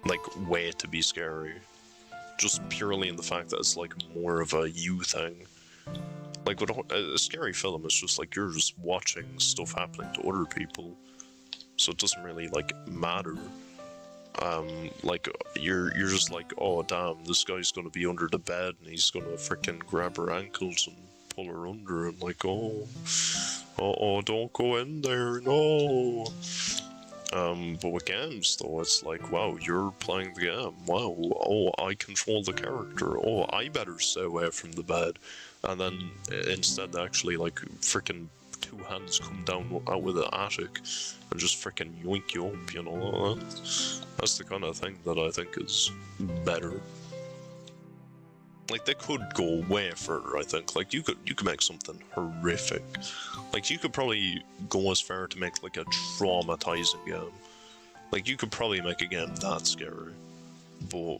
like, way to be scary. Just purely in the fact that it's, like, more of a you thing. Like, with a scary film, it's just like you're just watching stuff happening to other people, so it doesn't really, like, matter. Like, you're just like, oh damn, this guy's gonna be under the bed and he's gonna freaking grab her ankles and pull her under, and like, oh, don't go in there, no. But with games, though, it's like, wow, you're playing the game. Wow, oh, I control the character. Oh, I better stay away from the bed. And then instead, actually, like, freaking two hands come down out with an attic and just freaking yoink you up, you know? That's the kind of thing that I think is better. Like, they could go way further, I think. Like, you could make something horrific. Like, you could probably go as far to make, like, a traumatizing game. Like, you could probably make a game that scary. But,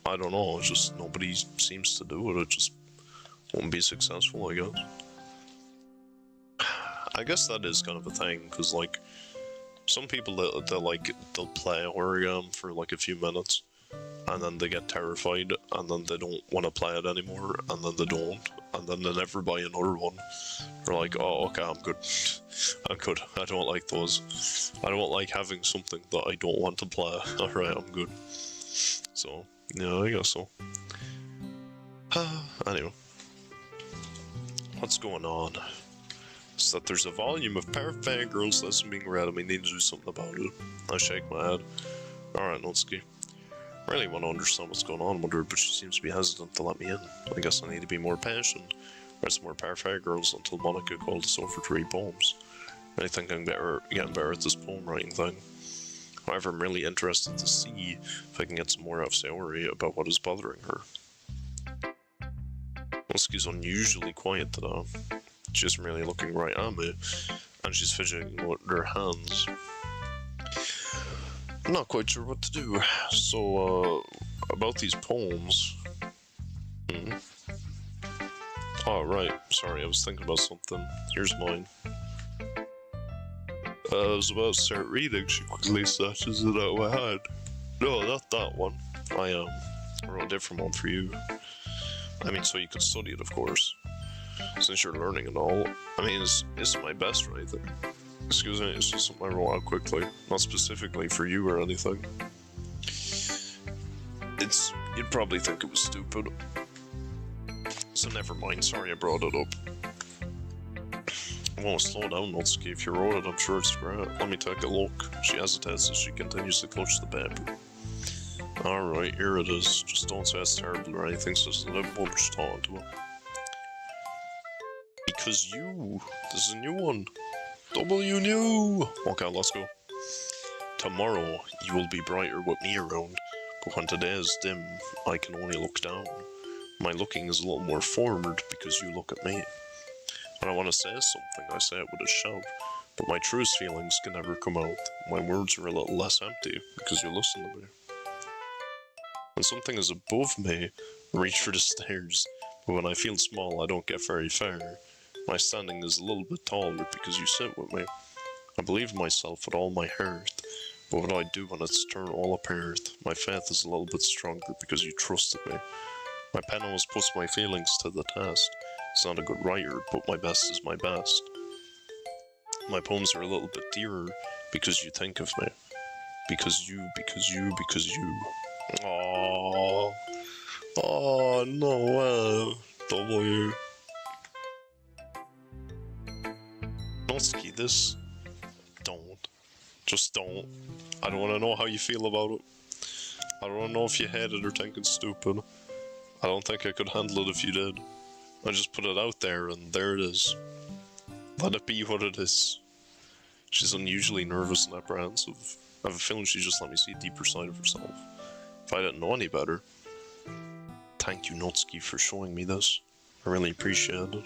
I don't know, it's just nobody seems to do it. It just won't be successful, I guess. I guess that is kind of a thing, because, like, some people, they'll play a horror game for, like, a few minutes, and then they get terrified, and then they don't want to play it anymore, and then they don't, and then they never buy another one. They're like, oh, okay, I'm good. I'm good. I don't like those. I don't like having something that I don't want to play. Alright, I'm good. So, yeah, I guess so. Anyway. What's going on? It's that there's a volume of Perfect Girls that's being read, and we need to do something about it. I shake my head. Alright, Natsuki. I really want to understand what's going on with her, but she seems to be hesitant to let me in. I guess I need to be more patient. Read some more Perfect Girls until Monica called us over to read poems. I think I'm getting better at this poem writing thing. However, I'm really interested to see if I can get some more out of Sayori about what is bothering her. Natsuki's unusually quiet today. She isn't really looking right at me, and she's fidgeting with her hands. I'm not quite sure what to do. So, about these poems. Oh, right. Sorry, I was thinking about something. Here's mine. I was about to start reading, she quickly snatches it out of my hand. No, not that one. I wrote a different one for you. I mean, so you could study it, of course. Since you're learning and all. I mean, it's my best writing. Excuse me, it's just something I wrote out quickly. Not specifically for you or anything. You'd probably think it was stupid. So never mind, sorry I brought it up. Well, slow down, Natsuki. If you wrote it, I'm sure it's great. Let me take a look. She hesitates as she continues to clutch the paper. Alright, here it is. Just don't say it's terrible or anything, so there's a little much thought into it. Because you. This is a new one. W new. Okay, let's go. Tomorrow, you will be brighter with me around, but when today is dim, I can only look down. My looking is a little more forward because you look at me. When I want to say something, I say it with a shout, but my truest feelings can never come out. My words are a little less empty because you listen to me. When something is above me, I reach for the stairs, but when I feel small, I don't get very far. My standing is a little bit taller because you sit with me. I believe in myself with all my heart, but what I do when it's torn all apart, my faith is a little bit stronger because you trusted me. My pen always puts my feelings to the test. It's not a good writer, but my best is my best. My poems are a little bit dearer because you think of me. Because you. Aww. Oh no, W. Natsuki, this. Don't. Just don't. I don't want to know how you feel about it. I don't want to know if you hate it or think it's stupid. I don't think I could handle it if you did. I just put it out there and there it is. Let it be what it is. She's unusually nervous and apprehensive. I have a feeling she just let me see a deeper side of herself. If I didn't know any better. Thank you, Natsuki, for showing me this. I really appreciate it.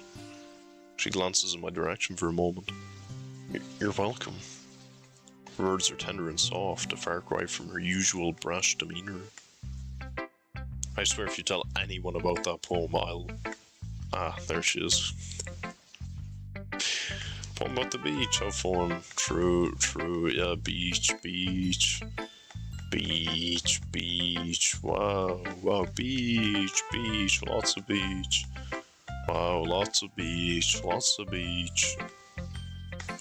She glances in my direction for a moment. You're welcome. Her words are tender and soft, a far cry from her usual brash demeanour. I swear if you tell anyone about that poem, I'll... Ah, there she is. Poem about the beach, have fun. True, yeah, beach. Beach, wow, beach, lots of beach. Wow, lots of beach.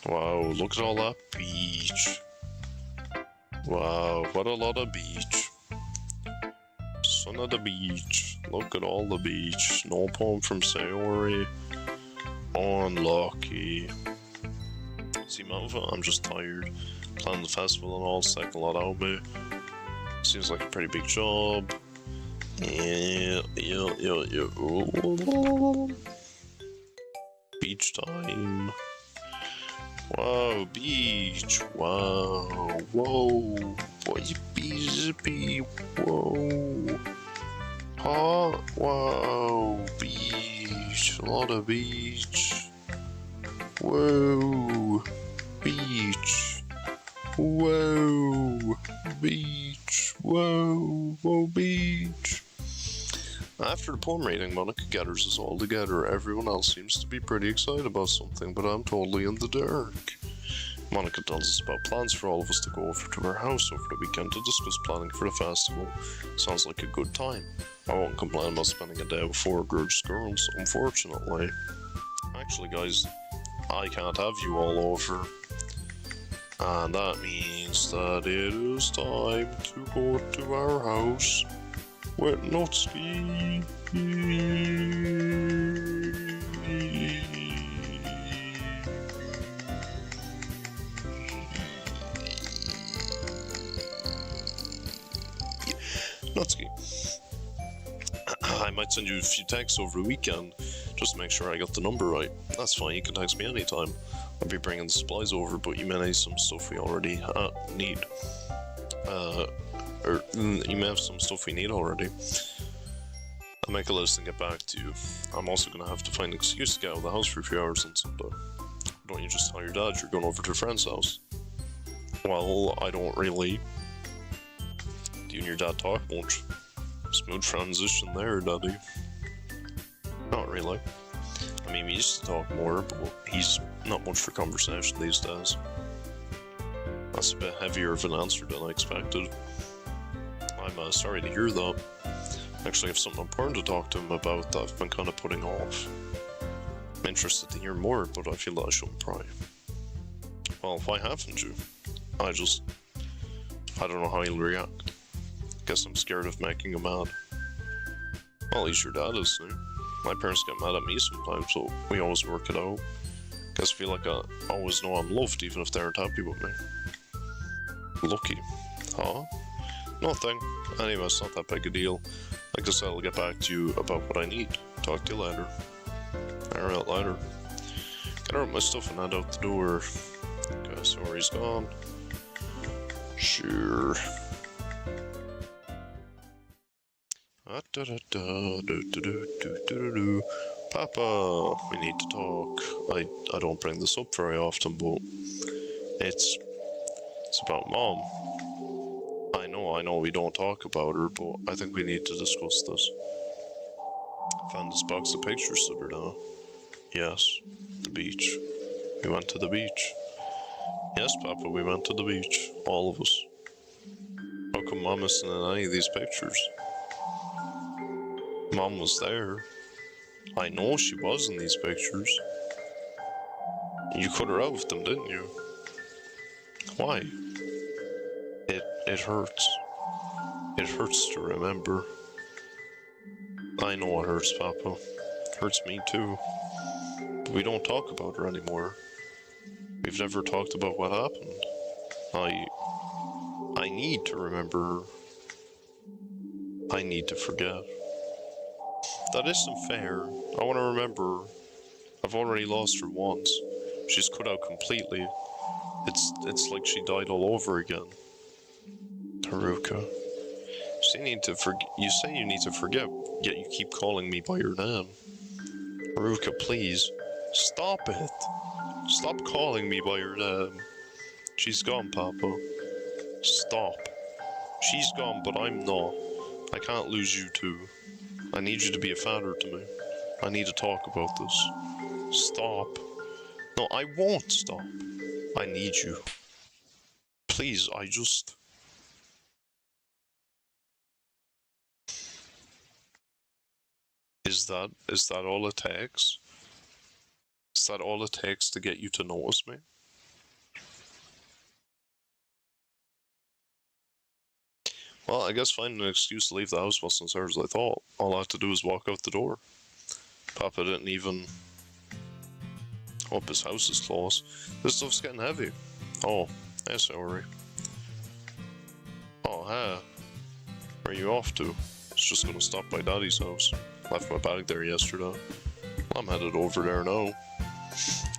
Wow, look at all that beach. Wow, what a lot of beach. Son of the beach. Look at all the beach. No poem from Sayori. Unlucky. See, Malva, I'm just tired. Planning the festival and all, second a lot out of me. Seems like a pretty big job. Yeah. Beach time. Wow, beach. Wow. Whoa. Boy, beach. Whoa. Huh? Wow. Beach. A lot of beach. Whoa. Beach. Whoa. Beach. Whoa, beach. After the poem reading, Monica gathers us all together. Everyone else seems to be pretty excited about something, but I'm totally in the dark. Monica tells us about plans for all of us to go over to her house over the weekend to discuss planning for the festival. Sounds like a good time. I won't complain about spending a day with 4 gorgeous girls, unfortunately. Actually, guys, I can't have you all over. And that means that it is time to go to our house with Natsuki. Natsuki. I might send you a few texts over the weekend just to make sure I got the number right. That's fine, you can text me anytime. I'll be bringing the supplies over, but you may need some stuff we already need. Or you may have some stuff we need already. I'll make a list and get back to you. I'm also gonna have to find an excuse to get out of the house for a few hours on Sunday. Don't you just tell your dad you're going over to a friend's house? Well, I don't really. Do you and your dad talk much? Smooth transition there, Daddy. Not really. I mean, we used to talk more, but he's not much for conversation these days. That's a bit heavier of an answer than I expected. I'm sorry to hear that. I actually have something important to talk to him about that I've been kind of putting off. I'm interested to hear more, but I feel that I shouldn't pry. Well, why haven't you? I don't know how he'll react. Guess I'm scared of making him mad. Well, at least your dad is new. My parents get mad at me sometimes, so we always work it out. Guess I feel like I always know I'm loved, even if they aren't happy with me. Lucky. Huh? Nothing. Anyway, it's not that big a deal. Like I said, I'll get back to you about what I need. Talk to you later. Alright, later. Get out my stuff and head out the door. Okay, so where he's gone. Sure. Papa, we need to talk. I don't bring this up very often, but it's about Mom. I know we don't talk about her, but I think we need to discuss this. I found this box of pictures of her now. Yes, the beach. We went to the beach. Yes, Papa, we went to the beach. All of us. How come Mom isn't in any of these pictures? Mom was there. I know she was in these pictures. You cut her out with them, didn't you? Why? It hurts. It hurts to remember. I know it hurts, Papa. It hurts me too. But we don't talk about her anymore. We've never talked about what happened. I need to remember her. I need to forget. That isn't fair. I want to remember. I've already lost her once. She's cut out completely. It's like she died all over again. Haruka. You say you need to forget, yet you keep calling me by your name. Haruka, please. Stop it. Stop calling me by your name. She's gone, Papa. Stop. She's gone, but I'm not. I can't lose you too. I need you to be a father to me. I need to talk about this. Stop. No, I won't stop. I need you. Please, I just... Is that all it takes? Is that all it takes to get you to notice me? Well, I guess finding an excuse to leave the house wasn't as hard as I thought. All I have to do is walk out the door. Papa didn't even... Hope his house is closed. This stuff's getting heavy. Oh, hey, sorry. Oh, hey. Where are you off to? It's just gonna stop by Daddy's house. Left my bag there yesterday. I'm headed over there now.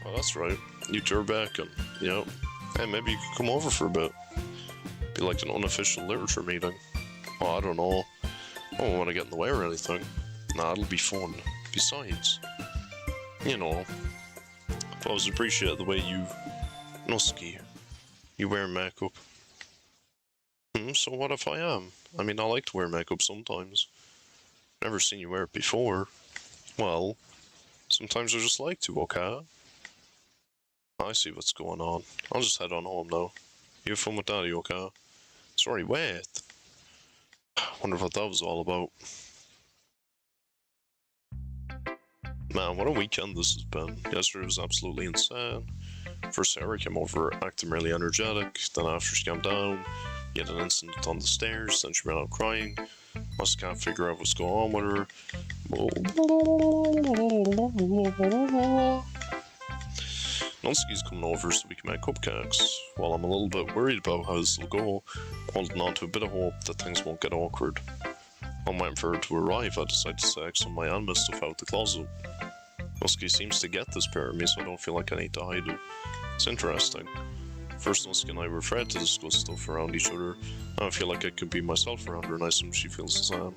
Oh, that's right. You two are back and, yep. Hey, maybe you could come over for a bit. Be like an unofficial literature meeting. Oh, I don't know. I don't want to get in the way or anything. Nah, it'll be fun. Besides, you know, I've always appreciated the way you... Natsuki, you wear makeup. So what if I am? I mean, I like to wear makeup sometimes. Never seen you wear it before. Well, sometimes I just like to, okay? I see what's going on. I'll just head on home now. You have fun with Daddy, okay? Sorry, wait. Wonder what that was all about. Man, what a weekend this has been. Yesterday was absolutely insane. First Sarah came over acting really energetic, then after she came down, you had an incident on the stairs, then she ran out crying. Must can't figure out what's going on with her. Natsuki's coming over so we can make cupcakes. While I'm a little bit worried about how this will go, holding on to a bit of hope that things won't get awkward. I'm waiting for her to arrive. I decide to take some of my anime stuff out the closet. Natsuki seems to get this pair of me, so I don't feel like I need to hide it. It's interesting. First, Natsuki and I were afraid to discuss stuff around each other. Now I feel like I could be myself around her, and I assume she feels the same.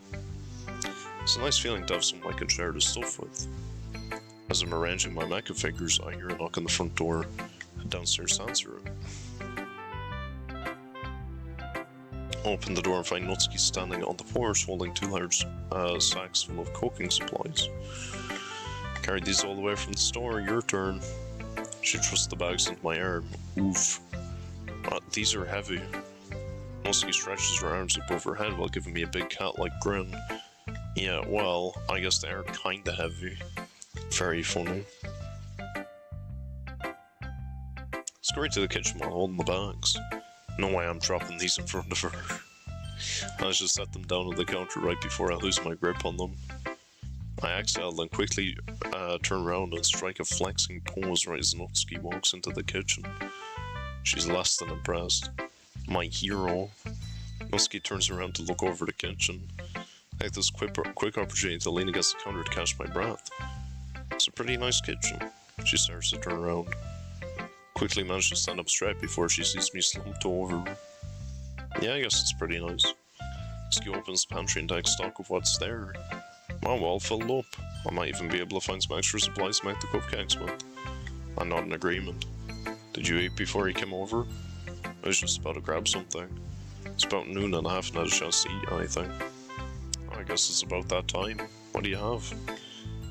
It's a nice feeling to have someone I can share this stuff with. As I'm arranging my mecha figures, I hear a knock on the front door. Head downstairs to answer it. Open the door and find Natsuki standing on the porch holding two large sacks full of cooking supplies. Carried these all the way from the store, your turn. She thrusts the bags into my arm. Oof. These are heavy. Natsuki stretches her arms above her head while giving me a big cat-like grin. Yeah, well, I guess they are kinda heavy. Very funny. Scurry to the kitchen while holding the bags. No way I'm dropping these in front of her. I just set them down on the counter right before I lose my grip on them. I exhale, then quickly turn around and strike a flexing pose right as Natsuki walks into the kitchen. She's less than impressed. My hero. Natsuki turns around to look over the kitchen. I take this quick opportunity to lean against the counter to catch my breath. It's a pretty nice kitchen. She starts to turn around. Quickly manages to stand up straight before she sees me slumped over. Yeah, I guess it's pretty nice. Natsuki opens the pantry and takes stock of what's there. Oh well, filled up. I might even be able to find some extra supplies to make the cupcakes with. I'm not in agreement. Did you eat before you came over? I was just about to grab something. It's about noon and I haven't had a chance to eat anything. I guess it's about that time. What do you have?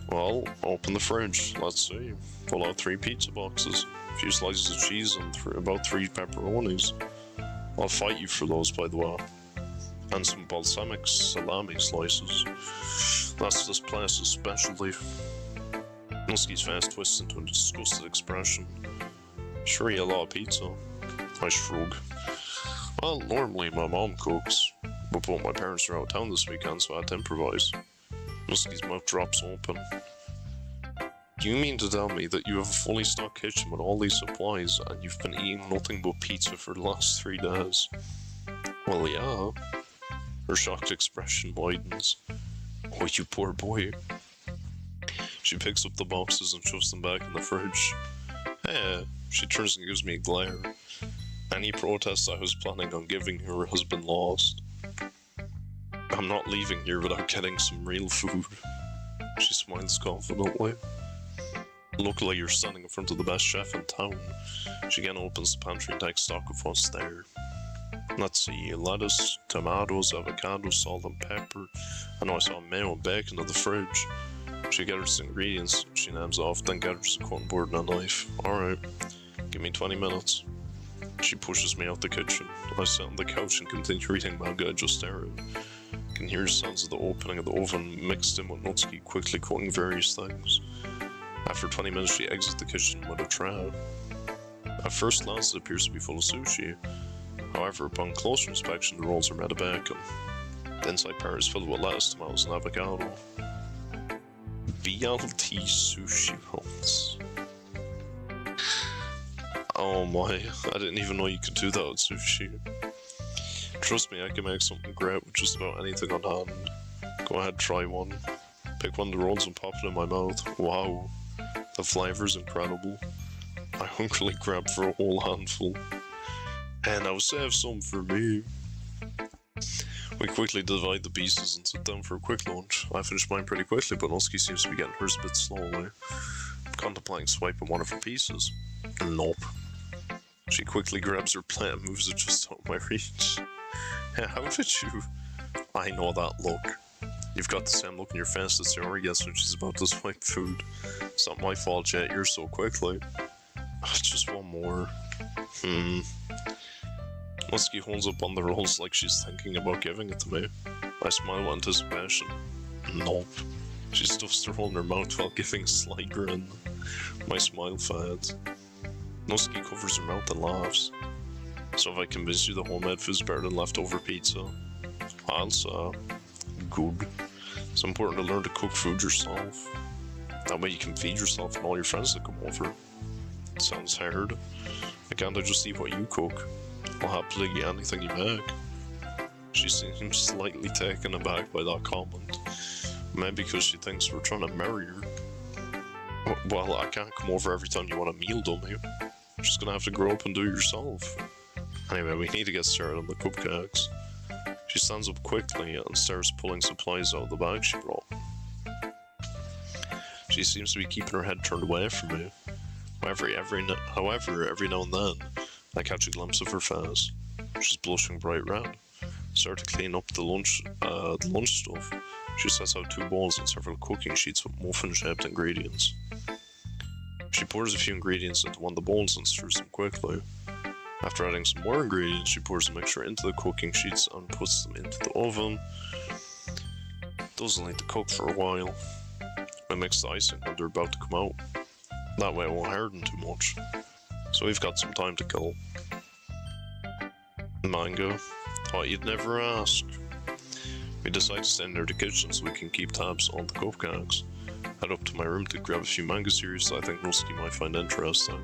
Well, open the fridge. Let's see. Pull out 3 pizza boxes, a few slices of cheese, and about 3 pepperonis. I'll fight you for those, by the way. And some balsamic salami slices. That's this place's specialty. Natsuki's face twists into a disgusted expression. Sure you a lot of pizza? I shrug. Well, normally my mom cooks, but both my parents are out of town this weekend, so I had to improvise. Natsuki's mouth drops open. Do you mean to tell me that you have a fully stocked kitchen with all these supplies, and you've been eating nothing but pizza for the last 3 days? Well, yeah. Her shocked expression widens. Oh, you poor boy. She picks up the boxes and shoves them back in the fridge. She turns and gives me a glare. Any protest I was planning on giving her has been lost. I'm not leaving here without getting some real food. She smiles confidently. Luckily, you're standing in front of the best chef in town. She again opens the pantry and takes stock of what's there. Let's see, lettuce, tomatoes, avocado, salt and pepper. I know I saw mayo and bacon in the fridge. She gathers the ingredients, she names off, then gathers a cutting board and a knife. Alright, give me 20 minutes. She pushes me out the kitchen. I sit on the couch and continue reading manga I just stared at. I can hear the sounds of the opening of the oven mixed in with Natsuki quickly cutting various things. After 20 minutes she exits the kitchen with a tray. At first glance it appears to be full of sushi. However, upon closer inspection the rolls are made of bacon. The inside part is filled with lettuce, tomatoes and avocado. BLT sushi rolls. Oh my, I didn't even know you could do that with sushi. Trust me, I can make something great with just about anything on hand. Go ahead, try one. Pick one of the rolls and pop it in my mouth. Wow, the flavor's incredible. I hungrily grabbed for a whole handful. And I'll save some for me. We quickly divide the pieces and sit down for a quick lunch. I finished mine pretty quickly, but Natsuki seems to be getting hers a bit slowly. I'm contemplating swiping one of her pieces. Nope. She quickly grabs her plate and moves it just out of my reach. How did you? I know that look. You've got the same look in your face that Sayori gets when she's about to swipe food. It's not my fault yet, you're so quickly. Just one more. Natsuki holds up on the rolls like she's thinking about giving it to me. I smile with anticipation. Nope. She stuffs the roll in her mouth while giving a slight grin. My smile fades. Natsuki covers her mouth and laughs. So if I convince you the homemade food's better than leftover pizza, I'll say, good. It's important to learn to cook food yourself. That way you can feed yourself and all your friends that come over. It sounds hard. Why can't I just eat what you cook? I'll happily eat anything you make. She seems slightly taken aback by that comment. Maybe because she thinks we're trying to marry her. Well, I can't come over every time you want a meal, dummy. You're just gonna have to grow up and do it yourself. Anyway, we need to get started on the cupcakes. She stands up quickly and starts pulling supplies out of the bag she brought. She seems to be keeping her head turned away from me. However, every now and then, I catch a glimpse of her face. She's blushing bright red. I start to clean up the lunch stuff. She sets out 2 bowls and several cooking sheets with muffin-shaped ingredients. She pours a few ingredients into one of the bowls and stirs them quickly. After adding some more ingredients, she pours the mixture into the cooking sheets and puts them into the oven. Those will need to cook for a while. I mix the icing when they're about to come out. That way it won't harden too much. So we've got some time to kill. Mango. Thought you'd never ask. We decide to stay near the kitchen so we can keep tabs on the cupcakes. Head up to my room to grab a few manga series that I think Natsuki might find interesting.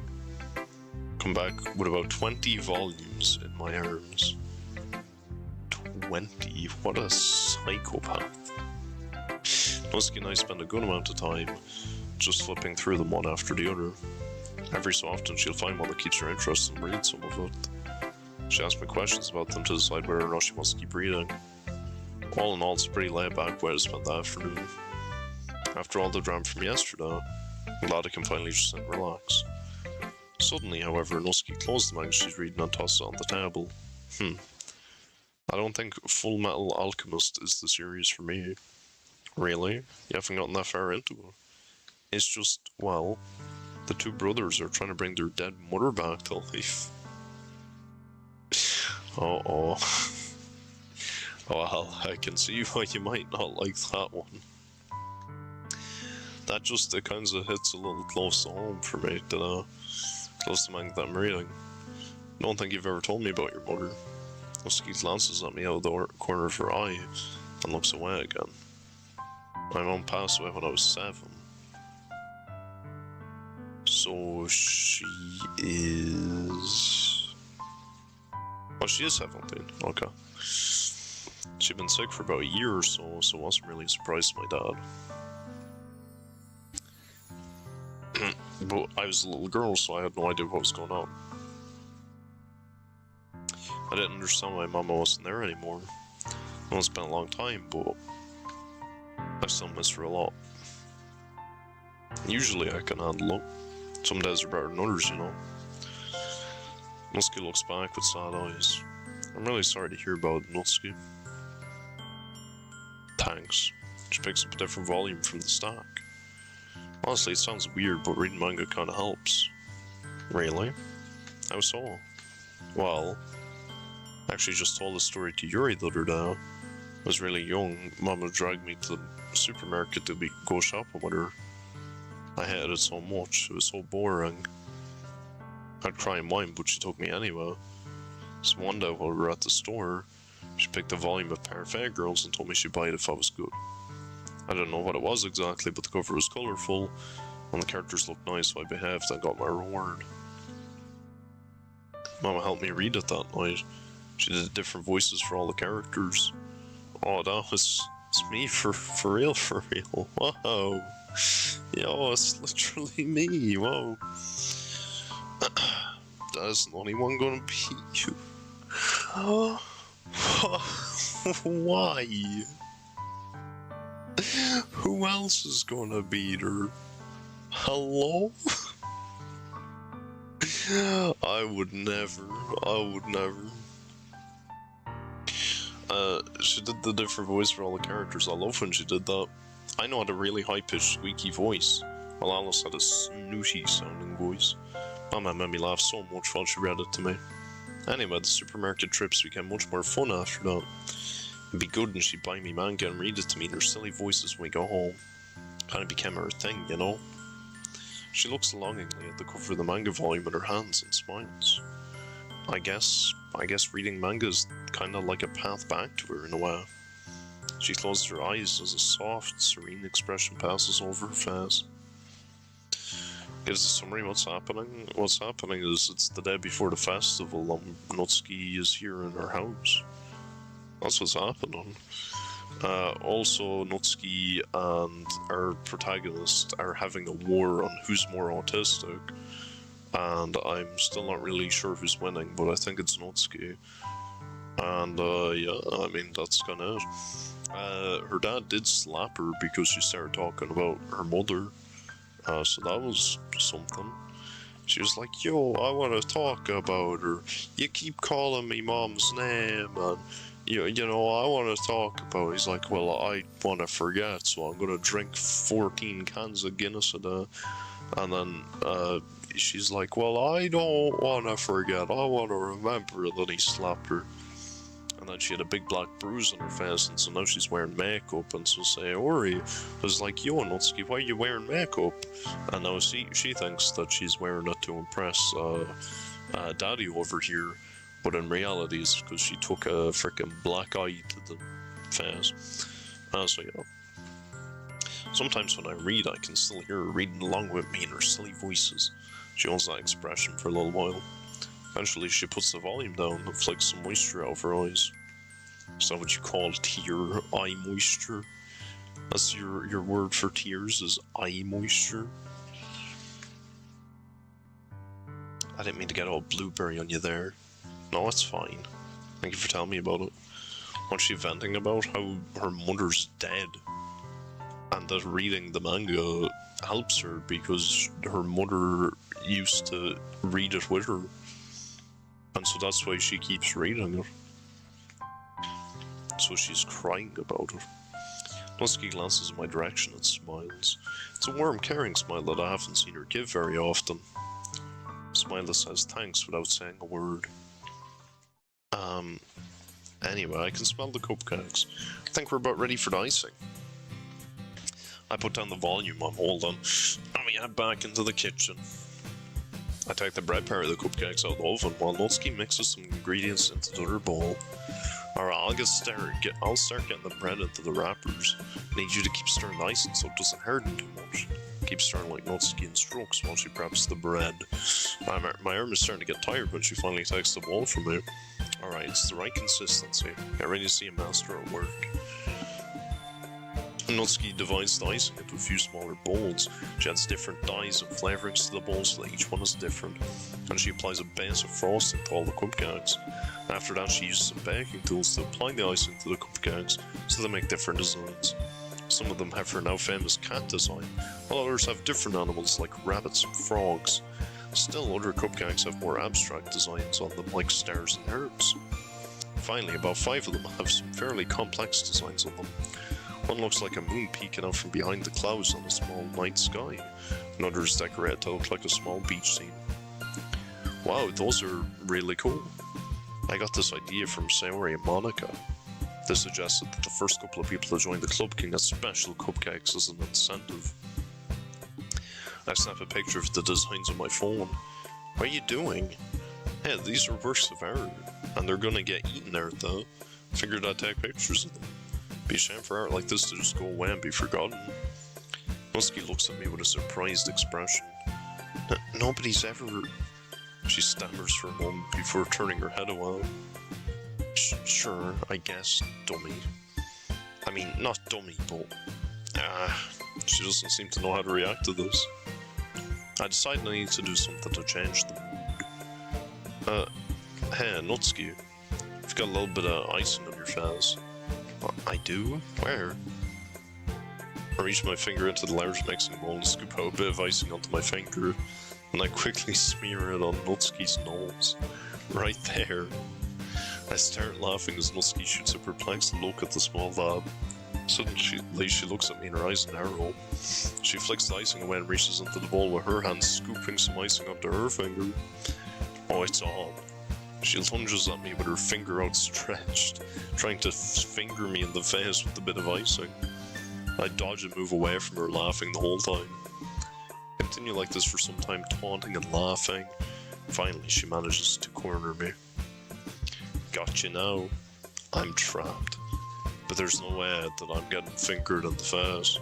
Come back with about 20 volumes in my arms. 20? What a psychopath. Natsuki and I spend a good amount of time just flipping through them one after the other. Every so often she'll find one that keeps her interest and read some of it. She asks me questions about them to decide whether or not she wants to keep reading. All in all, it's a pretty laid back way to spend the afternoon. After all the drama from yesterday, I'm glad I can finally just sit and relax. Suddenly, however, Natsuki closed the manga she's reading and tossed it on the table. I don't think Full Metal Alchemist is the series for me. Really? You haven't gotten that far into it? It's just, well, the 2 brothers are trying to bring their dead mother back to life. Uh-oh. Well, I can see why you might not like that one. That just, it kinda hits a little close to home for me, close to manga that I'm reading. I don't think you've ever told me about your mother. Natsuki glances at me out of the corner of her eye and looks away again. My mom passed away when I was 7. So she is... Oh, she is 17. Okay. She'd been sick for about a year or so, so I wasn't really surprised my dad. But I was a little girl, so I had no idea what was going on. I didn't understand why Mama wasn't there anymore. I know it's been a long time, but I still miss her a lot. Usually I can handle it. Some days are better than others, you know. Natsuki looks back with sad eyes. I'm really sorry to hear about it, Natsuki. Thanks. She picks up a different volume from the stack. Honestly, it sounds weird, but reading manga kinda helps. Really? How so? Well, I actually just told a story to Yuri the other day. I was really young. Mama dragged me to the supermarket to go shopping with her. I hated it so much. It was so boring. I'd cry and whine, but she took me anyway. So one day while we were at the store, she picked a volume of Parfait Girls and told me she'd buy it if I was good. I didn't know what it was exactly, but the cover was colourful, and the characters looked nice, so I behaved and got my reward. Mama helped me read it that night. She did different voices for all the characters. Oh, it's me for real, for real. Wow. Yo, it's literally me, whoa. There's only one gonna beat you. Why? Who else is gonna beat her? Hello? I would never. She did the different voice for all the characters. I love when she did that. I know I had a really high-pitched, squeaky voice, while Alice had a snooty-sounding voice. Mama made me laugh so much while she read it to me. Anyway, the supermarket trips became much more fun after that. It'd be good and she'd buy me manga and read it to me in her silly voices when we go home. Kinda became her thing, you know? She looks longingly at the cover of the manga volume in her hands and smiles. I guess reading manga is kinda like a path back to her in a way. She closes her eyes as a soft, serene expression passes over her face. Gives a summary of what's happening. What's happening is it's the day before the festival and Natsuki is here in her house. That's what's happening. Also, Natsuki and our protagonist are having a war on who's more autistic. And I'm still not really sure who's winning, but I think it's Natsuki. And yeah, I mean, that's kinda it. Her dad did slap her because she started talking about her mother. So that was something. She was like, yo, I want to talk about her. You keep calling me mom's name, and you know, I want to talk about it. He's like, well, I want to forget, so I'm going to drink 14 cans of Guinness a day. And then she's like, well, I don't want to forget. I want to remember. And then he slapped her. And then she had a big black bruise on her face, and so now she's wearing makeup, and so Sayori was like, yo, Natsuki, why are you wearing makeup? And now she thinks that she's wearing it to impress Daddy over here, but in reality it's because she took a freaking black eye to the face. So yeah. Sometimes when I read, I can still hear her reading along with me in her silly voices. She holds that expression for a little while. Eventually, she puts the volume down and flicks some moisture out of her eyes. Is that what you call tear eye moisture? That's your word for tears is eye moisture? I didn't mean to get all blueberry on you there. No, it's fine. Thank you for telling me about it. What's she venting about? How her mother's dead. And that reading the manga helps her because her mother used to read it with her. And so that's why she keeps reading it. So she's crying about it. Natsuki glances in my direction and smiles. It's a warm, caring smile that I haven't seen her give very often. A smile that says thanks without saying a word. Anyway, I can smell the cupcakes. I think we're about ready for the icing. I put down the volume I'm holding, and we head back into the kitchen. I take the bread part of the cupcakes out of the oven while Natsuki mixes some ingredients into the other bowl. Alright, I'll start getting the bread into the wrappers. I need you to keep stirring the icing so it doesn't harden too much. Keep stirring like Natsuki instructs while she preps the bread. My arm is starting to get tired when she finally takes the bowl from me. Alright, it's the right consistency. Get ready to see a master at work. Natsuki divides the icing into a few smaller bowls. She adds different dyes and flavorings to the bowls so that each one is different. And she applies a base of frosting to all the cupcakes. After that, she uses some baking tools to apply the icing to the cupcakes so they make different designs. Some of them have her now famous cat design, while others have different animals like rabbits and frogs. Still, other cupcakes have more abstract designs on them like stars and herbs. Finally, about 5 of them have some fairly complex designs on them. One looks like a moon peeking out from behind the clouds on a small night sky. Another is decorated to look like a small beach scene. Wow, those are really cool. I got this idea from Sayori and Monica. They suggested that the first couple of people to join the club can get special cupcakes as an incentive. I snapped a picture of the designs on my phone. What are you doing? Hey, these are works of art, and they're gonna get eaten out though. Figured I'd take pictures of them. Be a shame for art like this to just go away and be forgotten. Natsuki looks at me with a surprised expression. Nobody's ever... She stammers for a moment before turning her head away. Sure, I guess, dummy. I mean, not dummy, but... she doesn't seem to know how to react to this. I decided I need to do something to change the mood. Hey, Natsuki. You've got a little bit of icing on your face. I do? Where? I reach my finger into the large mixing bowl and scoop out a bit of icing onto my finger, and I quickly smear it on Natsuki's nose. Right there. I start laughing as Natsuki shoots a perplexed look at the small lab. Suddenly she looks at me and her eyes narrow. She flicks the icing away and reaches into the bowl with her hand, scooping some icing onto her finger. Oh, it's on. She lunges at me with her finger outstretched, trying to finger me in the face with a bit of icing. I dodge and move away from her, laughing the whole time. Continue like this for some time, taunting and laughing. Finally, she manages to corner me. Gotcha now. I'm trapped. But there's no way that I'm getting fingered in the face.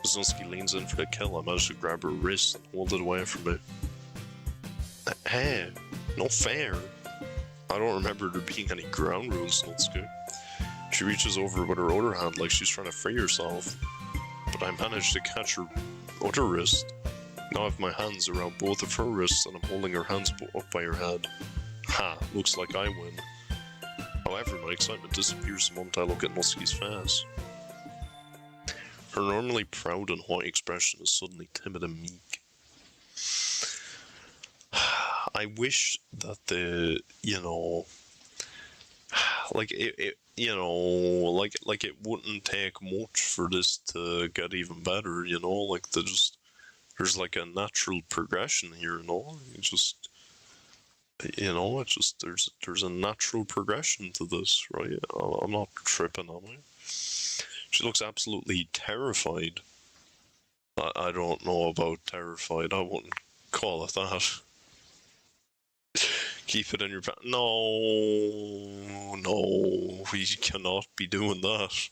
As Natsuki leans in for the kill, I manage to grab her wrist and hold it away from me. Hey, no fair. I don't remember there being any ground rules, Natsuki. She reaches over with her other hand like she's trying to free herself, but I managed to catch her other wrist. Now I have my hands around both of her wrists and I'm holding her hands up by her head. Ha, looks like I win. However, my excitement disappears the moment I look at Natsuki's face. Her normally proud and haughty expression is suddenly timid and meek. I wish that the, like it wouldn't take much for this to get even better, like there's like a natural progression here, there's a natural progression to this, right? I'm not tripping on it. She looks absolutely terrified. I don't know about terrified, I wouldn't call it that. Keep it in your back. No, we cannot be doing that.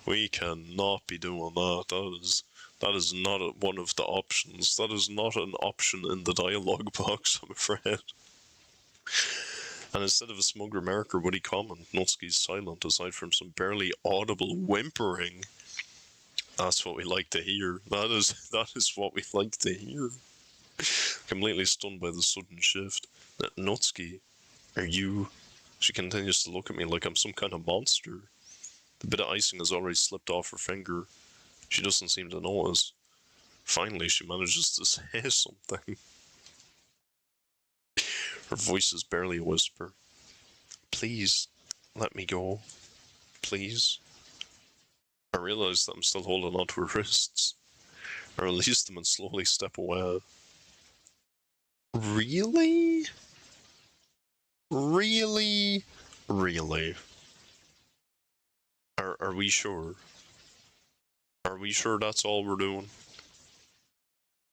We cannot be doing that. That is not one of the options. That is not an option in the dialogue box, I'm afraid. And instead of a smug remark or witty comment, Natsuki's silent aside from some barely audible whimpering. That's what we like to hear. That is what we like to hear. Completely stunned by the sudden shift. Natsuki, are you... She continues to look at me like I'm some kind of monster. The bit of icing has already slipped off her finger. She doesn't seem to notice. Finally, she manages to say something. Her voice is barely a whisper. Please, let me go. Please. I realize that I'm still holding onto her wrists. I release them and slowly step away. Really? Really? Really? Are we sure? Are we sure that's all we're doing?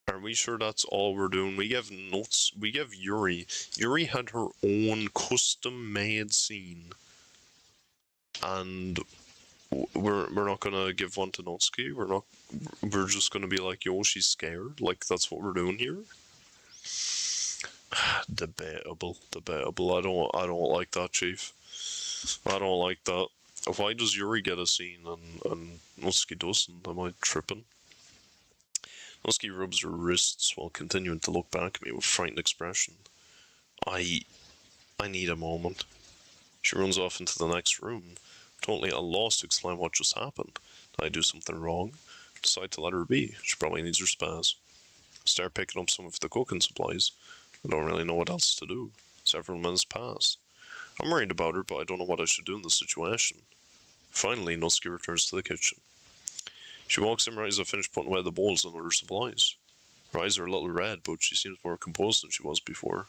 Are we sure that's all we're doing? We give notes. We give Yuri. Yuri had her own custom-made scene, and we're not gonna give one to Natsuki. We're just gonna be like, yo, she's scared. Like that's what we're doing here. Debatable. I don't like that, Chief. I don't like that. Why does Yuri get a scene and Natsuki doesn't? Am I tripping? Natsuki rubs her wrists while continuing to look back at me with frightened expression. I need a moment. She runs off into the next room, totally at a loss to explain what just happened. Did I do something wrong? Decide to let her be. She probably needs her spaz. Start picking up some of the cooking supplies. I don't really know what else to do. Several minutes pass. I'm worried about her, but I don't know what I should do in this situation. Finally, Natsuki returns to the kitchen. She walks in right as I finish putting away the bowls and other supplies. Her eyes are a little red, but she seems more composed than she was before.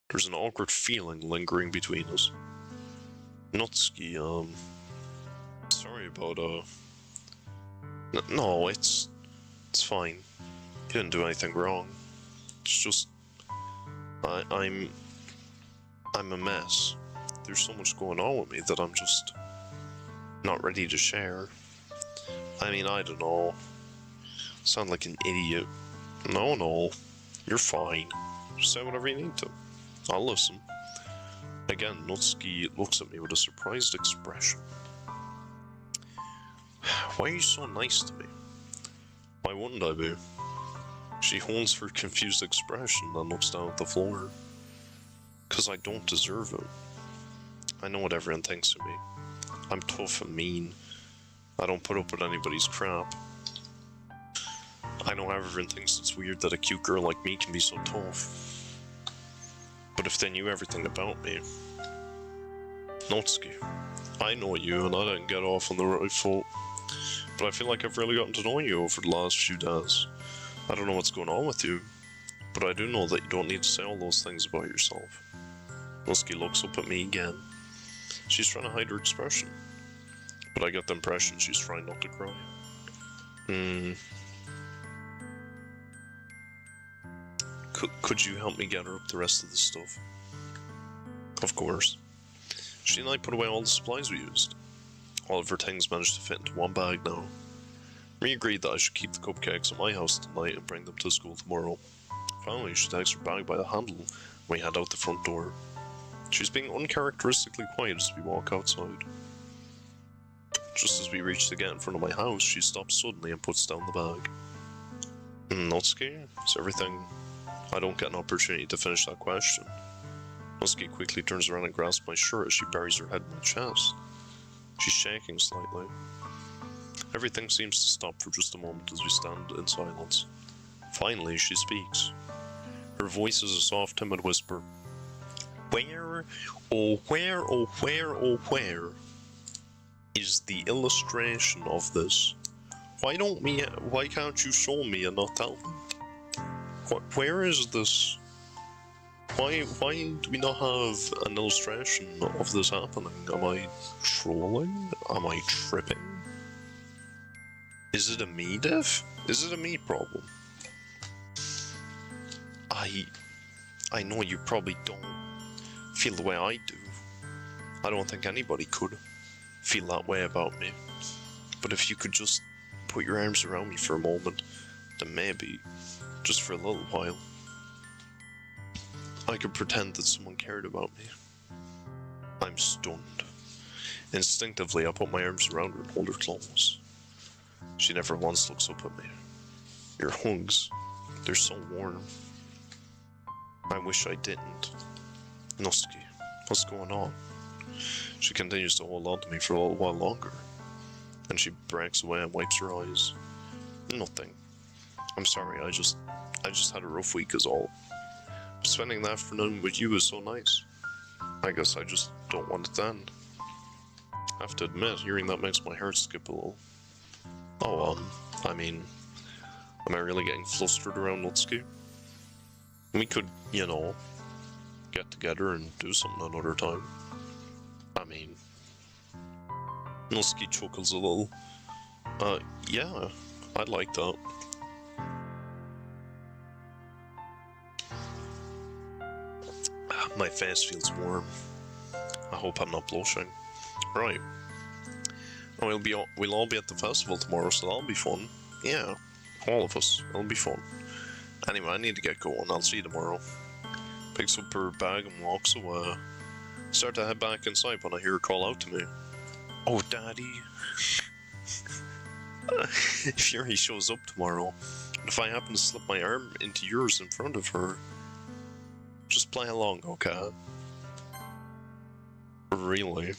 There's an awkward feeling lingering between us. Natsuki, sorry about, no, it's fine. You didn't do anything wrong. It's just, I'm a mess. There's so much going on with me that I'm just not ready to share. I mean, I don't know. Sound like an idiot. No, you're fine. Just say whatever you need to. I'll listen. Again, Natsuki looks at me with a surprised expression. Why are you so nice to me? Why wouldn't I be? She holds her confused expression and looks down at the floor. 'Cause I don't deserve it. I know what everyone thinks of me. I'm tough and mean. I don't put up with anybody's crap. I know everyone thinks it's weird that a cute girl like me can be so tough. But if they knew everything about me... Natsuki, I know you and I didn't get off on the right foot. But I feel like I've really gotten to know you over the last few days. I don't know what's going on with you, but I do know that you don't need to say all those things about yourself. Natsuki looks up at me again. She's trying to hide her expression, but I get the impression she's trying not to cry. Could you help me get her up the rest of the stuff? Of course. She and I put away all the supplies we used. All of her things managed to fit into one bag now. We agreed that I should keep the cupcakes at my house tonight and bring them to school tomorrow. Finally, she takes her bag by the handle and we head out the front door. She's being uncharacteristically quiet as we walk outside. Just as we reach the gate in front of my house, she stops suddenly and puts down the bag. Natsuki, is everything... I don't get an opportunity to finish that question. Natsuki quickly turns around and grasps my shirt as she buries her head in my chest. She's shaking slightly. Everything seems to stop for just a moment as we stand in silence. Finally, she speaks. Her voice is a soft, timid whisper. Where is the illustration of this? Why can't you show me and not tell me? Where is this? Why do we not have an illustration of this happening? Am I trolling? Am I tripping? Is it a me diff? Is it a me problem? I know you probably don't feel the way I do. I don't think anybody could feel that way about me. But if you could just put your arms around me for a moment, then maybe, just for a little while, I could pretend that someone cared about me. I'm stunned. Instinctively, I put my arms around her and hold her close. She never once looks up at me. Your hugs, they're so warm. I wish I didn't. Natsuki, what's going on? She continues to hold on to me for a little while longer. And she breaks away and wipes her eyes. Nothing. I'm sorry, I just had a rough week is all. Spending the afternoon with you is so nice. I guess I just don't want it to end. I have to admit, hearing that makes my heart skip a little. Oh, I mean, am I really getting flustered around Natsuki? We could, you know, get together and do something another time. I mean, Natsuki chuckles a little. Yeah, I'd like that. My face feels warm. I hope I'm not blushing. Right. We'll all be at the festival tomorrow, so that'll be fun. Yeah, all of us. It'll be fun. Anyway, I need to get going. I'll see you tomorrow. Picks up her bag and walks away. Start to head back inside when I hear her call out to me. Oh, Daddy. If Yuri shows up tomorrow, and if I happen to slip my arm into yours in front of her, just play along, okay? Really?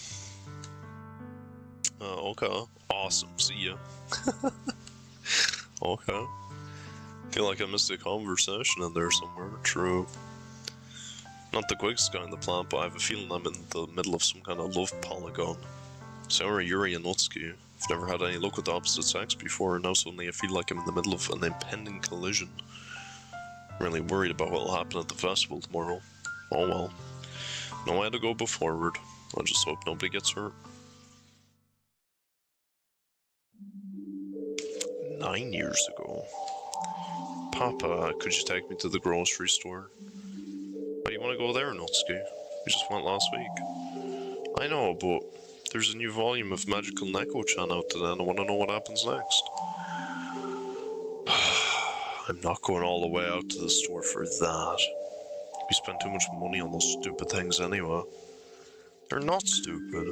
Okay. Awesome. See ya. Okay. Feel like I missed a conversation in there somewhere. True. Not the quickest guy on the planet, but I have a feeling I'm in the middle of some kind of love polygon. So are Yuri and Natsuki. I've never had any luck with the opposite sex before, and now suddenly I feel like I'm in the middle of an impending collision. I'm really worried about what will happen at the festival tomorrow. Oh well. No way to go but forward. I just hope nobody gets hurt. 9 years ago. Papa, could you take me to the grocery store? Why do you want to go there, Natsuki? We just went last week. I know, but there's a new volume of Magical Neko-chan out today, and I want to know what happens next. I'm not going all the way out to the store for that. We spend too much money on those stupid things anyway. They're not stupid.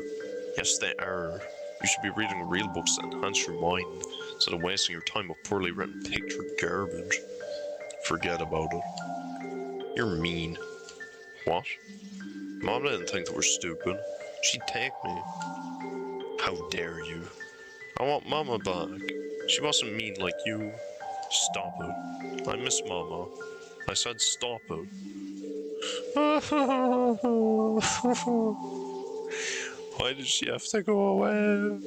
Yes, they are. You should be reading real books that enhance your mind, instead of wasting your time with poorly written picture garbage. Forget about it. You're mean. What? Mom didn't think that we're stupid. She'd take me. How dare you? I want Mama back. She wasn't mean like you. Stop it. I miss Mama. I said stop it. Why did she have to go away?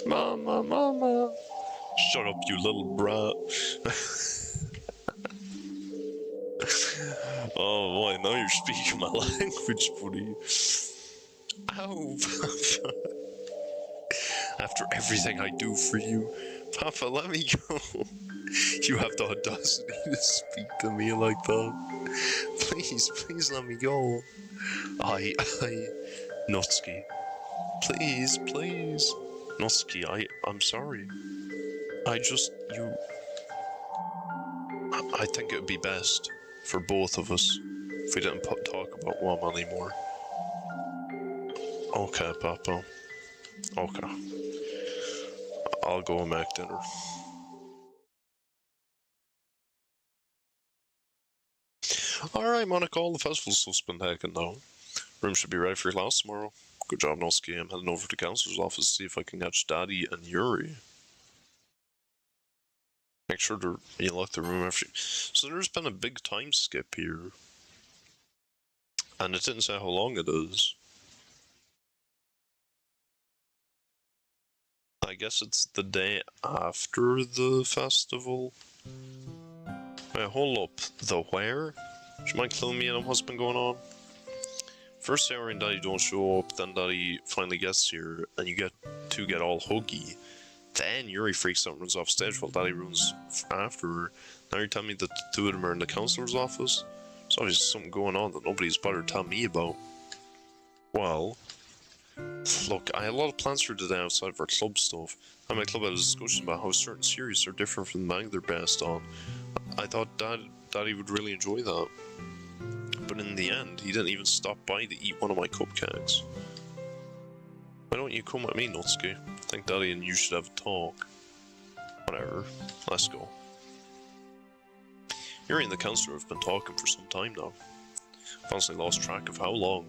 Mama, Mama. Shut up, you little brat. Oh boy, now you're speaking my language, buddy. Ow, Papa. After everything I do for you, Papa, let me go. You have the audacity to speak to me like that. Please let me go. Natsuki. Please. Natsuki, I'm sorry. I think it would be best for both of us if we didn't talk about Mom anymore. Okay, Papa. Okay. I'll go and make dinner. Alright, Monica, all the festival stuff's been taken now. Room should be ready for your class tomorrow. Good job, Natsuki. I'm heading over to the counselor's office to see if I can catch Daddy and Yuri. Make sure you lock the room after. So there's been a big time skip here. And it didn't say how long it is. I guess it's the day after the festival. Wait, hold up. The where? Do you mind cluing me in on what's been going on? First Yuri and Daddy don't show up, then Daddy finally gets here, and you get all huggy. Then Yuri freaks out and runs off stage while Daddy runs after her. Now you're telling me that the two of them are in the counselor's office? There's obviously something going on that nobody's bothered telling me about. Well, look, I had a lot of plans for today outside of our club stuff. And my club had a discussion about how certain series are different from the manga they're based on. I thought Daddy would really enjoy that. But in the end, he didn't even stop by to eat one of my cupcakes. Why don't you come with me, Natsuki? I think Daddy and you should have a talk. Whatever, let's go. Yuri and the counselor have been talking for some time now. I've honestly lost track of how long.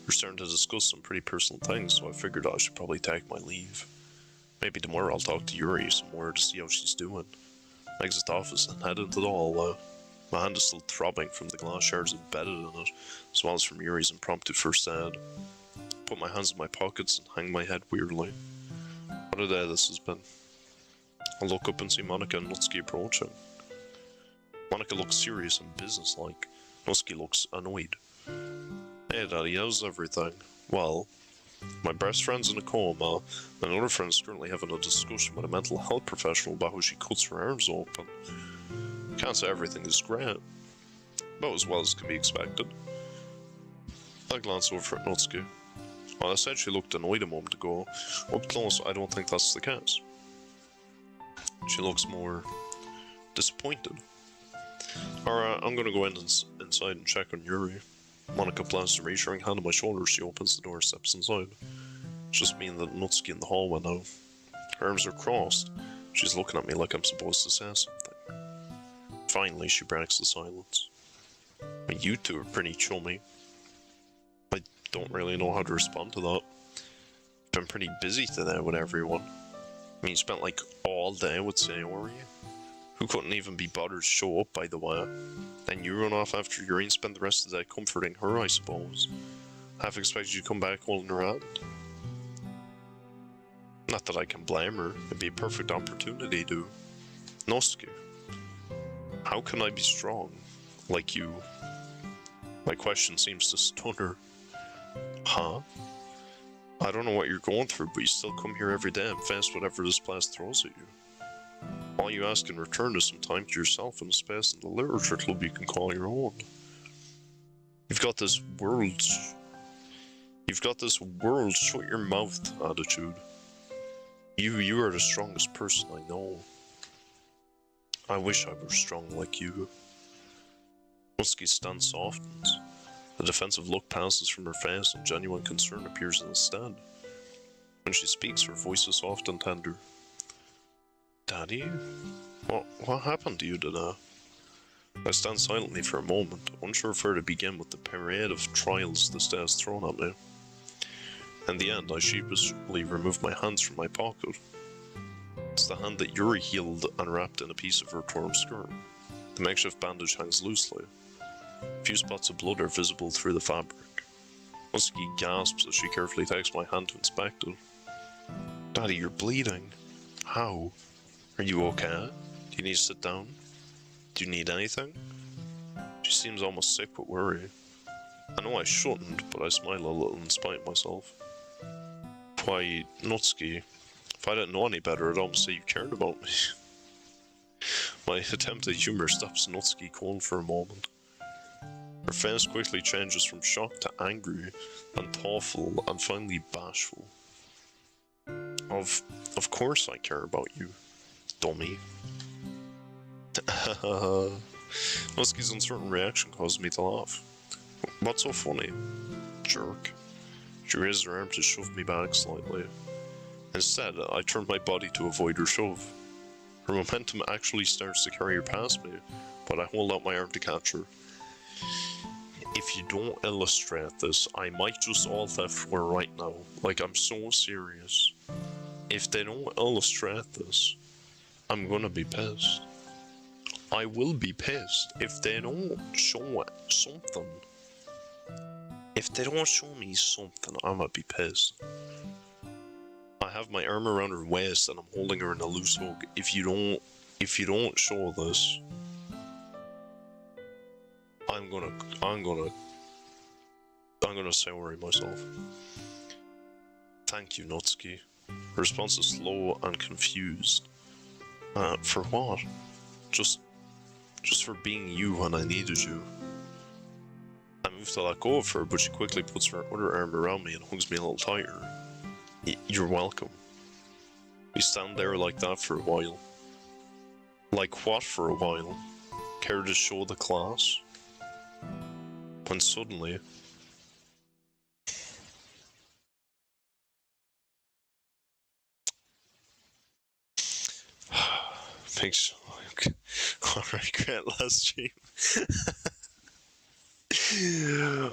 We're starting to discuss some pretty personal things, so I figured I should probably take my leave. Maybe tomorrow I'll talk to Yuri some more to see how she's doing. Exit the office and head into the hall. My hand is still throbbing from the glass shards embedded in it, as well as from Yuri's impromptu first aid. Put my hands in my pockets and hang my head weirdly. What a day this has been. I look up and see Monica and Natsuki approaching. Monica looks serious and businesslike. Natsuki looks annoyed. Hey Daddy, how's everything? Well, my best friend's in a coma, and another friend's currently having a discussion with a mental health professional about how she cuts her arms open. Can't say everything is great, but as well as can be expected. I glance over at Natsuki. While I said she looked annoyed a moment ago, up close I don't think that's the case. She looks more disappointed. Alright, I'm gonna go inside and check on Yuri. Monica plants a reassuring hand on my shoulder. She opens the door and steps inside. It's just me and the Natsuki in the hallway now. Her arms are crossed. She's looking at me like I'm supposed to say something. Finally, she breaks the silence. You two are pretty chummy. I don't really know how to respond to that. I've been pretty busy today with everyone. I mean, you spent like all day with Sayori, who couldn't even be bothered to show up, by the way. Then you run off after Yuri and spend the rest of the day comforting her, I suppose. Half expected you to come back holding her hand. Not that I can blame her, it'd be a perfect opportunity to. Natsuki, how can I be strong? Like you? My question seems to stun her. Huh? I don't know what you're going through, but you still come here every day and face whatever this place throws at you. All you ask in return is some time to yourself and a space in the literature club you can call your own. You've got this world shut your mouth attitude. You are the strongest person I know. I wish I were strong like you. Natsuki's stance softens. The defensive look passes from her face and genuine concern appears instead. When she speaks, her voice is soft and tender. Daddy? What happened to you today? I stand silently for a moment, unsure of where to begin with the parade of trials this day has thrown at me. In the end, I sheepishly remove my hands from my pocket. It's the hand that Yuri healed and wrapped in a piece of her torn skirt. The makeshift bandage hangs loosely. A few spots of blood are visible through the fabric. Natsuki gasps as she carefully takes my hand to inspect it. Daddy, you're bleeding. How? Are you okay? Do you need to sit down? Do you need anything? She seems almost sick with worry. I know I shouldn't, but I smile a little in spite of myself. Why, Natsuki, if I didn't know any better, I'd almost say you cared about me. My attempt at humor stops Natsuki cold for a moment. Her face quickly changes from shock to angry, and thoughtful, and finally bashful. Of course I care about you, dummy. Natsuki's uncertain reaction causes me to laugh. What's so funny? Jerk. She raises her arm to shove me back slightly. Instead, I turn my body to avoid her shove. Her momentum actually starts to carry her past me, but I hold out my arm to catch her. If you don't illustrate this, I might just alt F4 right now. Like, I'm so serious. If they don't illustrate this, I'm gonna be pissed. I will be pissed if they don't show something. If they don't show me something, I'm gonna be pissed. I have my arm around her waist and I'm holding her in a loose hug. If you don't show this, I'm gonna Sayori myself. Thank you, Natsuki. Her response is slow and confused. For what? Just for being you when I needed you. I move to let go of her, but she quickly puts her other arm around me and hugs me a little tighter. You're welcome. We stand there like that for a while. Like what for a while? Care to show the class? When suddenly... Thanks. Alright, great last stream.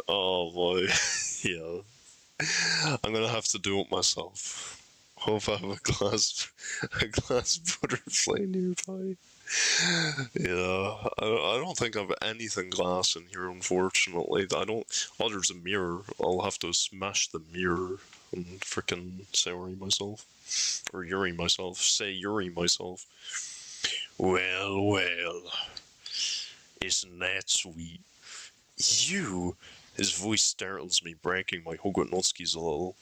Oh boy. Yeah. I'm gonna have to do it myself. Hope I have a glass butterfly nearby. Yeah, I don't think I have anything glass in here, unfortunately. Oh, there's a mirror. I'll have to smash the mirror and frickin' Sayori myself. Or Yuri myself. Say Yuri myself. Well, isn't that sweet? You? His voice startles me, breaking my hug with Natsuki's a little.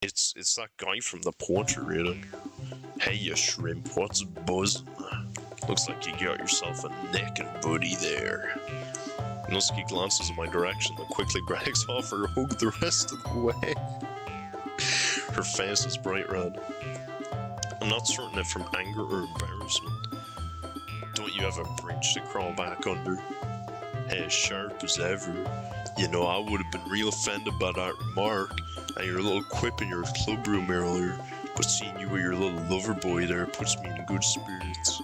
It's that guy from the poetry reading. Hey, you shrimp, what's buzzing? Looks like you got yourself a naked buddy there. Natsuki glances in my direction and quickly breaks off her hug the rest of the way. Her face is bright red. I'm not certain if from anger or embarrassment. Don't you have a bridge to crawl back under? As sharp as ever. You know, I would have been real offended by that remark and your little quip in your club room earlier, but seeing you with your little lover boy there puts me in good spirits.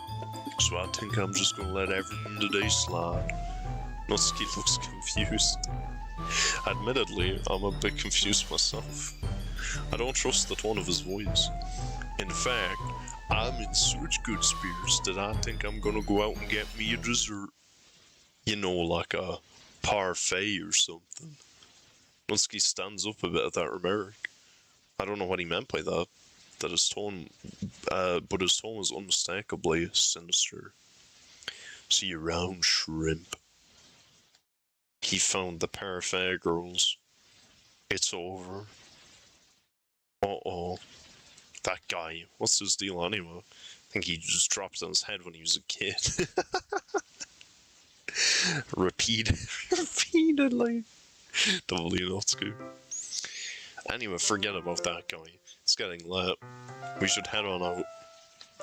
So I think I'm just gonna let everything today slide. Natsuki looks confused. Admittedly, I'm a bit confused myself. I don't trust the tone of his voice. In fact, I'm in such good spirits that I think I'm gonna go out and get me a dessert. You know, like a parfait or something. Natsuki stands up a bit at that remark. I don't know what he meant by that. But his tone was unmistakably sinister. See you around, shrimp. He found the parfait girls. It's over. Uh-oh. That guy. What's his deal anyway? I think he just dropped on his head when he was a kid. Repeatedly. W Natsuki. Anyway, forget about that guy. It's getting late. We should head on out.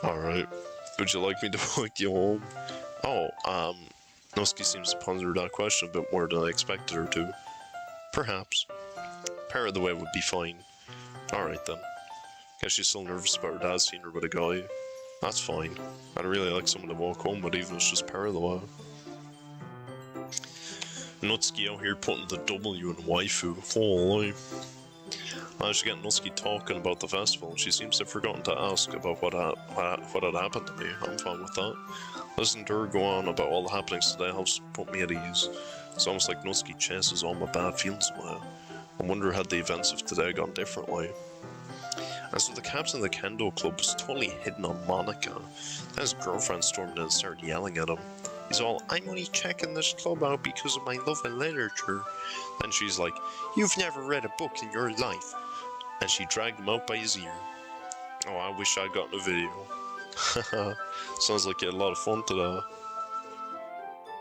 Alright. Would you like me to walk you home? Oh, Natsuki seems to ponder that question a bit more than I expected her to. Perhaps. Part of the way would be fine. Alright then. Guess she's still nervous about her dad seeing her with a guy. That's fine. I'd really like someone to walk home with, even if it's just part of the way. Natsuki out here putting the W in waifu. Holy. I should get Natsuki talking about the festival, and she seems to have forgotten to ask about what had happened to me. I'm fine with that. Listening to her go on about all the happenings today helps put me at ease. It's almost like Natsuki chases all my bad feelings away. I wonder had the events of today gone differently. As for the captain of the kendo club was totally hidden on Monica. Then his girlfriend stormed in and started yelling at him. He's all, I'm only checking this club out because of my love of literature. Then she's like, you've never read a book in your life. And she dragged him out by his ear. Oh, I wish I'd gotten a video. Sounds like you had a lot of fun today.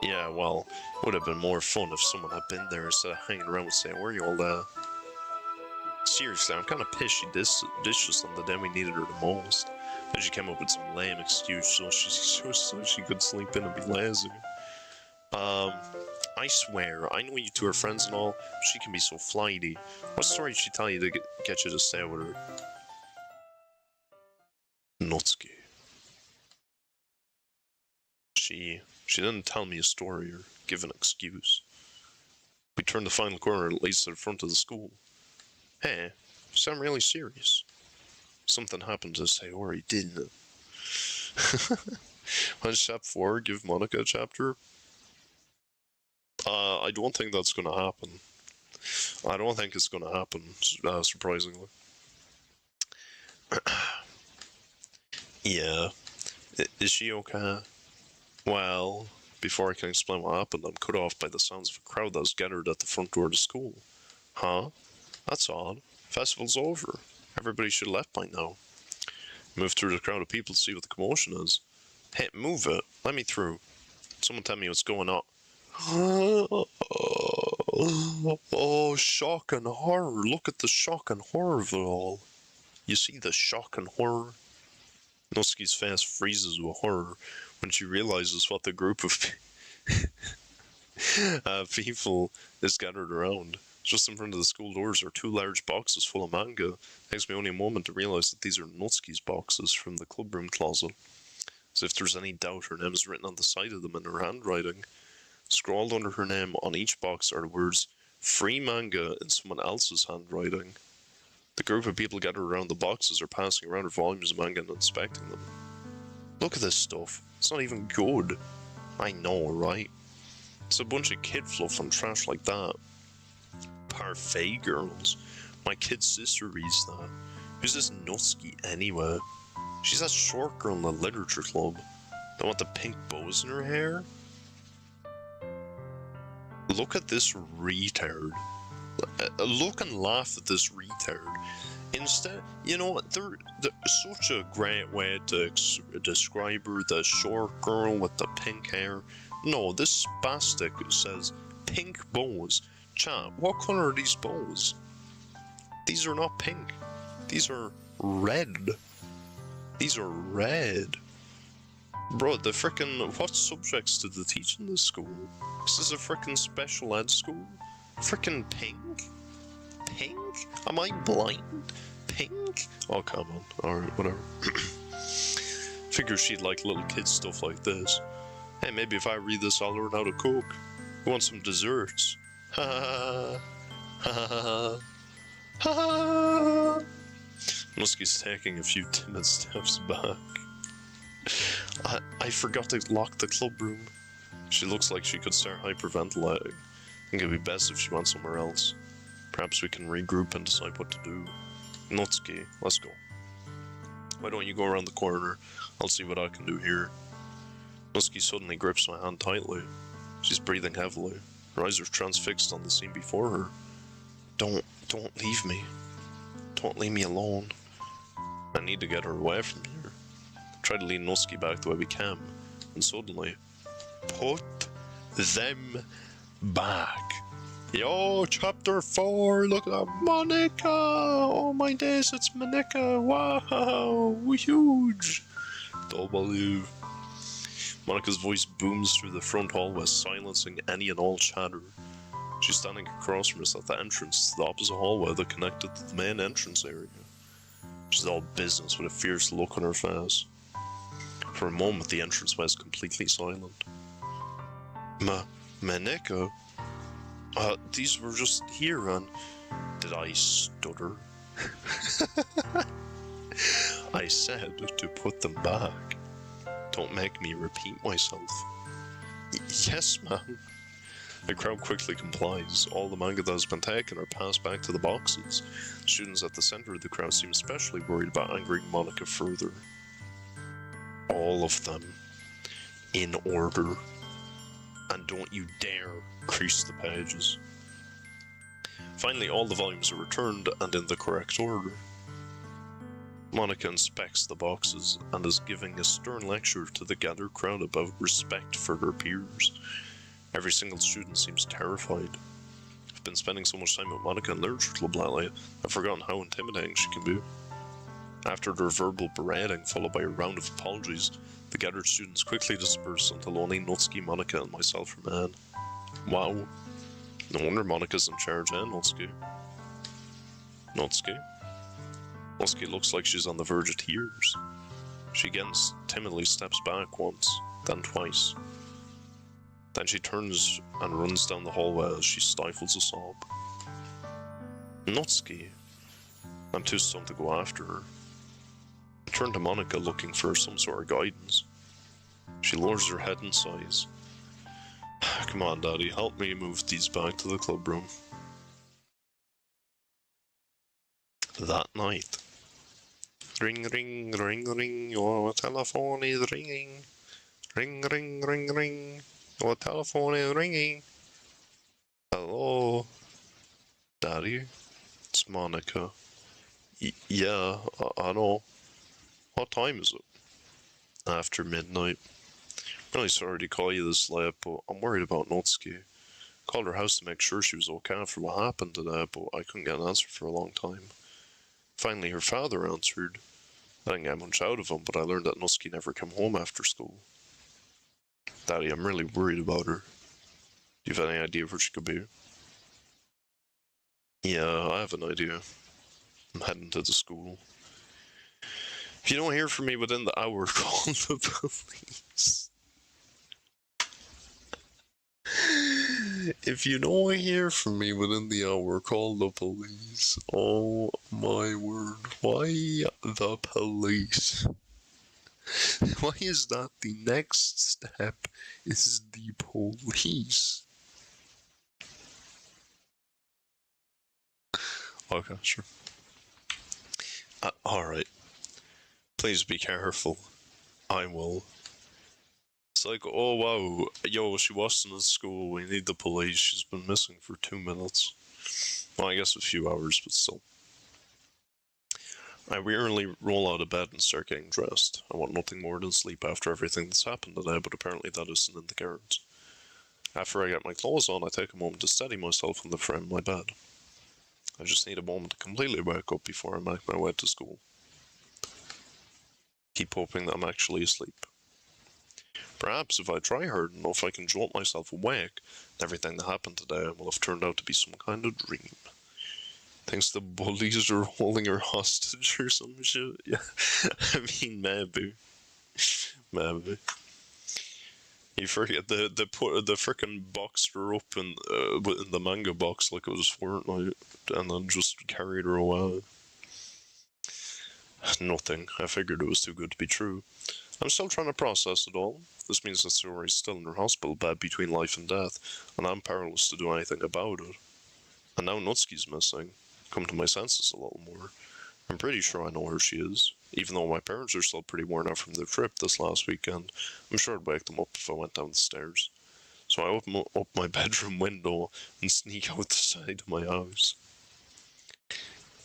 Yeah, well, it would have been more fun if someone had been there instead of hanging around with saying, where are you all there? Seriously, I'm kind of pissed she ditched us on the day we needed her the most. Then she came up with some lame excuse so she could sleep in and be lazy. I swear, I know you two are friends and all, but she can be so flighty. What story did she tell you to get you to stay with her? Natsuki. She didn't tell me a story or give an excuse. We turned the final corner that leads to the front of the school. Hey, you sound really serious. Something happened to Sayori, didn't it? When chapter 4 give Monica a chapter? I don't think that's gonna happen. I don't think it's gonna happen, surprisingly. Yeah. Is she okay? Well, before I can explain what happened, I'm cut off by the sounds of a crowd that was gathered at the front door of the school. Huh? That's odd. Festival's over. Everybody should have left by now. Move through the crowd of people to see what the commotion is. Hey, move it. Let me through. Someone tell me what's going on. Oh, shock and horror. Look at the shock and horror of it all. You see the shock and horror? Natsuki's face freezes with horror when she realizes what the group of people is gathered around. Just in front of the school doors are two large boxes full of manga. It takes me only a moment to realize that these are Natsuki's boxes from the clubroom closet. As if there's any doubt, her name is written on the side of them in her handwriting. Scrawled under her name on each box are the words, free manga in someone else's handwriting. The group of people gathered around the boxes are passing around her volumes of manga and inspecting them. Look at this stuff. It's not even good. I know, right? It's a bunch of kid fluff and trash like that. Parfait girls. My kid sister reads that. Who's this Natsuki anyway? She's that short girl in the literature club. The one with the pink bows in her hair? Look at this retard. Look and laugh at this retard. Instead, you know, they're such a great way to describe her, the short girl with the pink hair. No, this spastic says pink bows. Chat, what color are these bows? These are not pink. These are red. These are red. Bro, the frickin' what subjects did they teach in this school? This is a frickin' special ed school. Frickin' pink? Pink? Am I blind? Pink? Oh, come on. Alright, whatever. Figure she'd like little kids stuff like this. Hey, maybe if I read this, I'll learn how to cook. You want some desserts? Ha ha ha ha ha. Muskie's taking a few timid steps back. I forgot to lock the club room. She looks like she could start hyperventilating. I think it'd be best if she went somewhere else. Perhaps we can regroup and decide what to do. Natsuki, let's go. Why don't you go around the corner? I'll see what I can do here. Natsuki suddenly grips my hand tightly. She's breathing heavily. Her eyes are transfixed on the scene before her. Don't leave me. Don't leave me alone. I need to get her away from here. Try to lead Natsuki back the way we can, and suddenly, put them back. Yo, chapter 4, look at Monica! Oh my days, it's Monica! Wow, huge! W. Monica's voice booms through the front hallway, silencing any and all chatter. She's standing across from us at the entrance to the opposite hallway that connected to the main entrance area. She's all business with a fierce look on her face. For a moment, the entranceway is completely silent. Monica? These were just here and... Did I stutter? I said to put them back. Don't make me repeat myself. Yes, ma'am. The crowd quickly complies. All the manga that has been taken are passed back to the boxes. Students at the center of the crowd seem especially worried about angering Monica further. All of them. In order. And don't you dare crease the pages. Finally, all the volumes are returned and in the correct order. Monica inspects the boxes and is giving a stern lecture to the gathered crowd about respect for her peers. Every single student seems terrified. I've been spending so much time with Monica in Literature Club lately, I've forgotten how intimidating she can be. After their verbal berating, followed by a round of apologies, the gathered students quickly disperse until only Natsuki, Monica, and myself remain. Wow. No wonder Monica's in charge, eh, Natsuki? Natsuki? Natsuki looks like she's on the verge of tears. She again timidly steps back once, then twice. Then she turns and runs down the hallway as she stifles a sob. Natsuki. I'm too stunned to go after her. I turn to Monica looking for some sort of guidance. She lowers her head and sighs. Come on, Daddy, help me move these back to the club room. That night. Ring, ring, ring, ring, your telephone is ringing. Ring, ring, ring, ring, your telephone is ringing. Hello? Daddy? It's Monica. Yeah, I know. What time is it? After midnight. I'm really sorry to call you this late, but I'm worried about Natsuki. Called her house to make sure she was okay after what happened today, but I couldn't get an answer for a long time. Finally, her father answered. I didn't get much out of him, but I learned that Natsuki never came home after school. Daddy, I'm really worried about her. Do you have any idea where she could be? Yeah, I have an idea. I'm heading to the school. If you don't hear from me within the hour, call the police. If you don't hear from me within the hour, call the police. Oh my word. Why the police? Why is that the next step is the police? Okay, sure. Alright. Please be careful. I will. It's like, oh wow, yo, she wasn't in school, we need the police, she's been missing for 2 minutes. Well, I guess a few hours, but still. I wearily roll out of bed and start getting dressed. I want nothing more than sleep after everything that's happened today, but apparently that isn't in the cards. After I get my clothes on, I take a moment to steady myself on the frame of my bed. I just need a moment to completely wake up before I make my way to school. Keep hoping that I'm actually asleep. Perhaps if I try hard enough, I can jolt myself awake. Everything that happened today will have turned out to be some kind of dream. Thinks the bullies are holding her hostage or some shit. Yeah, I mean, maybe. Maybe. You forget they put the frickin' boxed her up in the manga box like it was Fortnite, and then just carried her away. Nothing. I figured it was too good to be true. I'm still trying to process it all. This means that Sayori's still in her hospital bed between life and death, and I'm powerless to do anything about it. And now Natsuki's missing. Come to my senses a little more. I'm pretty sure I know where she is. Even though my parents are still pretty worn out from their trip this last weekend, I'm sure I'd wake them up if I went down the stairs. So I open up my bedroom window and sneak out the side of my house.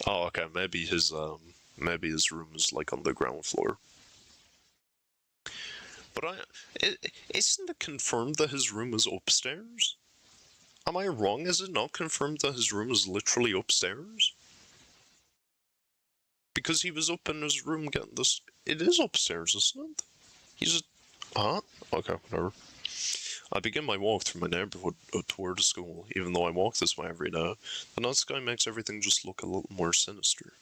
Oh, okay, maybe his room is like on the ground floor. But isn't it confirmed that his room is upstairs? Am I wrong? Is it not confirmed that his room is literally upstairs? Because he was up in his room getting this. It is upstairs, isn't it? He's. Huh? Okay, whatever. I begin my walk through my neighborhood toward the school. Even though I walk this way every day, the night sky makes everything just look a little more sinister.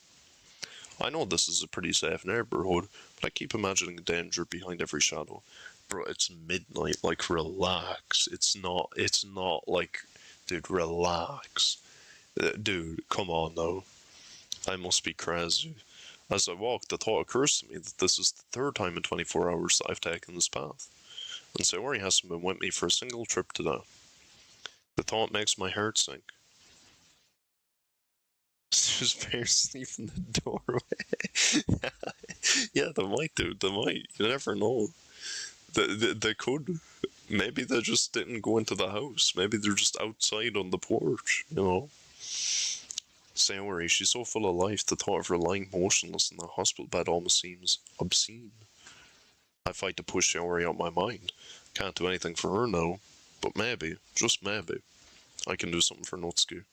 I know this is a pretty safe neighborhood, but I keep imagining danger behind every shadow. Bro, it's midnight, like, relax. It's not like, dude, relax. Dude, come on, though. I must be crazy. As I walk, the thought occurs to me that this is the third time in 24 hours that I've taken this path. And Sayori hasn't been with me for a single trip today. The thought makes my heart sink. Just bear sleep in the doorway. Yeah, they might, dude. They might. You never know. They could. Maybe they just didn't go into the house. Maybe they're just outside on the porch, you know? Sayori, she's so full of life, the thought of her lying motionless in the hospital bed almost seems obscene. I fight to push Sayori out my mind. Can't do anything for her now, but maybe, just maybe, I can do something for Natsuki.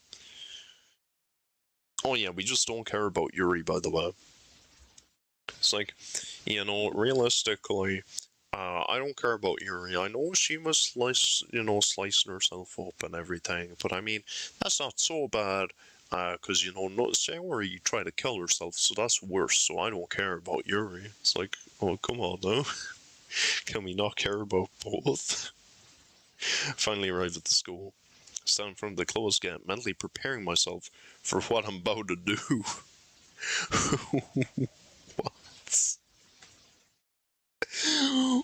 Oh yeah, we just don't care about Yuri, by the way. It's like, you know, realistically, I don't care about Yuri. I know she was slicing herself up and everything, but I mean, that's not so bad. Because, you know, Sayori tried to kill herself, so that's worse, so I don't care about Yuri. It's like, oh, come on, now. Can we not care about both? Finally arrived at the school. Stand in front of the closed gate, mentally preparing myself for what I'm about to do. What?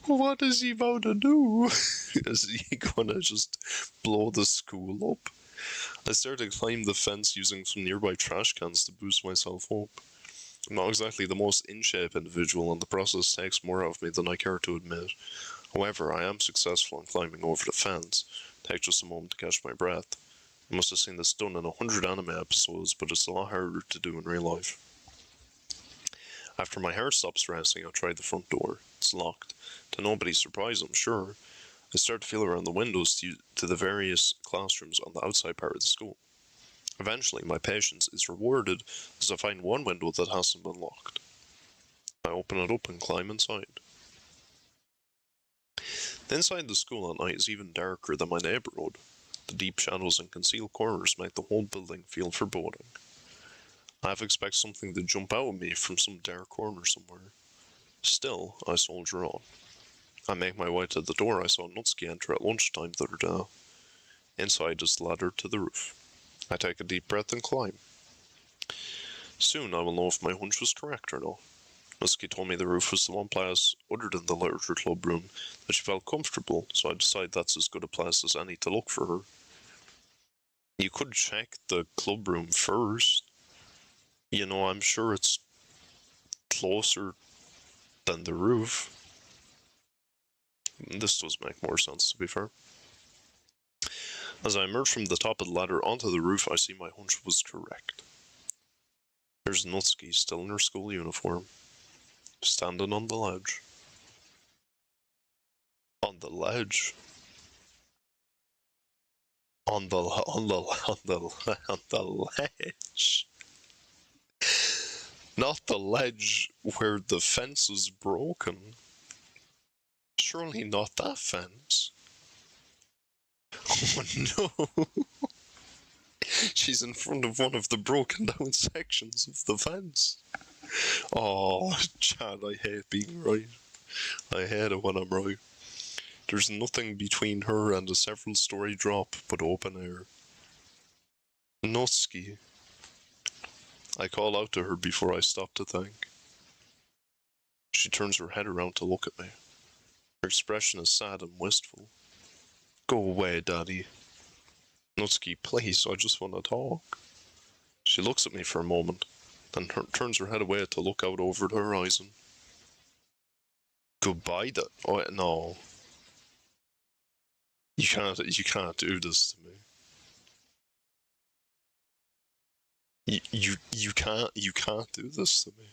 What is he about to do? Is he gonna just blow the school up? I started to climb the fence using some nearby trash cans to boost myself up. I'm not exactly the most in-shape individual, and the process takes more out of me than I care to admit. However, I am successful in climbing over the fence. Take just a moment to catch my breath. I must have seen this done in 100 anime episodes, but it's a lot harder to do in real life. After my heart stops racing, I try the front door. It's locked. To nobody's surprise, I'm sure. I start to feel around the windows to the various classrooms on the outside part of the school. Eventually, my patience is rewarded as I find one window that hasn't been locked. I open it up and climb inside. The inside of the school at night is even darker than my neighborhood. The deep shadows and concealed corners make the whole building feel foreboding. I half expect something to jump out at me from some dark corner somewhere. Still, I soldier on. I make my way to the door I saw Natsuki enter at lunchtime the other day. Inside is the ladder to the roof. I take a deep breath and climb. Soon I will know if my hunch was correct or not. Natsuki told me the roof was the one place, other than the literature club room, that she felt comfortable, so I decide that's as good a place as any to look for her. You could check the club room first. You know, I'm sure it's closer than the roof. This does make more sense, to be fair. As I emerge from the top of the ladder onto the roof, I see my hunch was correct. There's Natsuki, still in her school uniform, standing on the ledge. On the ledge? On the ledge. Not the ledge where the fence is broken. Surely not that fence. Oh no! She's in front of one of the broken down sections of the fence. Oh, Chad, I hate being right. I hate it when I'm right. There's nothing between her and a several-story drop but open air. Natsuki. I call out to her before I stop to think. She turns her head around to look at me. Her expression is sad and wistful. Go away, Daddy. Natsuki, please, I just want to talk. She looks at me for a moment, then turns her head away to look out over the horizon. Goodbye, oh, no. You can't do this to me. You can't do this to me.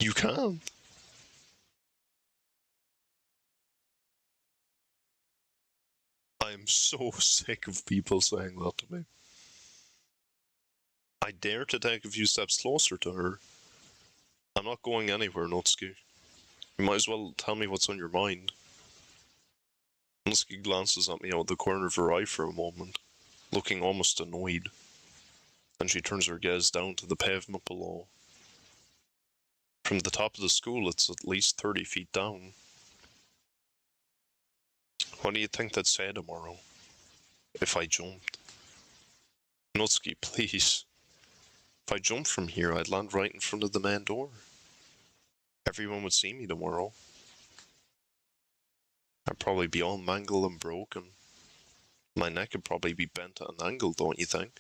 You can't. I'm so sick of people saying that to me. I dare to take a few steps closer to her. I'm not going anywhere, Natsuki. You might as well tell me what's on your mind. Natsuki glances at me out the corner of her eye for a moment, looking almost annoyed. Then she turns her gaze down to the pavement below. From the top of the school, it's at least 30 feet down. What do you think they'd say tomorrow? If I jumped? Natsuki, please. If I jumped from here, I'd land right in front of the main door. Everyone would see me tomorrow. I'd probably be all mangled and broken. My neck would probably be bent at an angle, don't you think?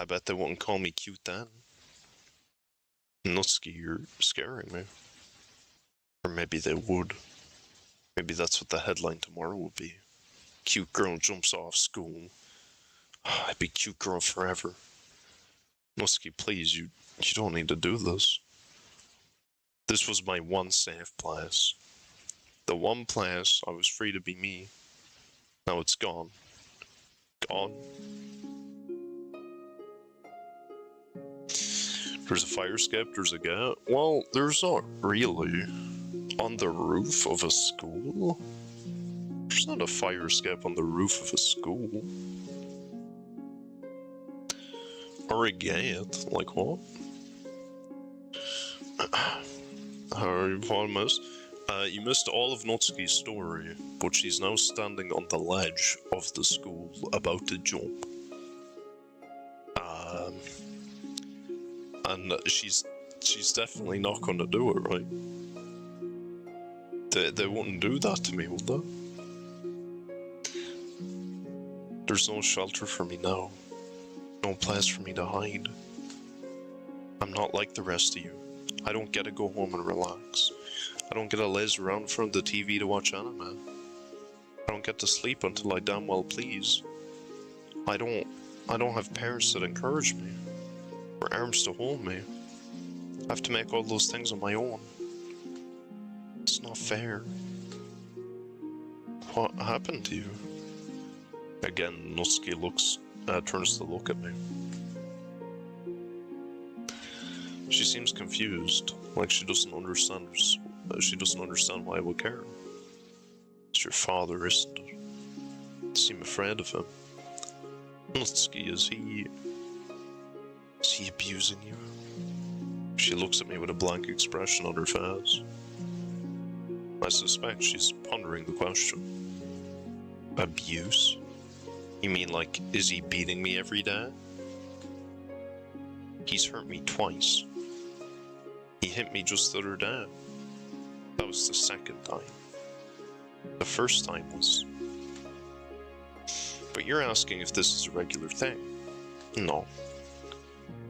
I bet they wouldn't call me cute then. Natsuki, you're scaring me. Or maybe they would. Maybe that's what the headline tomorrow would be. Cute girl jumps off school. I'd be cute girl forever. Natsuki, please, you don't need to do this. This was my one safe place. The one place I was free to be me. Now it's gone. Gone. There's a fire escape, there's a gate. Well, there's not really. On the roof of a school? There's not a fire escape on the roof of a school. Or a gate, like what? What missed? You missed all of Natsuki's story, but she's now standing on the ledge of the school, about to jump. And she's definitely not going to do it, right? They wouldn't do that to me, would they? There's no shelter for me now. No place for me to hide. I'm not like the rest of you. I don't get to go home and relax. I don't get to laze around in front of the TV to watch anime. I don't get to sleep until I damn well please. I don't have parents that encourage me, or arms to hold me. I have to make all those things on my own. It's not fair. What happened to you? Again, Natsuki turns to look at me. She seems confused, like she doesn't understand why I would care. It's your father, isn't it? You seem afraid of him. Natsuki, is he abusing you? She looks at me with a blank expression on her face. I suspect she's pondering the question. Abuse? You mean like, is he beating me every day? He's hurt me twice. He hit me just the other day. That was the second time. The first time was... But you're asking if this is a regular thing. No.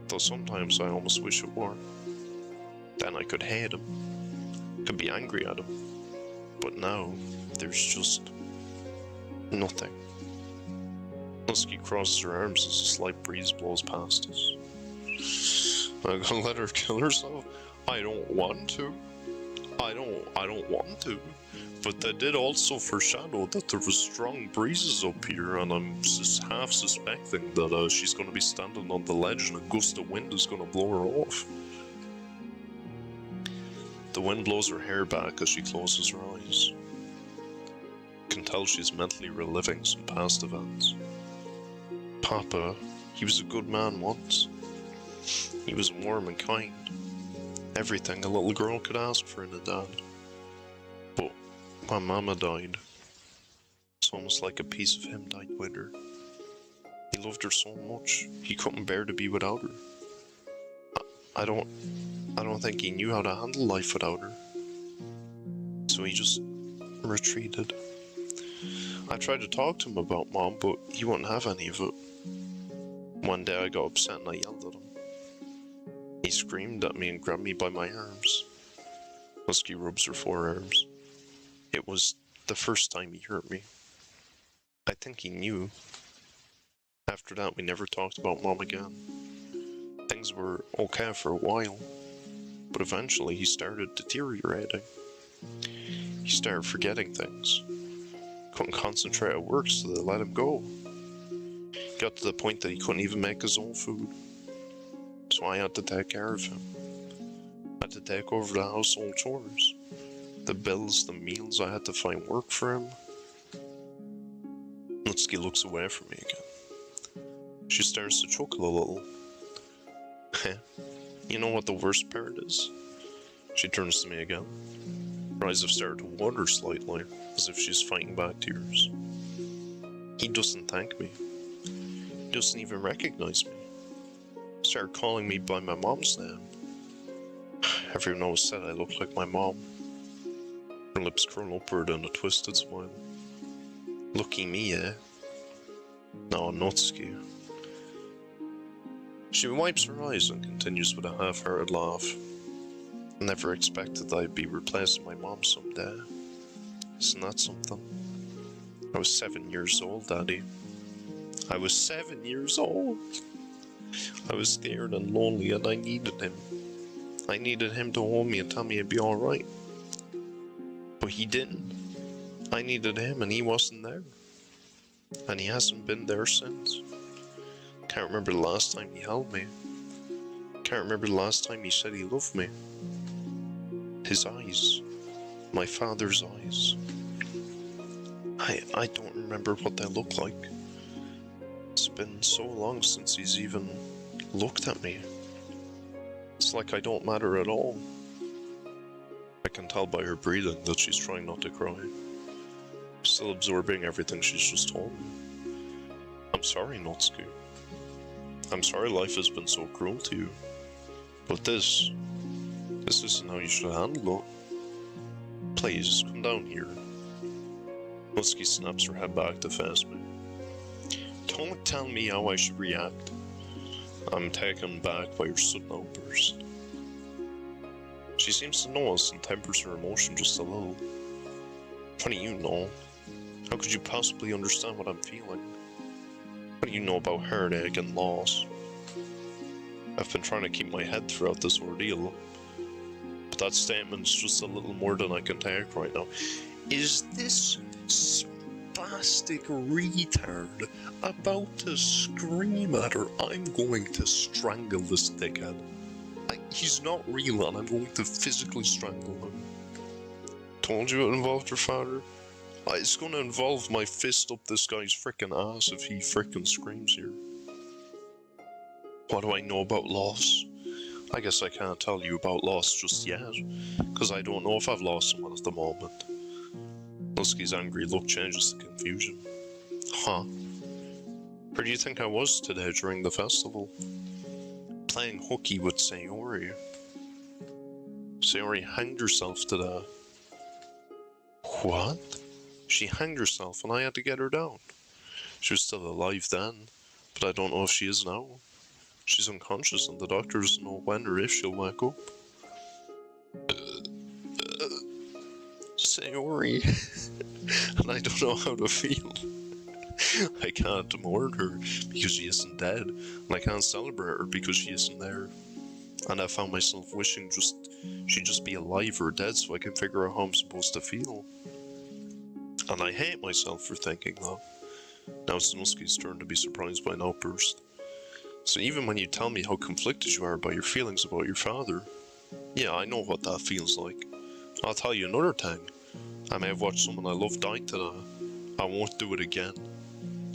Though sometimes I almost wish it were. Then I could hate him. Could be angry at him. But now, there's just... nothing. Natsuki crosses her arms as a slight breeze blows past us. I'm gonna let her kill herself? I don't want to. I don't want to. But they did also foreshadow that there was strong breezes up here, and I'm just half suspecting that she's gonna be standing on the ledge and a gust of wind is gonna blow her off. The wind blows her hair back as she closes her eyes. You can tell she's mentally reliving some past events. Papa, he was a good man once. He was warm and kind. Everything a little girl could ask for in a dad. But when Mama died, it's almost like a piece of him died with her. He loved her so much, he couldn't bear to be without her. I don't think he knew how to handle life without her. So he just retreated. I tried to talk to him about Mom, but he wouldn't have any of it. One day I got upset and I yelled at him. He screamed at me and grabbed me by my arms. Husky rubs her forearms. It was the first time he hurt me. I think he knew. After that, we never talked about Mom again. Things were okay for a while, but eventually he started deteriorating. He started forgetting things. Couldn't concentrate at work, so they let him go. Got to the point that he couldn't even make his own food. So I had to take care of him. I had to take over the household chores. The bills, the meals, I had to find work for him. Natsuki looks away from me again. She starts to chuckle a little. You know what the worst part is? She turns to me again. Her eyes have started to water slightly, as if she's fighting back tears. He doesn't thank me. He doesn't even recognize me. He started calling me by my mom's name. Everyone always said I looked like my mom. Her lips curl upward in a twisted smile. Lucky me, eh? No, Natsuki. She wipes her eyes and continues with a half-hearted laugh. I never expected that I'd be replacing my mom someday. Isn't that something? I was 7 years old, Daddy. I was 7 years old! I was scared and lonely and I needed him. I needed him to hold me and tell me it'd be alright. But he didn't. I needed him and he wasn't there. And he hasn't been there since. Can't remember the last time he held me. Can't remember the last time he said he loved me. His eyes. My father's eyes. I don't remember what they look like. It's been so long since he's even looked at me. It's like I don't matter at all. I can tell by her breathing that she's trying not to cry. Still absorbing everything she's just told me. I'm sorry, Natsuki. I'm sorry life has been so cruel to you. But this isn't how you should handle it. Please, come down here. Natsuki snaps her head back to face me. Don't tell me how I should react. I'm taken back by her sudden outburst. She seems to know us and tempers her emotion just a little. What do you know? How could you possibly understand what I'm feeling? What do you know about heartache and loss? I've been trying to keep my head throughout this ordeal, but that statement's just a little more than I can take right now. Is this spastic retard about to scream at her? I'm going to strangle this dickhead. He's not real and I'm going to physically strangle him. Told you it involved her father? It's gonna involve my fist up this guy's frickin' ass if he frickin' screams here. What do I know about loss? I guess I can't tell you about loss just yet, because I don't know if I've lost someone at the moment. Natsuki's angry look changes to confusion. Huh? Where do you think I was today during the festival? Playing hooky with Sayori. Sayori hanged herself today. What? She hanged herself and I had to get her down. She was still alive then, but I don't know if she is now. She's unconscious and the doctor doesn't know when or if she'll wake up. Sayori. And I don't know how to feel. I can't mourn her because she isn't dead, and I can't celebrate her because she isn't there. And I found myself wishing she'd just be alive or dead so I can figure out how I'm supposed to feel. And I hate myself for thinking that. Now it's Natsuki's turn to be surprised by an outburst. So even when you tell me how conflicted you are by your feelings about your father, Yeah, I know what that feels like. I'll tell you another thing. I may have watched someone I love die today. I won't do it again.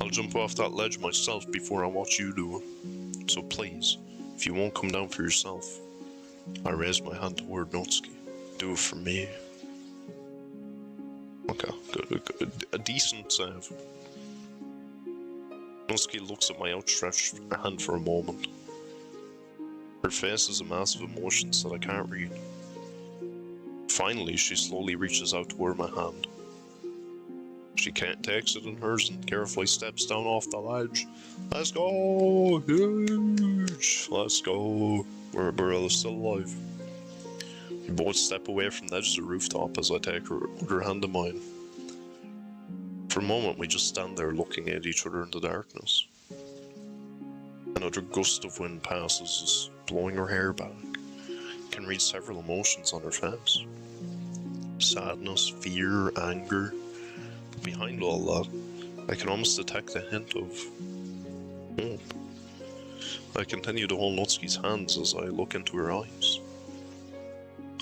I'll jump off that ledge myself before I watch you do it. So please, if you won't come down for yourself, I raise my hand toward Natsuki. Do it for me. Okay, good. A decent save. Natsuki looks at my outstretched hand for a moment. Her face is a mass of emotions that I can't read. Finally, she slowly reaches out toward my hand. She takes it in hers and carefully steps down off the ledge. Let's go! Huge! Let's go! We're still alive. We both step away from the edge of the rooftop as I take her other hand in mine. For a moment, we just stand there looking at each other in the darkness. Another gust of wind passes us, blowing her hair back. I can read several emotions on her face. Sadness, fear, anger. But behind all that, I can almost detect a hint of hope. I continue to hold Natsuki's hands as I look into her eyes.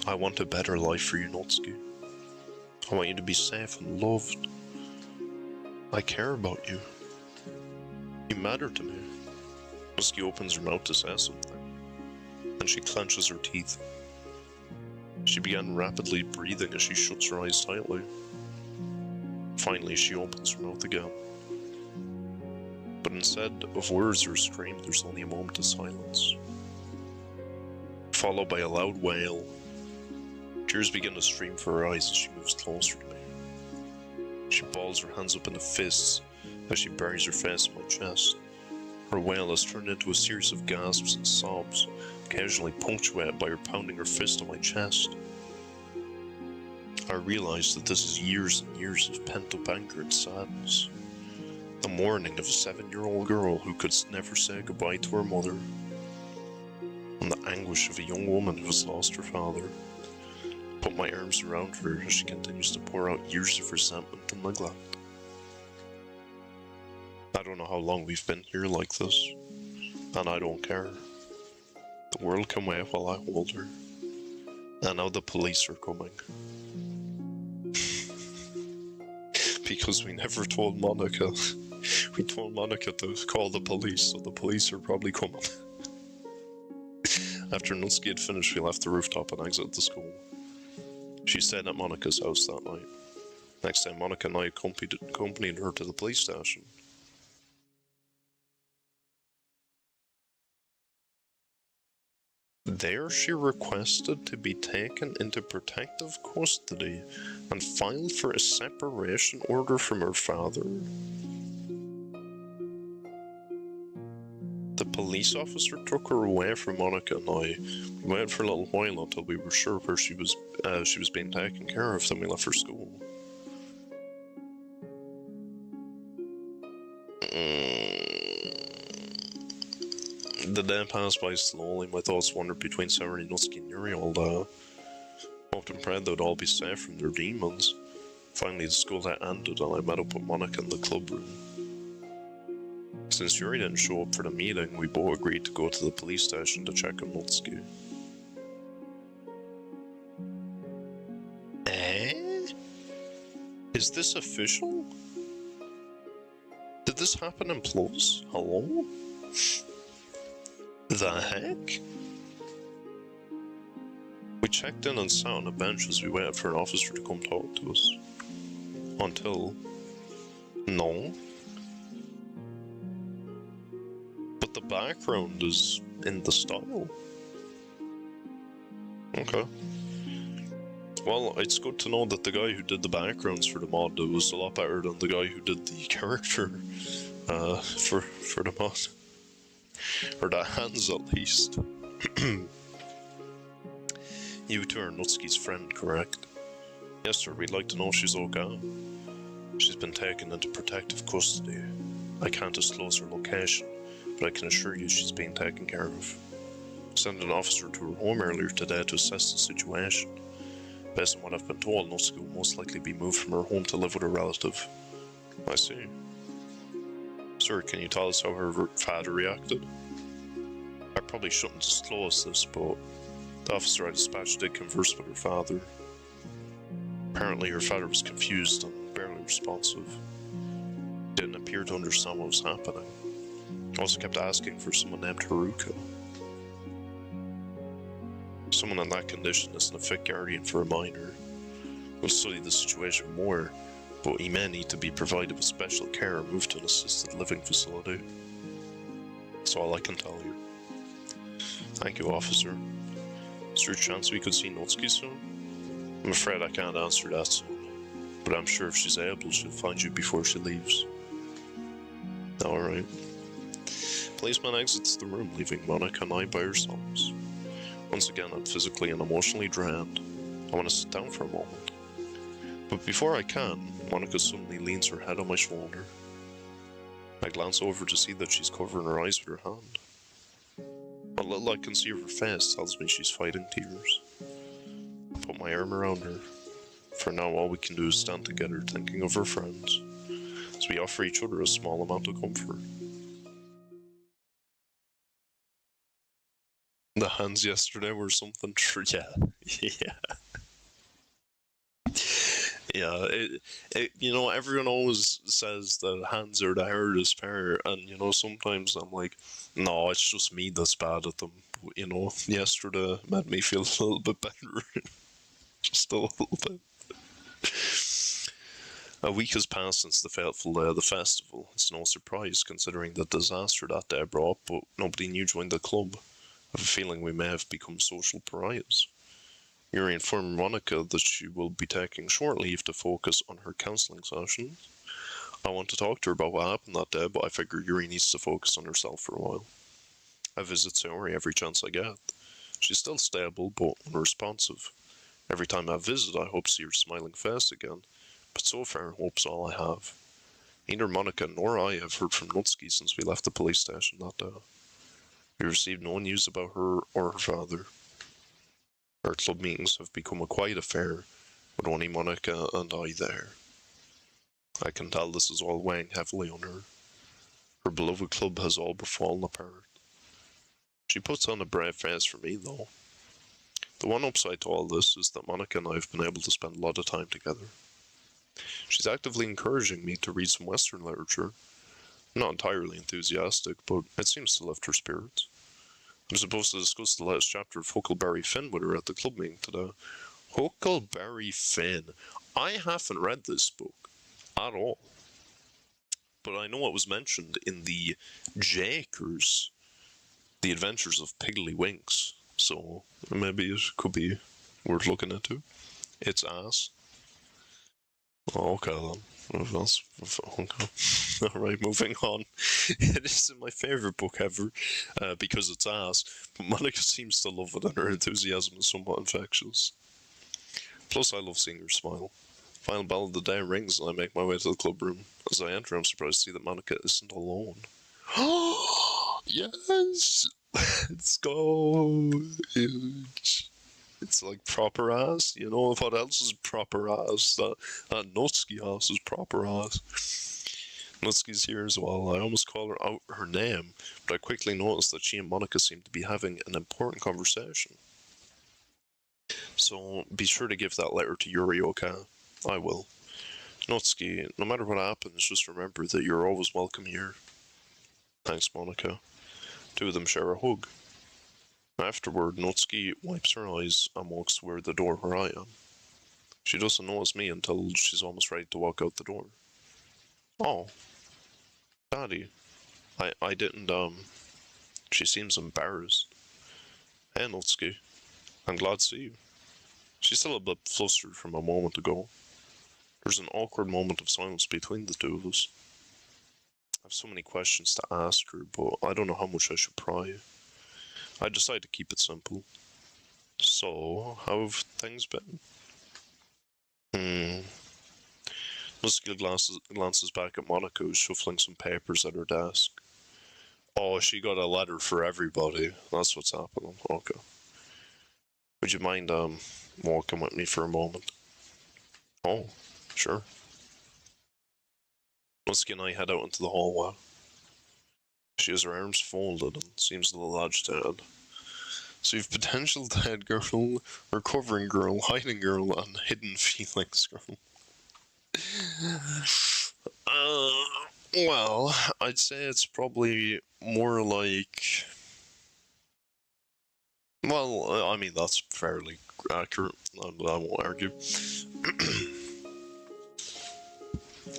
I want a better life for you, Natsuki. I want you to be safe and loved. I care about you. You matter to me. Natsuki opens her mouth to say something, and she clenches her teeth. She began rapidly breathing as she shuts her eyes tightly. Finally, she opens her mouth again. But instead of words or scream, there's only a moment of silence, followed by a loud wail. Tears begin to stream from her eyes as she moves closer to me. She balls her hands up into fists as she buries her face in my chest. Her wail has turned into a series of gasps and sobs, occasionally punctuated by her pounding her fist on my chest. I realize that this is years and years of pent-up anger and sadness. The mourning of a 7-year-old girl who could never say goodbye to her mother. And the anguish of a young woman who has lost her father. I put my arms around her as she continues to pour out years of resentment and neglect. I don't know how long we've been here like this, and I don't care. The world can wait while I hold her. And now the police are coming. Because we never told Monica. We told Monica to call the police, so the police are probably coming. After Natsuki had finished, we left the rooftop and exited the school. She stayed at Monica's house that night. Next day, Monica and I accompanied her to the police station. There she requested to be taken into protective custody and filed for a separation order from her father. The police officer took her away from Monica and I. We waited for a little while until we were sure where she was being taken care of, then we left for school. The day passed by slowly. My thoughts wandered between Serenity, Natsuki, and Yuri all day. Hoped and prayed they'd all be safe from their demons. Finally, the school day ended and I met up with Monica in the club room. Since Yuri didn't show up for the meeting, we both agreed to go to the police station to check on Natsuki. Is this official? Did this happen in Plus? Hello? The heck? We checked in and sat on a bench as we waited for an officer to come talk to us. Until... no. But the background is in the style. Okay. Well, it's good to know that the guy who did the backgrounds for the mod was a lot better than the guy who did the character for the mod. Or the hands, at least. You two are Natsuki's friend, correct? Yes, sir, we'd like to know if she's okay. She's been taken into protective custody. I can't disclose her location, but I can assure you she's being taken care of. I sent an officer to her home earlier today to assess the situation. Based on what I've been told, Natsuki will most likely be moved from her home to live with a relative. I see. Sir, can you tell us how her father reacted? I probably shouldn't disclose this, but The officer I dispatched did converse with her father. Apparently her father was confused and barely responsive. Didn't appear to understand what was happening. Also kept asking for someone named Haruka. Someone in that condition isn't a fit guardian for a minor. We'll study the situation more, but he may need to be provided with special care and moved to an assisted living facility. That's all I can tell you. Thank you, officer. Is there a chance we could see Natsuki soon? I'm afraid I can't answer that soon, but I'm sure if she's able, she'll find you before she leaves. Alright. Policeman exits the room, leaving Monika and I by ourselves. Once again, I'm physically and emotionally drained. I want to sit down for a moment. But before I can, Monika suddenly leans her head on my shoulder. I glance over to see that she's covering her eyes with her hand. What little I can see of her face tells me she's fighting tears. I put my arm around her. For now, all we can do is stand together thinking of our friends, as we offer each other a small amount of comfort. The hands yesterday were something yeah. Yeah, you know, everyone always says that hands are the hardest part, and you know, sometimes I'm like, no, it's just me that's bad at them. You know, yesterday made me feel a little bit better. Just a little bit. A week has passed since the fateful day of the festival. It's no surprise considering the disaster that day brought, but nobody new joined the club. I have a feeling we may have become social pariahs. Yuri informed Monika that she will be taking short leave to focus on her counselling sessions. I want to talk to her about what happened that day, but I figure Yuri needs to focus on herself for a while. I visit Sayori every chance I get. She's still stable, but unresponsive. Every time I visit, I hope to see her smiling face again, but so far hope's all I have. Neither Monika nor I have heard from Natsuki since we left the police station that day. We received no news about her or her father. Our club meetings have become a quiet affair, with only Monika and I there. I can tell this is all weighing heavily on her. Her beloved club has all but fallen apart. She puts on a brave face for me, though. The one upside to all this is that Monika and I have been able to spend a lot of time together. She's actively encouraging me to read some Western literature. I'm not entirely enthusiastic, but it seems to lift her spirits. I'm supposed to discuss the latest chapter of Huckleberry Finn with her at the club meeting today. Huckleberry Finn. I haven't read this book at all. But I know it was mentioned in the Jakers, The Adventures of Piggly-Winks. So maybe it could be worth looking into. It's ass. Oh, okay then. Okay. Alright, moving on. It isn't my favourite book ever, because it's ass, but Monika seems to love it and her enthusiasm is somewhat infectious. Plus, I love seeing her smile. Final bell of the day rings and I make my way to the club room. As I enter, I'm surprised to see that Monika isn't alone. Yes! Let's go! Huge. It's like proper ass, you know what else is proper ass? That Natsuki ass is proper ass. Natsuki's here as well. I almost call her out her name, but I quickly noticed that she and Monika seem to be having an important conversation. So be sure to give that letter to Yuri, okay? I will. Natsuki, no matter what happens, just remember that you're always welcome here. Thanks, Monika. Two of them share a hug. Afterward, Natsuki wipes her eyes and walks toward the door where I am. She doesn't notice me until she's almost ready to walk out the door. Oh, Daddy. I didn't, She seems embarrassed. Hey, Natsuki. I'm glad to see you. She's still a bit flustered from a moment ago. There's an awkward moment of silence between the two of us. I have so many questions to ask her, but I don't know how much I should pry. I decide to keep it simple. So, how have things been? Natsuki glances back at Monika, who's shuffling some papers at her desk. Oh, she got a letter for everybody. That's what's happening. Okay. Would you mind, walking with me for a moment? Oh, sure. Natsuki and I head out into the hallway. She has her arms folded and seems a little agitated. So you've potential dead girl, recovering girl, hiding girl, and hidden feelings girl. Well, I'd say it's probably more like. Well, I mean, that's fairly accurate. I won't argue.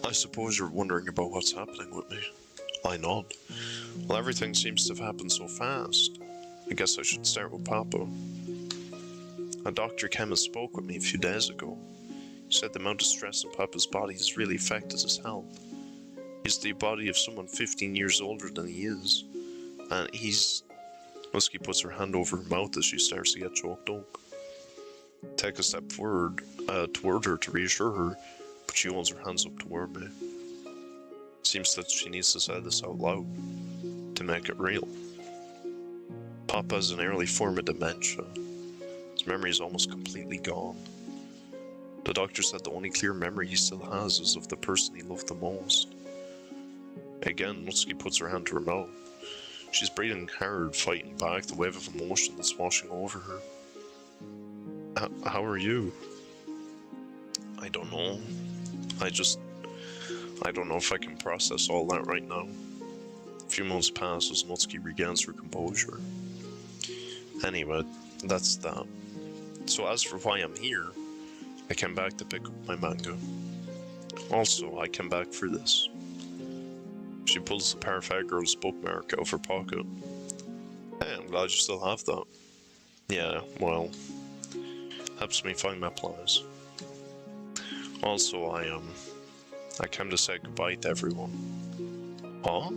I suppose you're wondering about what's happening with me. I nod. Well, everything seems to have happened so fast. I guess I should start with Papa. A doctor came and spoke with me a few days ago. He said the amount of stress in Papa's body has really affected his health. He's the body of someone 15 years older than he is. And he's... Natsuki puts her hand over her mouth as she starts to get choked up. Take a step forward toward her to reassure her, but she holds her hands up toward me. Seems that she needs to say this out loud to make it real. Papa has an early form of dementia. His memory is almost completely gone. The doctor said the only clear memory he still has is of the person he loved the most. Again, Natsuki puts her hand to her mouth. She's breathing hard, fighting back the wave of emotion that's washing over her. How are you? I don't know. I don't know if I can process all that right now. A few months pass as Natsuki regains her composure. Anyway, that's that. So as for why I'm here, I came back to pick up my manga. Also, I came back for this. She pulls the Perfect Girl's bookmark out of her pocket. Hey, I'm glad you still have that. Yeah, well, helps me find my place. Also, I came to say goodbye to everyone. Huh?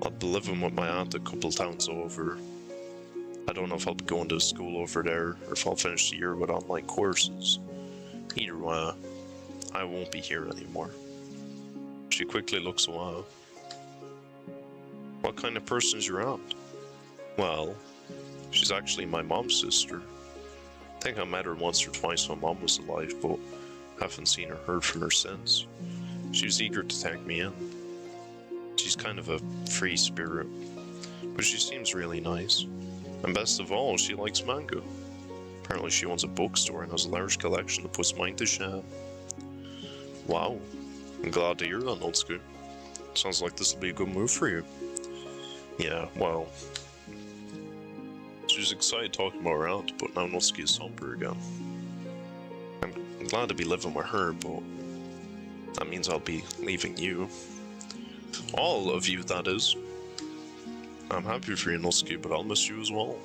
I'll be living with my aunt a couple towns over. I don't know if I'll be going to school over there, or if I'll finish the year with online courses. Either way, I won't be here anymore. She quickly looks away. What kind of person is your aunt? Well, she's actually my mom's sister. I think I met her once or twice when Mom was alive, but haven't seen or heard from her since. She was eager to take me in. She's kind of a free spirit, but she seems really nice. And best of all, she likes manga. Apparently she owns a bookstore and has a large collection that puts mine to shame. Wow, I'm glad to hear that, Natsuki. Sounds like this will be a good move for you. Yeah, well... She was excited talking about her aunt, but now Natsuki is somber again. I'm glad to be living with her, but that means I'll be leaving you. All of you, that is. I'm happy for you, Natsuki, but I'll miss you as well.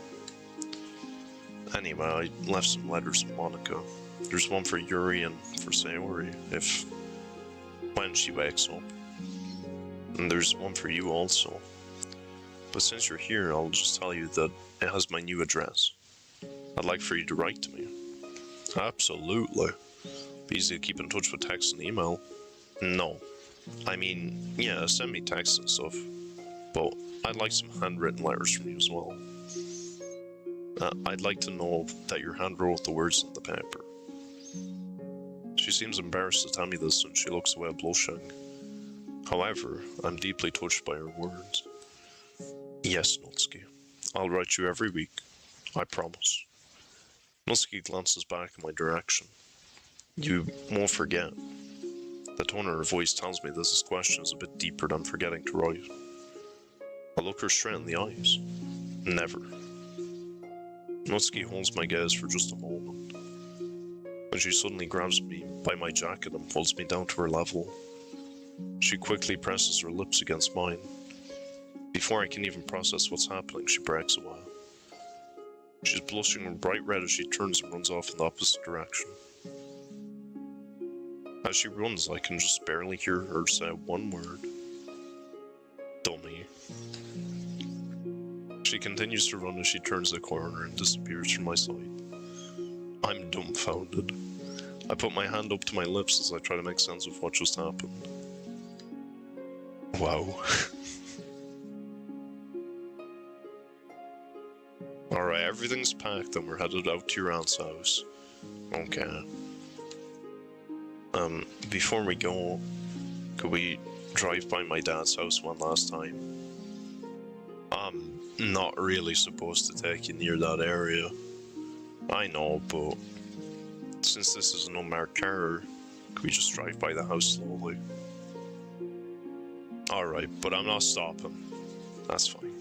Anyway, I left some letters to Monica. There's one for Yuri and for Sayori, when she wakes up. And there's one for you also. But since you're here, I'll just tell you that it has my new address. I'd like for you to write to me. Absolutely. Be easy to keep in touch with text and email. No. I mean, yeah, send me texts and stuff. But I'd like some handwritten letters from you as well. I'd like to know that your hand wrote the words on the paper. She seems embarrassed to tell me this and she looks away blushing. However, I'm deeply touched by her words. Yes, Natsuki. I'll write you every week. I promise. Natsuki glances back in my direction. You won't forget. The tone of her voice tells me this question is a bit deeper than forgetting to write. I look her straight in the eyes. Never. Natsuki holds my gaze for just a moment. Then she suddenly grabs me by my jacket and pulls me down to her level. She quickly presses her lips against mine. Before I can even process what's happening, she breaks away. She's blushing bright red as she turns and runs off in the opposite direction. As she runs, I can just barely hear her say one word. Dummy. She continues to run as she turns the corner and disappears from my sight. I'm dumbfounded. I put my hand up to my lips as I try to make sense of what just happened. Wow. Alright, everything's packed and we're headed out to your aunt's house. Okay. Before we go, could we drive by my dad's house one last time? not really supposed to take you near that area. I know, but since this is an unmarked car, can we just drive by the house slowly? Alright, but I'm not stopping. That's fine.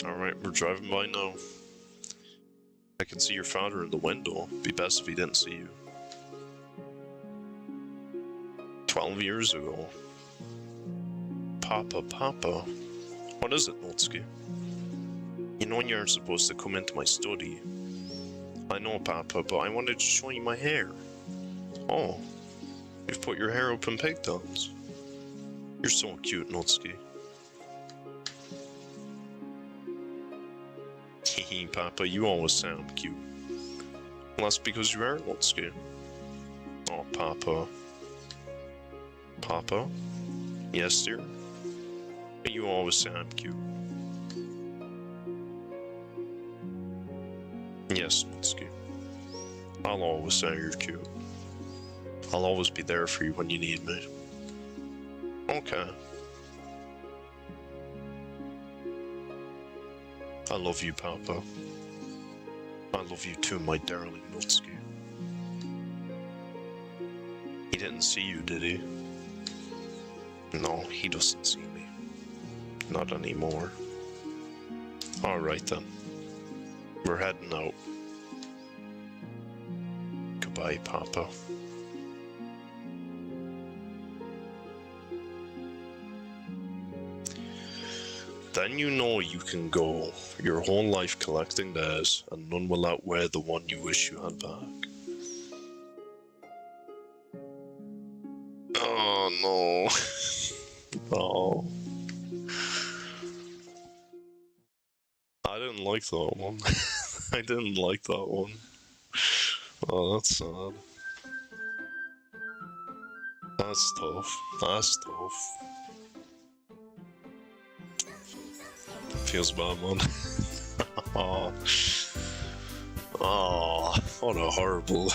Alright, we're driving by now. I can see your father in the window. Be best if he didn't see you. 12 years ago. Papa. What is it, Natsuki? You know you aren't supposed to come into my study. I know, Papa, but I wanted to show you my hair. Oh, you've put your hair up in pigtails. You're so cute, Natsuki. Hehe, Papa, you always sound cute. Well, that's because you are, Natsuki. Oh, Papa. Papa? Yes, dear? You always sound cute. Yes, Natsuki. I'll always say you're cute. I'll always be there for you when you need me. Okay. I love you, Papa. I love you too, my darling Natsuki. He didn't see you, did he? No, he doesn't see me. Not anymore. Alright then. We're heading out. Goodbye, Papa. Then you know you can go your whole life collecting days, and none will outweigh the one you wish you had back. Oh no. Oh. I didn't like that one. I didn't like that one. Oh, that's sad. That's tough. That's tough. Feels bad, man. Oh. Oh, what a horrible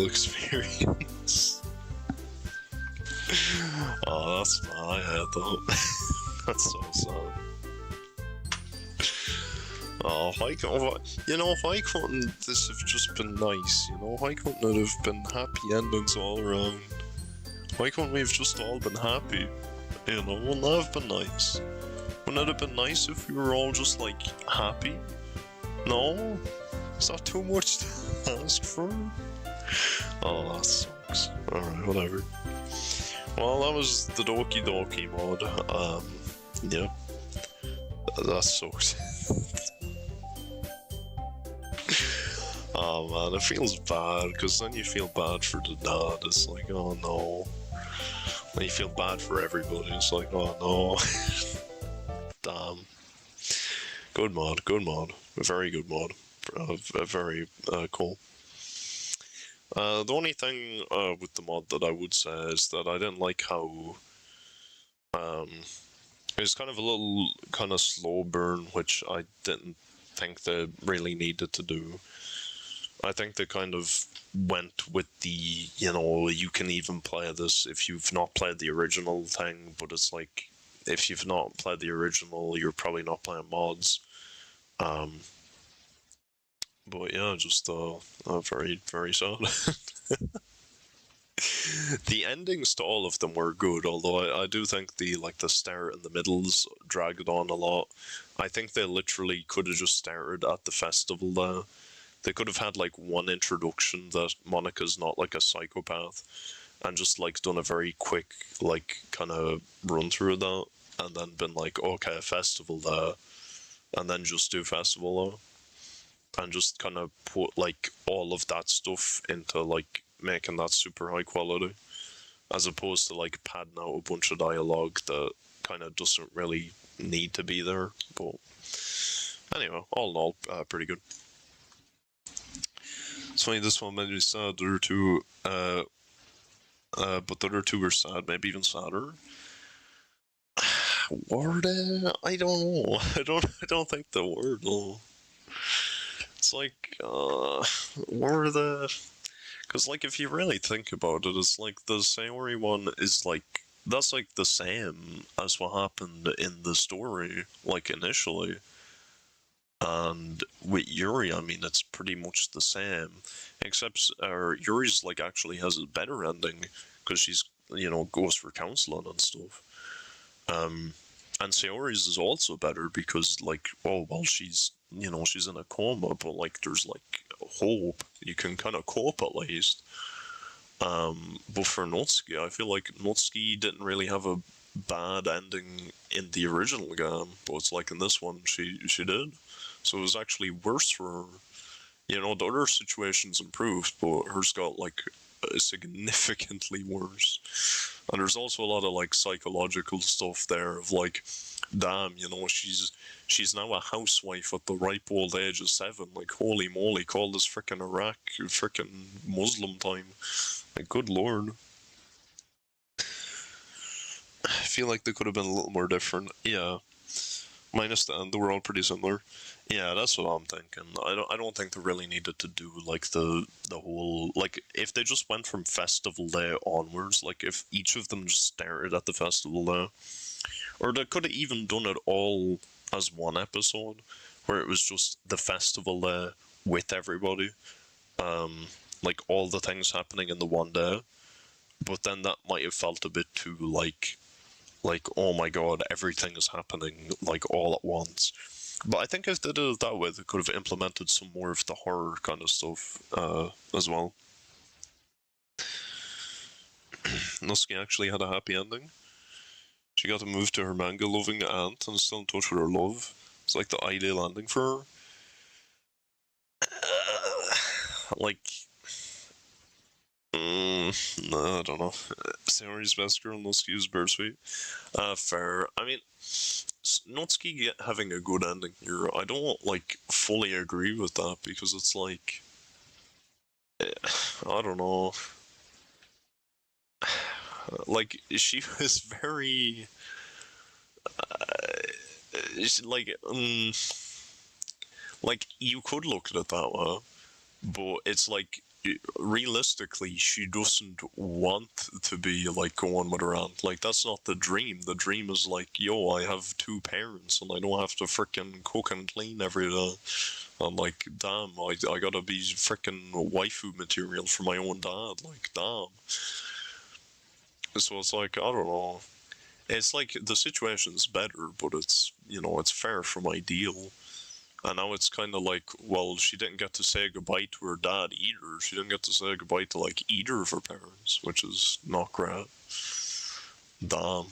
experience. Oh, that's bad. I had that. That's so sad. Oh, why couldn't this have just been nice, you know? Why couldn't it have been happy endings all around? Why couldn't we have just all been happy? You know, wouldn't that have been nice? Wouldn't it have been nice if we were all just, like, happy? No? Is that too much to ask for? Oh, that sucks. Alright, whatever. Well, that was the Doki mod. Yeah. That sucks. Oh man, it feels bad, because then you feel bad for the dad. It's like, oh no. Then you feel bad for everybody. It's like, oh no. Damn. Good mod. A very good mod. Very cool. The only thing with the mod that I would say is that I didn't like how it was kind of a little kind of slow burn, which I didn't think they really needed to do. I think they kind of went with the, you know, you can even play this if you've not played the original thing, but it's like, if you've not played the original, you're probably not playing mods. But yeah, just very, very sad. The endings to all of them were good, although I do think the start and the middles dragged on a lot. I think they literally could have just started at the festival there. They could have had like one introduction that Monica's not like a psychopath, and just like done a very quick like kind of run through that, and then been like, okay, festival there, and then just do festival there, and just kind of put like all of that stuff into like making that super high quality, as opposed to like padding out a bunch of dialogue that kind of doesn't really need to be there. But anyway, all in all, pretty good. It's funny, this one made me sad. The other two, but the other two were sad, maybe even sadder. Were they? I don't know. I don't think they were, no. It's like, were they? Because, like, if you really think about it, it's like the Sayori one is like that's like the same as what happened in the story, like initially. And with Yuri, I mean, it's pretty much the same, except Yuri's like actually has a better ending because she's goes for counseling and stuff. And Sayori's is also better because like, oh well, she's she's in a coma, but like there's like hope. You can kind of cope at least. But for Natsuki, I feel like Natsuki didn't really have a bad ending in the original game, but it's like in this one she did. So it was actually worse for her. The other situations improved, but hers got like significantly worse. And there's also a lot of like psychological stuff there of like, damn, she's now a housewife at the ripe old age of 7. Like, holy moly, call this frickin' Iraq, frickin' Muslim time. Like, good lord. I feel like they could have been a little more different. Yeah. Minus the end, they were all pretty similar. Yeah, that's what I'm thinking. I don't think they really needed to do like the whole, like, if they just went from festival day onwards, like if each of them just started at the festival day, or they could have even done it all as one episode, where it was just the festival day with everybody, like all the things happening in the one day. But then that might have felt a bit too like, oh my god, everything is happening like all at once. But I think if they did it that way, they could have implemented some more of the horror kind of stuff as well. Natsuki actually had a happy ending. She got to move to her manga-loving aunt and still in touch with her love. It's like the ideal ending for her. Like, no, I don't know. Sayori's best girl, Natsuki's bittersweet. Fair. I mean, Natsuki having a good ending here, I don't like fully agree with that because it's like, I don't know. Like, she was very like you could look at it that way, but it's like realistically she doesn't want to be like going with her aunt. Like, that's not the dream. The dream is like, yo, I have 2 parents and I don't have to fricking cook and clean every day. I'm like, damn, I gotta be fricking waifu material for my own dad. Like, damn. So it's like, I don't know. It's like the situation's better, but it's it's far from ideal. And now it's kind of like, well, she didn't get to say goodbye to her dad either. She didn't get to say goodbye to like either of her parents, which is not great. Damn,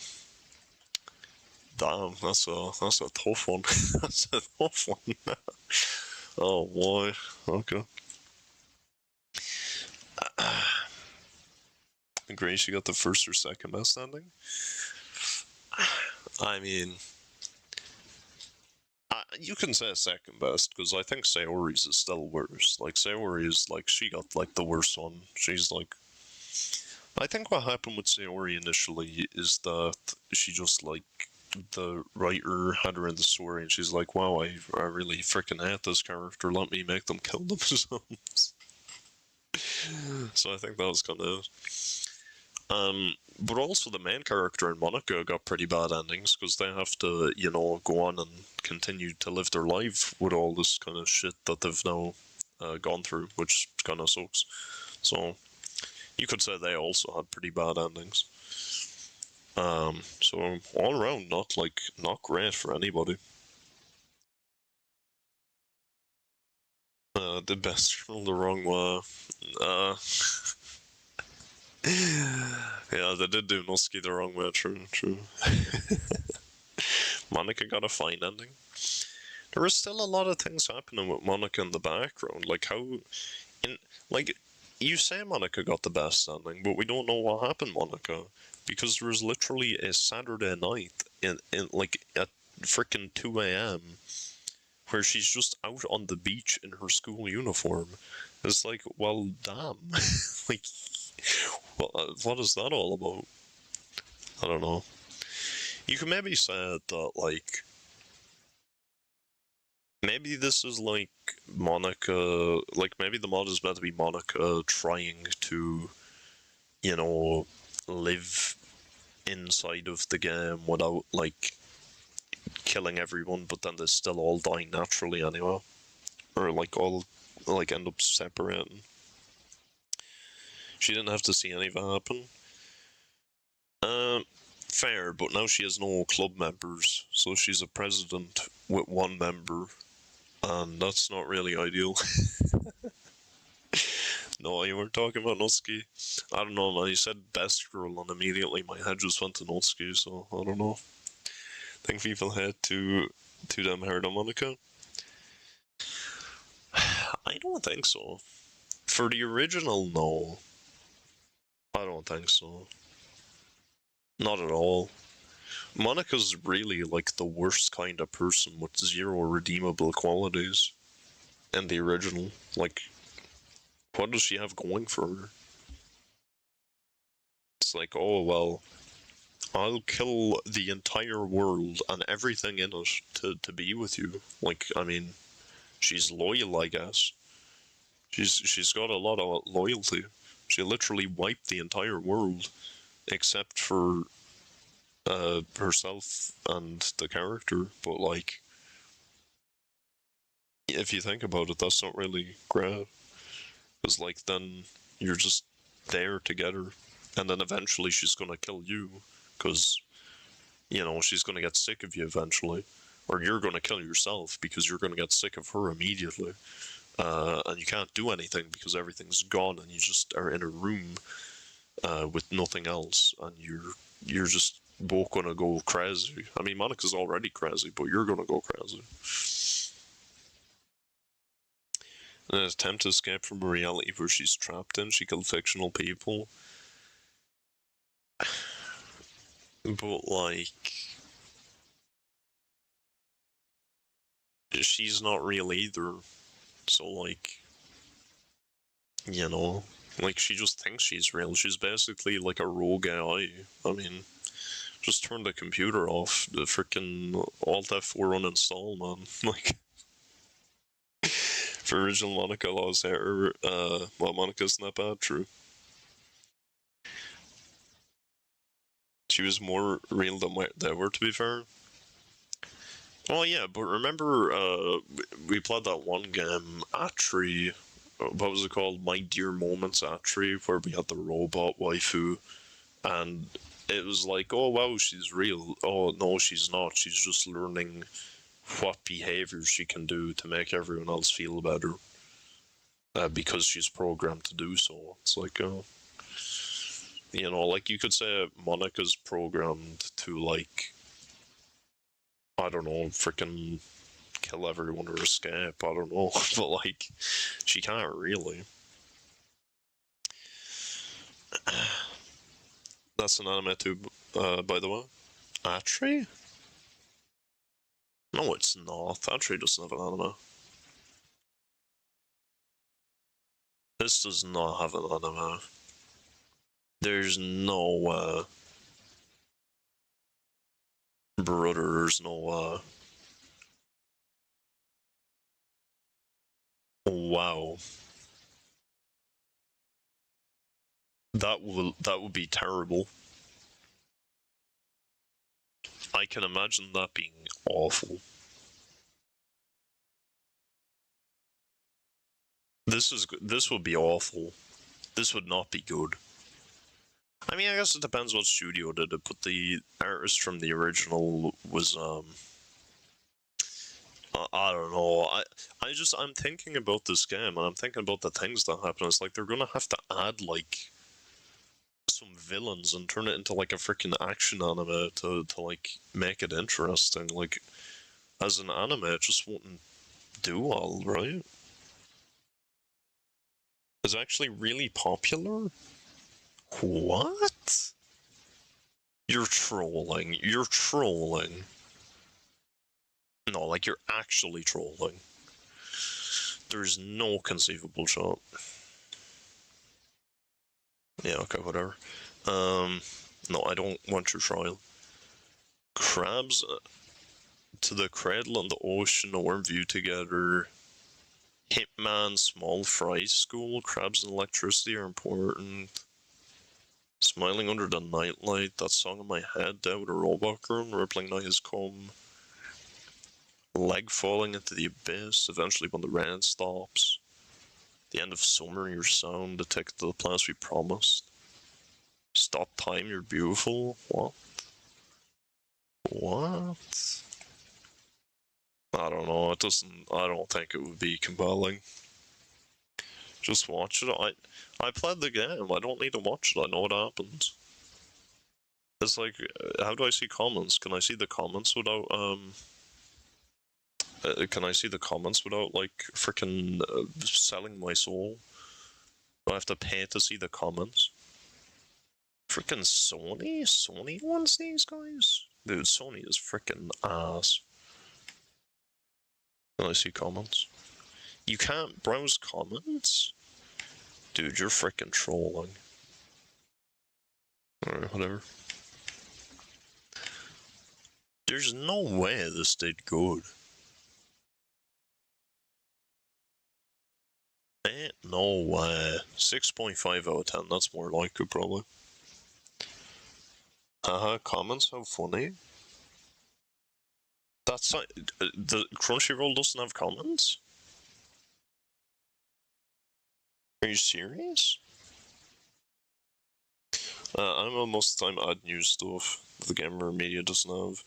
damn, that's a tough one. That's a tough one. Oh boy. Okay. Agree. She got the first or second best ending. I mean, you can say second best because I think Sayori's is still worse. Like, Sayori is like, she got like the worst one. She's like, I think what happened with Sayori initially is that she just like, the writer had her in the story and she's like, wow, I really freaking hate this character. Let me make them kill themselves. So I think that was kind of. But also the main character in Monaco got pretty bad endings because they have to, go on and continue to live their life with all this kind of shit that they've now gone through, which kind of sucks. So you could say they also had pretty bad endings. So all around, not great for anybody. The best girl the wrong way. Yeah, they did do Natsuki the wrong way, true. Monica got a fine ending. There was still a lot of things happening with Monica in the background, like you say Monica got the best ending, but we don't know what happened, Monica, because there was literally a Saturday night in like at freaking 2 a.m. where she's just out on the beach in her school uniform. It's like, well, damn, like. What is that all about? I don't know. You can maybe say that, like, maybe this is like Monica, like maybe the mod is meant to be Monica trying to, live inside of the game without like killing everyone, but then they still all die naturally anyway, or like all like end up separating. She didn't have to see any of it happen. Fair, but now she has no club members, so she's a president with one member, and that's not really ideal. No, you weren't talking about Natsuki. I don't know, man. You said best girl, and immediately my head just went to Natsuki, so I don't know. I think people head to them heard on Monica. I don't think so. For the original, no. I don't think so. Not at all. Monica's really like the worst kind of person with zero redeemable qualities in the original. Like, what does she have going for her? It's like, oh well, I'll kill the entire world and everything in it to be with you. Like, I mean, she's loyal, I guess. She's got a lot of loyalty. She literally wiped the entire world except for herself and the character. But like, if you think about it, that's not really great. Because like then you're just there together, and then eventually she's gonna kill you, because you know she's gonna get sick of you eventually, or you're gonna kill yourself because you're gonna get sick of her immediately. And you can't do anything because everything's gone, and you just are in a room with nothing else, and you're just both gonna go crazy. I mean, Monica's already crazy, but you're gonna go crazy. In an attempt to escape from a reality where she's trapped in, she killed fictional people. But like, she's not real either. So like, you know, like she just thinks she's real. She's basically like a rogue AI. I mean, just turn the computer off. The freaking Alt F4 uninstall, man. Like, for original Monica lost hair, well, Monica's not bad, true. She was more real than they were, to be fair. Well, yeah, but remember, we played that one game, Atri. What was it called? My Dear Moments Atri, where we had the robot waifu, and it was like, oh wow, she's real. Oh no, she's not. She's just learning what behaviors she can do to make everyone else feel better. Because she's programmed to do so. It's like, you know, like you could say Monica's programmed to like, I don't know, freaking kill everyone or escape. I don't know, but like, she can't really. That's an anime too, by the way. Atri? No, it's not. Atri doesn't have an anime. This does not have an anime. There's no, brother, there's no, wow. That would be terrible. I can imagine that being awful. This would be awful. This would not be good. I mean, I guess it depends what studio did it, but the artist from the original was I don't know. I'm thinking about this game, and I'm thinking about the things that happen. It's like they're gonna have to add like some villains and turn it into like a freaking action anime to like make it interesting. Like as an anime, it just wouldn't do all, right? It's actually really popular. What? You're trolling. You're trolling. No, like you're actually trolling. There's no conceivable shot. Yeah, okay, whatever. No, I don't want your trial. Crabs to the cradle and the ocean, a warm view together. Hitman, small fry school, crabs and electricity are important. Smiling under the nightlight, that song in my head, down with a robot girl, rippling night has come. Leg falling into the abyss, eventually when the rain stops. The end of summer, your sound, the ticket to the place we promised. Stop time, you're beautiful. What? What? I don't know, it doesn't, I don't think it would be compelling. Just watch it. I played the game, I don't need to watch it, I know what happens. It's like, how do I see comments? Can I see the comments without, can I see the comments without, like, freaking selling my soul? Do I have to pay to see the comments? Freaking Sony? Sony wants these guys? Dude, Sony is freaking ass. Can I see comments? You can't browse comments? Dude, you're freaking trolling. Alright, whatever. There's no way this did good. Ain't no way. 6.5 out of 10, that's more like it probably. Comments, how funny. That's not, the Crunchyroll doesn't have comments? Are you serious? I know most of the time add new stuff the gamer media doesn't have.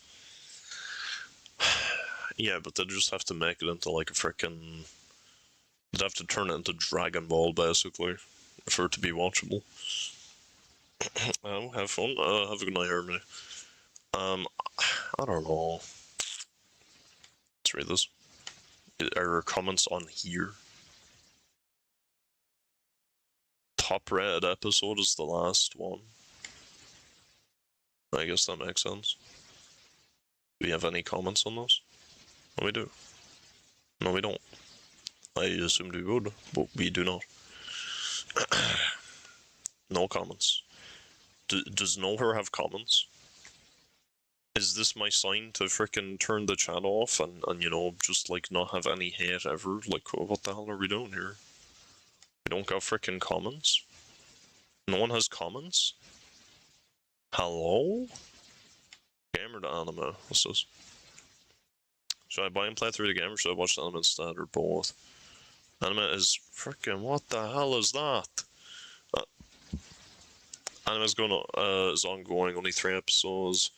Yeah, but they just have to make it into like a frickin'... They'd have to turn it into Dragon Ball, basically, for it to be watchable. Have fun. Have a good night, Harmony. I don't know. Let's read this. Are there comments on here? Top rated episode is the last one. I guess that makes sense. Do we have any comments on this? No, we do. No, we don't. I assumed we would, but we do not. No comments. Does Nowhere have comments? Is this my sign to frickin' turn the chat off and you know, just like not have any hate ever? Like, what the hell are we doing here? We don't got frickin' comments? No one has comments? Hello? Game or the anime? What's this? Should I buy and play through the game or should I watch the anime instead, or both? Anime is frickin', what the hell is that? Anime is is ongoing, only 3 episodes.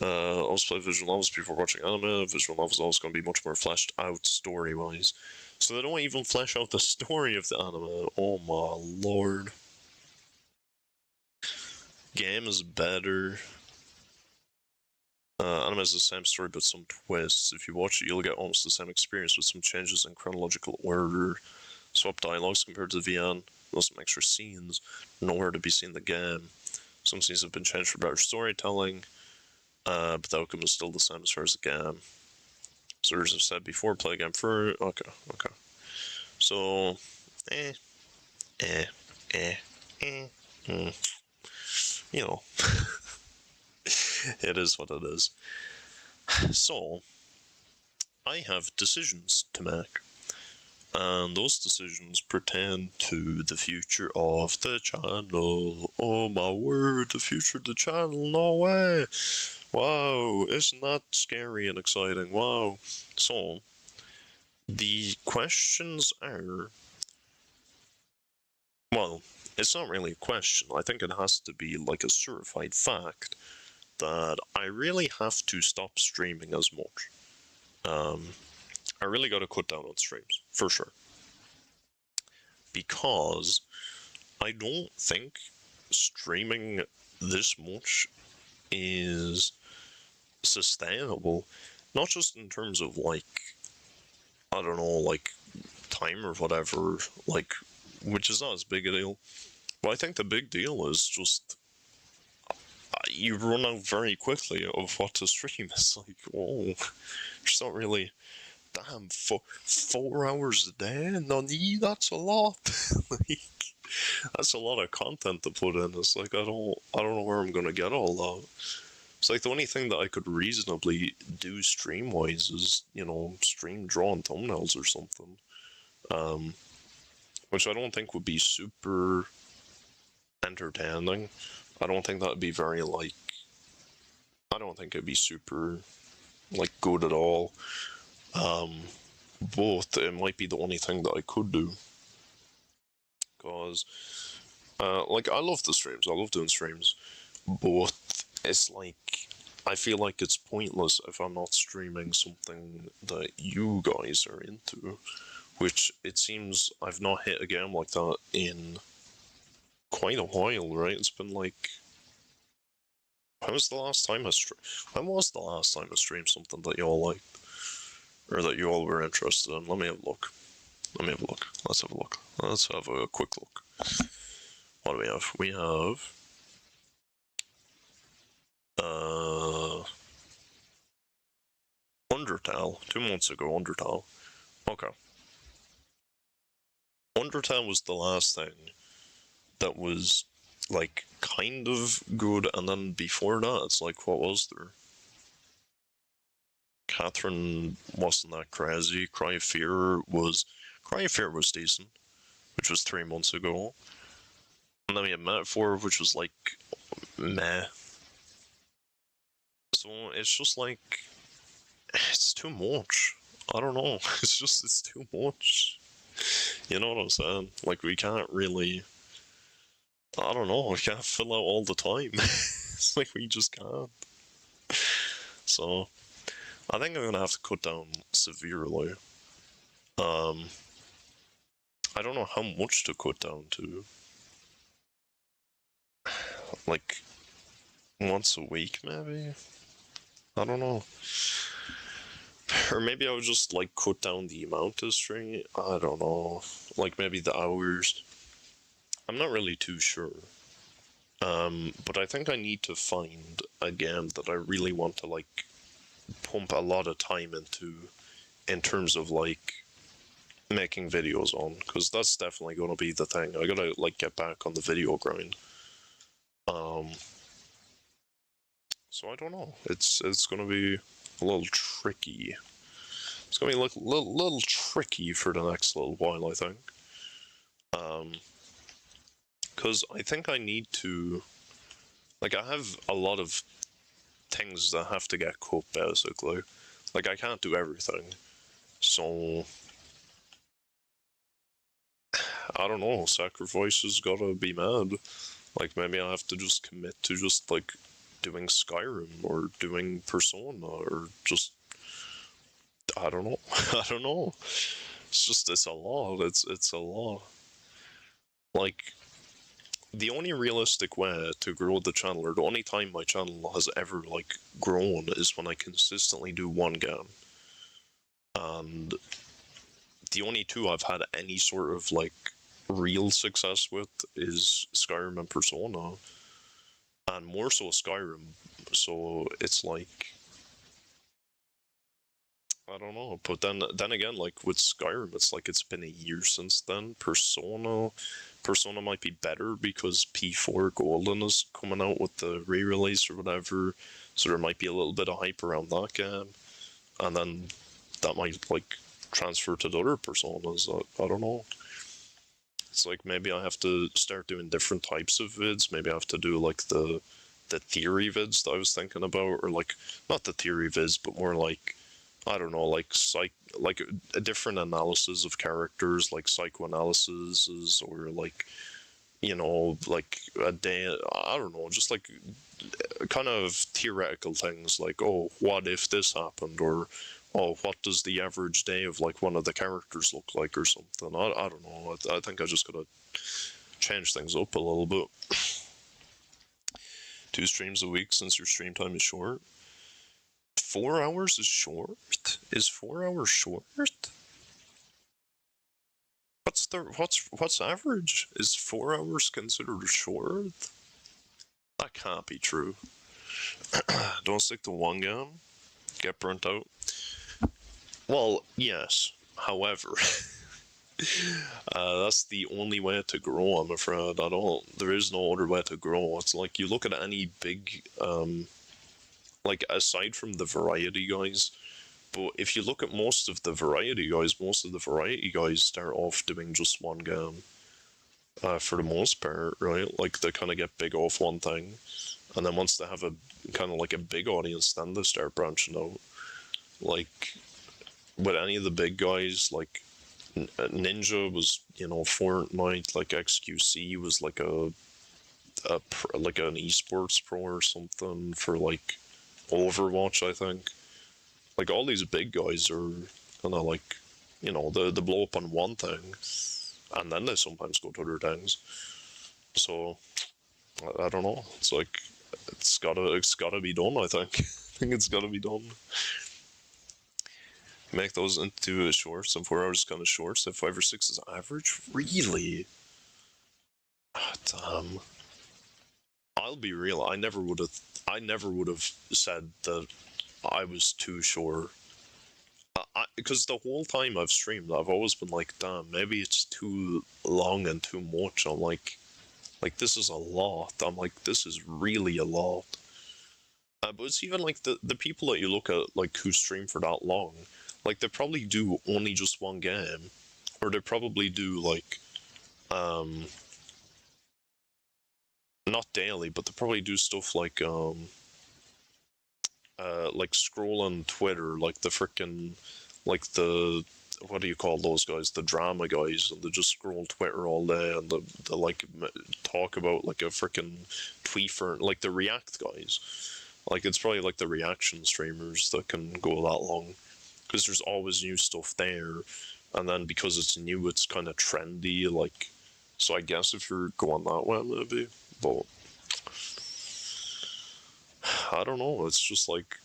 Always play visual novels before watching anime. Visual novels are always going to be much more fleshed out story-wise. So they don't even flesh out the story of the anime. Oh my lord. Game is better. Anime is the same story but some twists. If you watch it, you'll get almost the same experience with some changes in chronological order. Swap dialogues compared to VN. Some extra scenes. Nowhere to be seen in the game. Some scenes have been changed for better storytelling. But the outcome is still the same as far as the game. So as I've said before, play a game for... Okay. So... You know. It is what it is. So, I have decisions to make. And those decisions pertain to the future of the channel. Oh my word, the future of the channel, no way! Wow, isn't that scary and exciting? Wow. So, the questions are... Well, it's not really a question. I think it has to be like a certified fact that I really have to stop streaming as much. I really gotta cut down on streams, for sure. Because I don't think streaming this much is sustainable. Not just in terms of, like, I don't know, like, time or whatever, like, which is not as big a deal. But I think the big deal is just you run out very quickly of what to stream. It's like, oh, it's not really... Damn, 4 hours a day? Nani, that's a lot. Like, that's a lot of content to put in. It's like, I don't know where I'm gonna get all that. It's like the only thing that I could reasonably do stream-wise is, you know, stream drawing thumbnails or something. Which I don't think would be super entertaining. I don't think that'd be very, like, I don't think it'd be super, like, good at all. But it might be the only thing that I could do. Because, like, I love the streams, I love doing streams, but it's like, I feel like it's pointless if I'm not streaming something that you guys are into, which it seems I've not hit a game like that in quite a while, right? It's been like, when was the last time I streamed something that y'all liked? Or that you all were interested in? Let me have a look. Let's have a look. Let's have a quick look. What do we have? We have... Undertale. 2 months ago, Undertale. Okay. Undertale was the last thing that was, like, kind of good, and then before that, it's like, what was there? Catherine wasn't that crazy. Cry of Fear was decent, which was 3 months ago. And then we had Metaphor, which was like, meh. So it's just like, it's too much. I don't know. It's too much. You know what I'm saying? Like, we can't really, I don't know, we can't fill out all the time. It's like, we just can't. So, I think I'm gonna have to cut down severely. I don't know how much to cut down to. Like, once a week, maybe? I don't know. Or maybe I would just, like, cut down the amount of stream. I don't know. Like, maybe the hours. I'm not really too sure. But I think I need to find a game that I really want to, like, pump a lot of time into, in terms of, like, making videos on, because that's definitely going to be the thing. I gotta, like, get back on the video grind. So I don't know. It's gonna be a little tricky. It's gonna be like a little tricky for the next little while, I think. Because I think I need to, like, I have a lot of things that have to get cut, basically. Like, I can't do everything. So, I don't know, sacrifices gotta be mad. Like, maybe I have to just commit to just, like, doing Skyrim, or doing Persona, or just, I don't know. I don't know. It's a lot. It's a lot. Like, the only realistic way to grow the channel, or the only time my channel has ever, like, grown, is when I consistently do one game. And the only two I've had any sort of, like, real success with is Skyrim and Persona. And more so Skyrim. So it's like, I don't know. But then again, like, with Skyrim, it's like it's been a year since then. Persona might be better because P4 Golden is coming out with the re-release or whatever. So there might be a little bit of hype around that game. And then that might, like, transfer to the other Personas. I don't know. It's like, maybe I have to start doing different types of vids. Maybe I have to do, like, the theory vids that I was thinking about, or, like, not the theory vids, but more like, I don't know, like, like a different analysis of characters, like psychoanalysis, or, like, you know, like a day, I don't know, just, like, kind of theoretical things, like, oh, what if this happened, or, oh, what does the average day of, like, one of the characters look like, or something. I don't know. I think I just gotta change things up a little bit. 2 streams a week since your stream time is short. 4 hours is short? Is 4 hours short? What's average? Is 4 hours considered short? That can't be true. Don't stick to one game. Get burnt out. Well, yes. However, that's the only way to grow, I'm afraid. There is no other way to grow. It's like, you look at any big, like, aside from the variety guys, but if you look at most of the variety guys start off doing just one game. for the most part, right? Like they kind of get big off one thing, and then once they have a kind of like a big audience, then they start branching out. Like with any of the big guys, like Ninja was, Fortnite. Like XQC was like like an esports pro or something for like Overwatch, I think. Like all these big guys are kind of like, they blow up on one thing, and then they sometimes go to other things. So I don't know. It's like it's gotta be done. I think. I think it's gotta be done. Make those into shorts, and 4 hours kind of shorts. If 5 or 6 is average, really? Damn. I'll be real. I never would have. I never would have said that I was too sure. Because the whole time I've streamed, I've always been like, damn, maybe it's too long and too much. I'm like this is a lot. I'm like, this is really a lot. But it's even like the people that you look at, like who stream for that long, like they probably do only just one game, or they probably do um, not daily, but they probably do stuff like scrolling Twitter, like the freaking, like the what do you call those guys? The drama guys, and they just scroll Twitter all day, and they like talk about like a freaking tweet for like the React guys. Like it's probably like the reaction streamers that can go that long, because there's always new stuff there, and then because it's new, it's kind of trendy. Like, so I guess if you're going that way, maybe, but I don't know. It's just like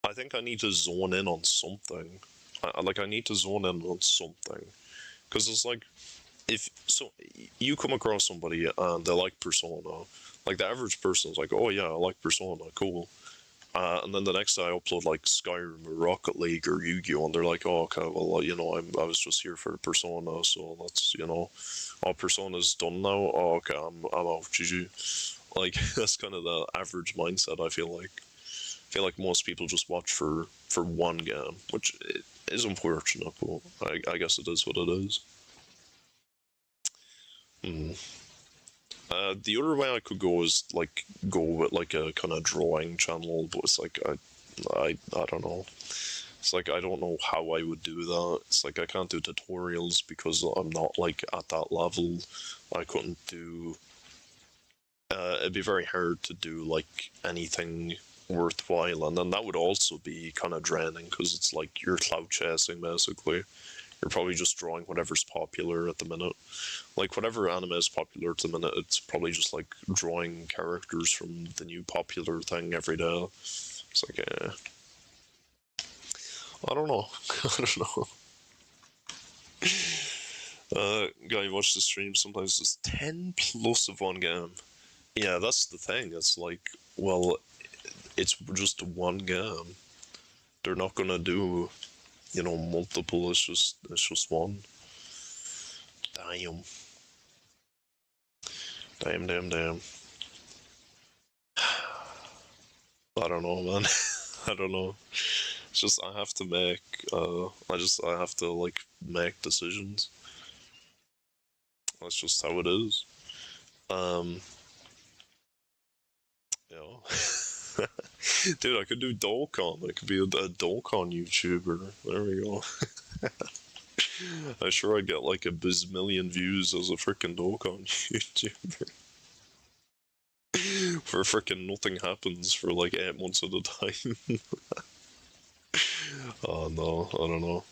I think I need to zone in on something. I need to zone in on something, because it's like if so you come across somebody and they like Persona, like the average person's like, oh yeah, I like Persona, cool. And then the next day I upload like Skyrim or Rocket League or Yu-Gi-Oh, and they're like, oh okay, well I was just here for the Persona, so that's all Persona's done now. Oh okay, I'm out. GG. Like that's kind of the average mindset. I feel like most people just watch for one game, which is unfortunate, but I guess it is what it is. Hmm. The other way I could go is like go with like a kind of drawing channel, but it's like I don't know. It's like I don't know how I would do that. It's like I can't do tutorials because I'm not like at that level. I couldn't do. It'd be very hard to do like anything worthwhile, and then that would also be kind of draining because it's like you're cloud chasing basically. You're probably just drawing whatever's popular at the minute. Like whatever anime is popular at the minute, it's probably just like drawing characters from the new popular thing every day. It's like, I don't know. I don't know. Guy watch the stream sometimes it's 10 plus of one game. Yeah, that's the thing. It's like, well, it's just one game. They're not gonna do, multiple. It's just one. Damn. Damn, damn, damn. I don't know, man. I don't know. It's just I have to make. I have to like make decisions. That's just how it is. Um. Yeah. Dude, I could do Dokkan. I could be a Dokkan YouTuber. There we go. I'm sure I'd get like a bazillion views as a freaking Dokkan YouTuber. For freaking nothing happens for like 8 months at a time. Oh no, I don't know.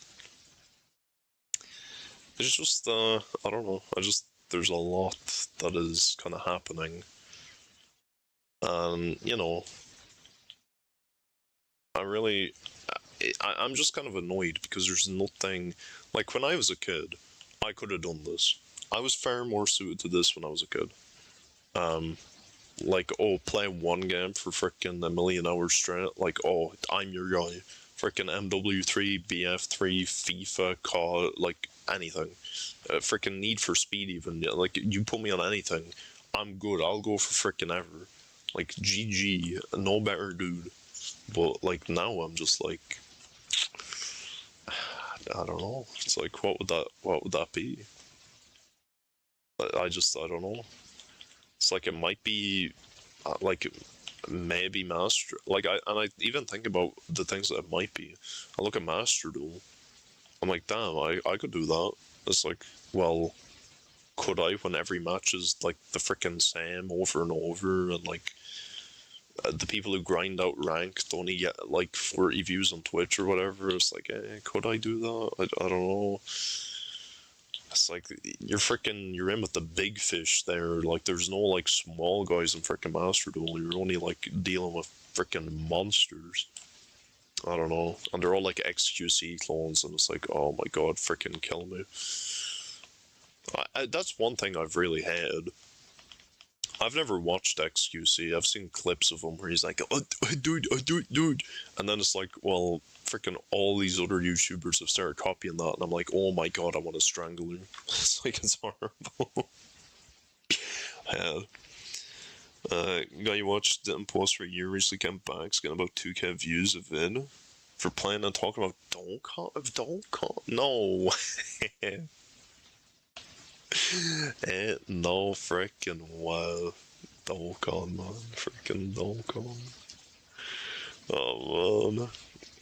It's just I don't know. There's a lot that is kind of happening, and I really I'm just kind of annoyed because there's nothing like when I was a kid, I could have done this. I was far more suited to this when I was a kid. Um, like play one game for freaking a million hours straight. Like I'm your guy. Freaking MW3, BF3, FIFA, COD, like anything. Freaking Need for Speed even. Yeah, like you put me on anything, I'm good. I'll go for freaking ever. Like GG, no better dude. But like now I'm just like I don't know. It's like what would that be? I don't know. It's like it might be, like, maybe Master. Like, I even think about the things that it might be. I look at Master Duel. I'm like, damn, I could do that. It's like, well, could I when every match is like the freaking same over and over, and like the people who grind out ranked only get like 40 views on Twitch or whatever? It's like, could I do that? I don't know. It's like you're in with the big fish there. Like there's no like small guys in freaking Master Duel. You're only like dealing with freaking monsters. I don't know, and they're all like XQC clones, and it's like, oh my god, freaking kill me. That's one thing I've really hated. I've never watched XQC. I've seen clips of him where he's like, oh, dude, dude. And then it's like, well, freaking all these other YouTubers have started copying that. And I'm like, oh my god, I want to strangle you. It's like, it's horrible. Yeah. Guy you watched didn't post for a year recently came back. It's getting about 2K views of it. For playing and talking about Doki. No. No freaking wow. Dokkan, man. Freaking Dokkan. Oh, man.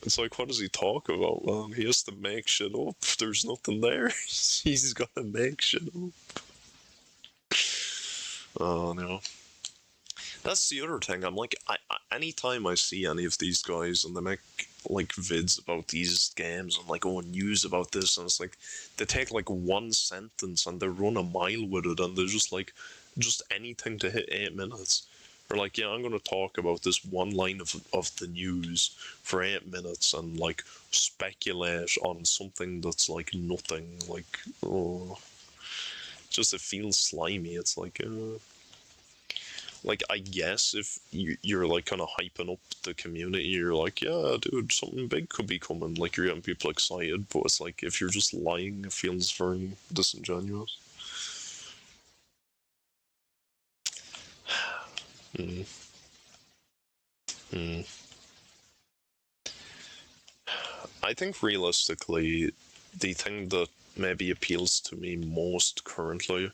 It's like, what does he talk about, man? He has to make shit up. There's nothing there. He's gotta make shit up. Oh, no. That's the other thing. I'm like, anytime I see any of these guys and they make like vids about these games and like, oh, news about this, and it's like they take like one sentence and they run a mile with it, and they're just like, just anything to hit 8 minutes. Or like, yeah, I'm gonna talk about this one line of the news for 8 minutes and like speculate on something that's like nothing. Like, oh, just it feels slimy. It's like, I guess if you're like kind of hyping up the community, you're like, yeah, dude, something big could be coming. Like you're getting people excited, but it's like if you're just lying, it feels very disingenuous. Mm. Mm. I think realistically, the thing that maybe appeals to me most currently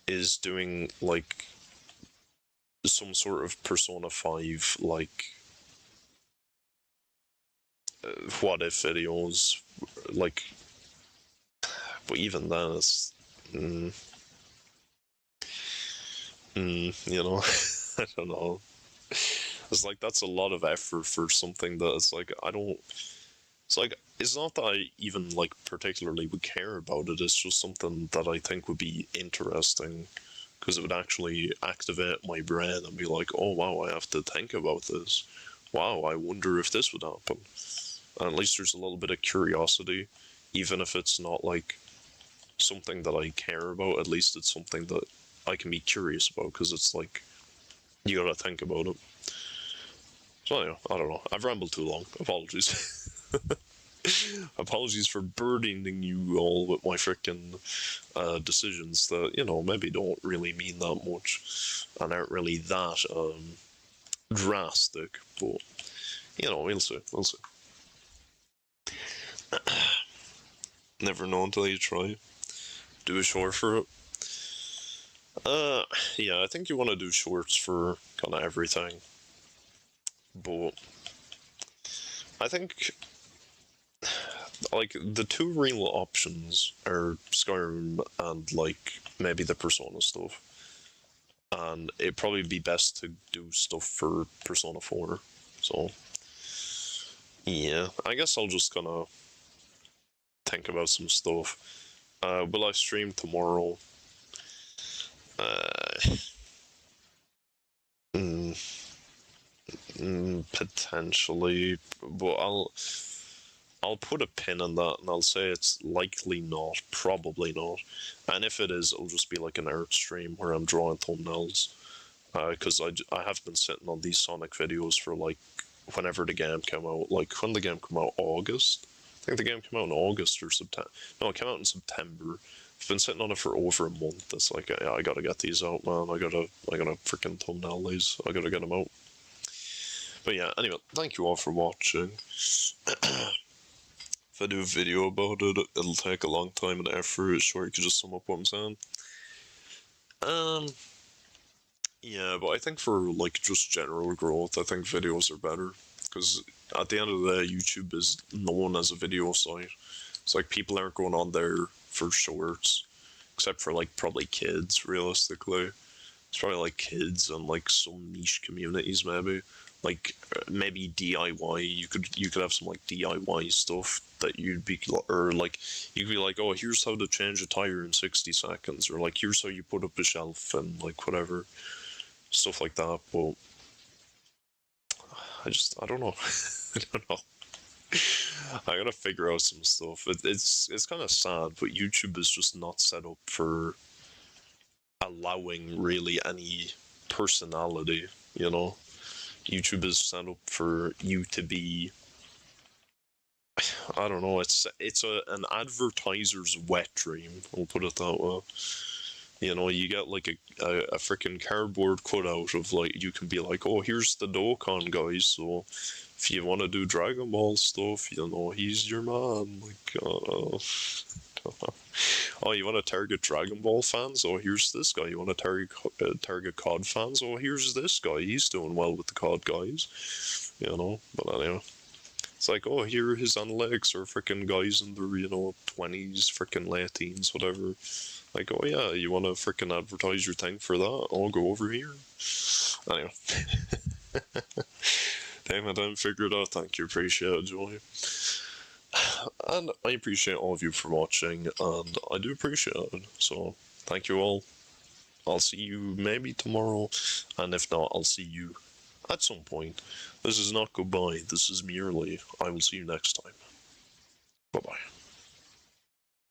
is doing like some sort of Persona 5 like what if videos, like, but even then it's you know. I don't know. It's like that's a lot of effort for something that it's like I don't. It's like it's not that I even like particularly would care about it. It's just something that I think would be interesting because it would actually activate my brain and be like, oh wow, I have to think about this. Wow, I wonder if this would happen. And at least there's a little bit of curiosity, even if it's not like something that I care about. At least it's something that I can be curious about because it's like you gotta think about it. So anyway, I don't know. I've rambled too long. Apologies. Apologies for burdening you all with my freaking decisions that, you know, maybe don't really mean that much and aren't really that drastic, but, you know, we'll see. We'll see. Never know until you try. Do a short for it. Yeah, I think you want to do shorts for kind of everything. But I think like the two real options are Skyrim and like maybe the Persona stuff. And it'd probably be best to do stuff for Persona 4. So yeah, I guess I'll just kind of think about some stuff. Will I stream tomorrow? Mm, Potentially, but I'll put a pin in that and I'll say it's likely not, probably not. And if it is, it'll just be like an art stream where I'm drawing thumbnails. Because I have been sitting on these Sonic videos for like whenever the game came out. Like when the game came out, August. I think the game came out in August or September. No, it came out in September. I've been sitting on it for over a month. It's like I gotta get these out, man. I gotta freaking thumbnail these. I gotta get them out. But yeah, anyway, thank you all for watching. If I do a video about it, it'll take a long time and effort. Sure, you could just sum up what I'm saying. Um, yeah, but I think for like just general growth, I think videos are better because at the end of the day, YouTube is known as a video site. It's like people aren't going on there for shorts, except for like probably kids. Realistically, it's probably like kids and like some niche communities maybe. Like maybe DIY. You could have some like DIY stuff that you'd be or like you could be like, oh, here's how to change a tire in 60 seconds, or like here's how you put up a shelf and like whatever stuff like that. But I don't know. I don't know. I gotta figure out some stuff. It's kind of sad, but YouTube is just not set up for allowing really any personality. You know, YouTube is set up for you to be. I don't know. It's an advertiser's wet dream. I'll put it that way. You know, you get like a freaking cardboard cutout of like you can be like, oh, here's the Dokkan guys. So if you want to do Dragon Ball stuff, you know, he's your man. Like, oh, you want to target Dragon Ball fans? Oh, here's this guy. You want to target COD fans? Oh, here's this guy. He's doing well with the COD guys. You know, but anyway. It's like, oh, here his analytics are freaking guys in their, 20s, freaking late teens, whatever. Like, oh yeah, you want to freaking advertise your thing for that? I'll go over here. Anyway. Damn, I didn't figure it out. Thank you. Appreciate it, Joey. And I appreciate all of you for watching, and I do appreciate it. So, thank you all. I'll see you maybe tomorrow, and if not, I'll see you at some point. This is not goodbye, this is merely I will see you next time. Bye bye.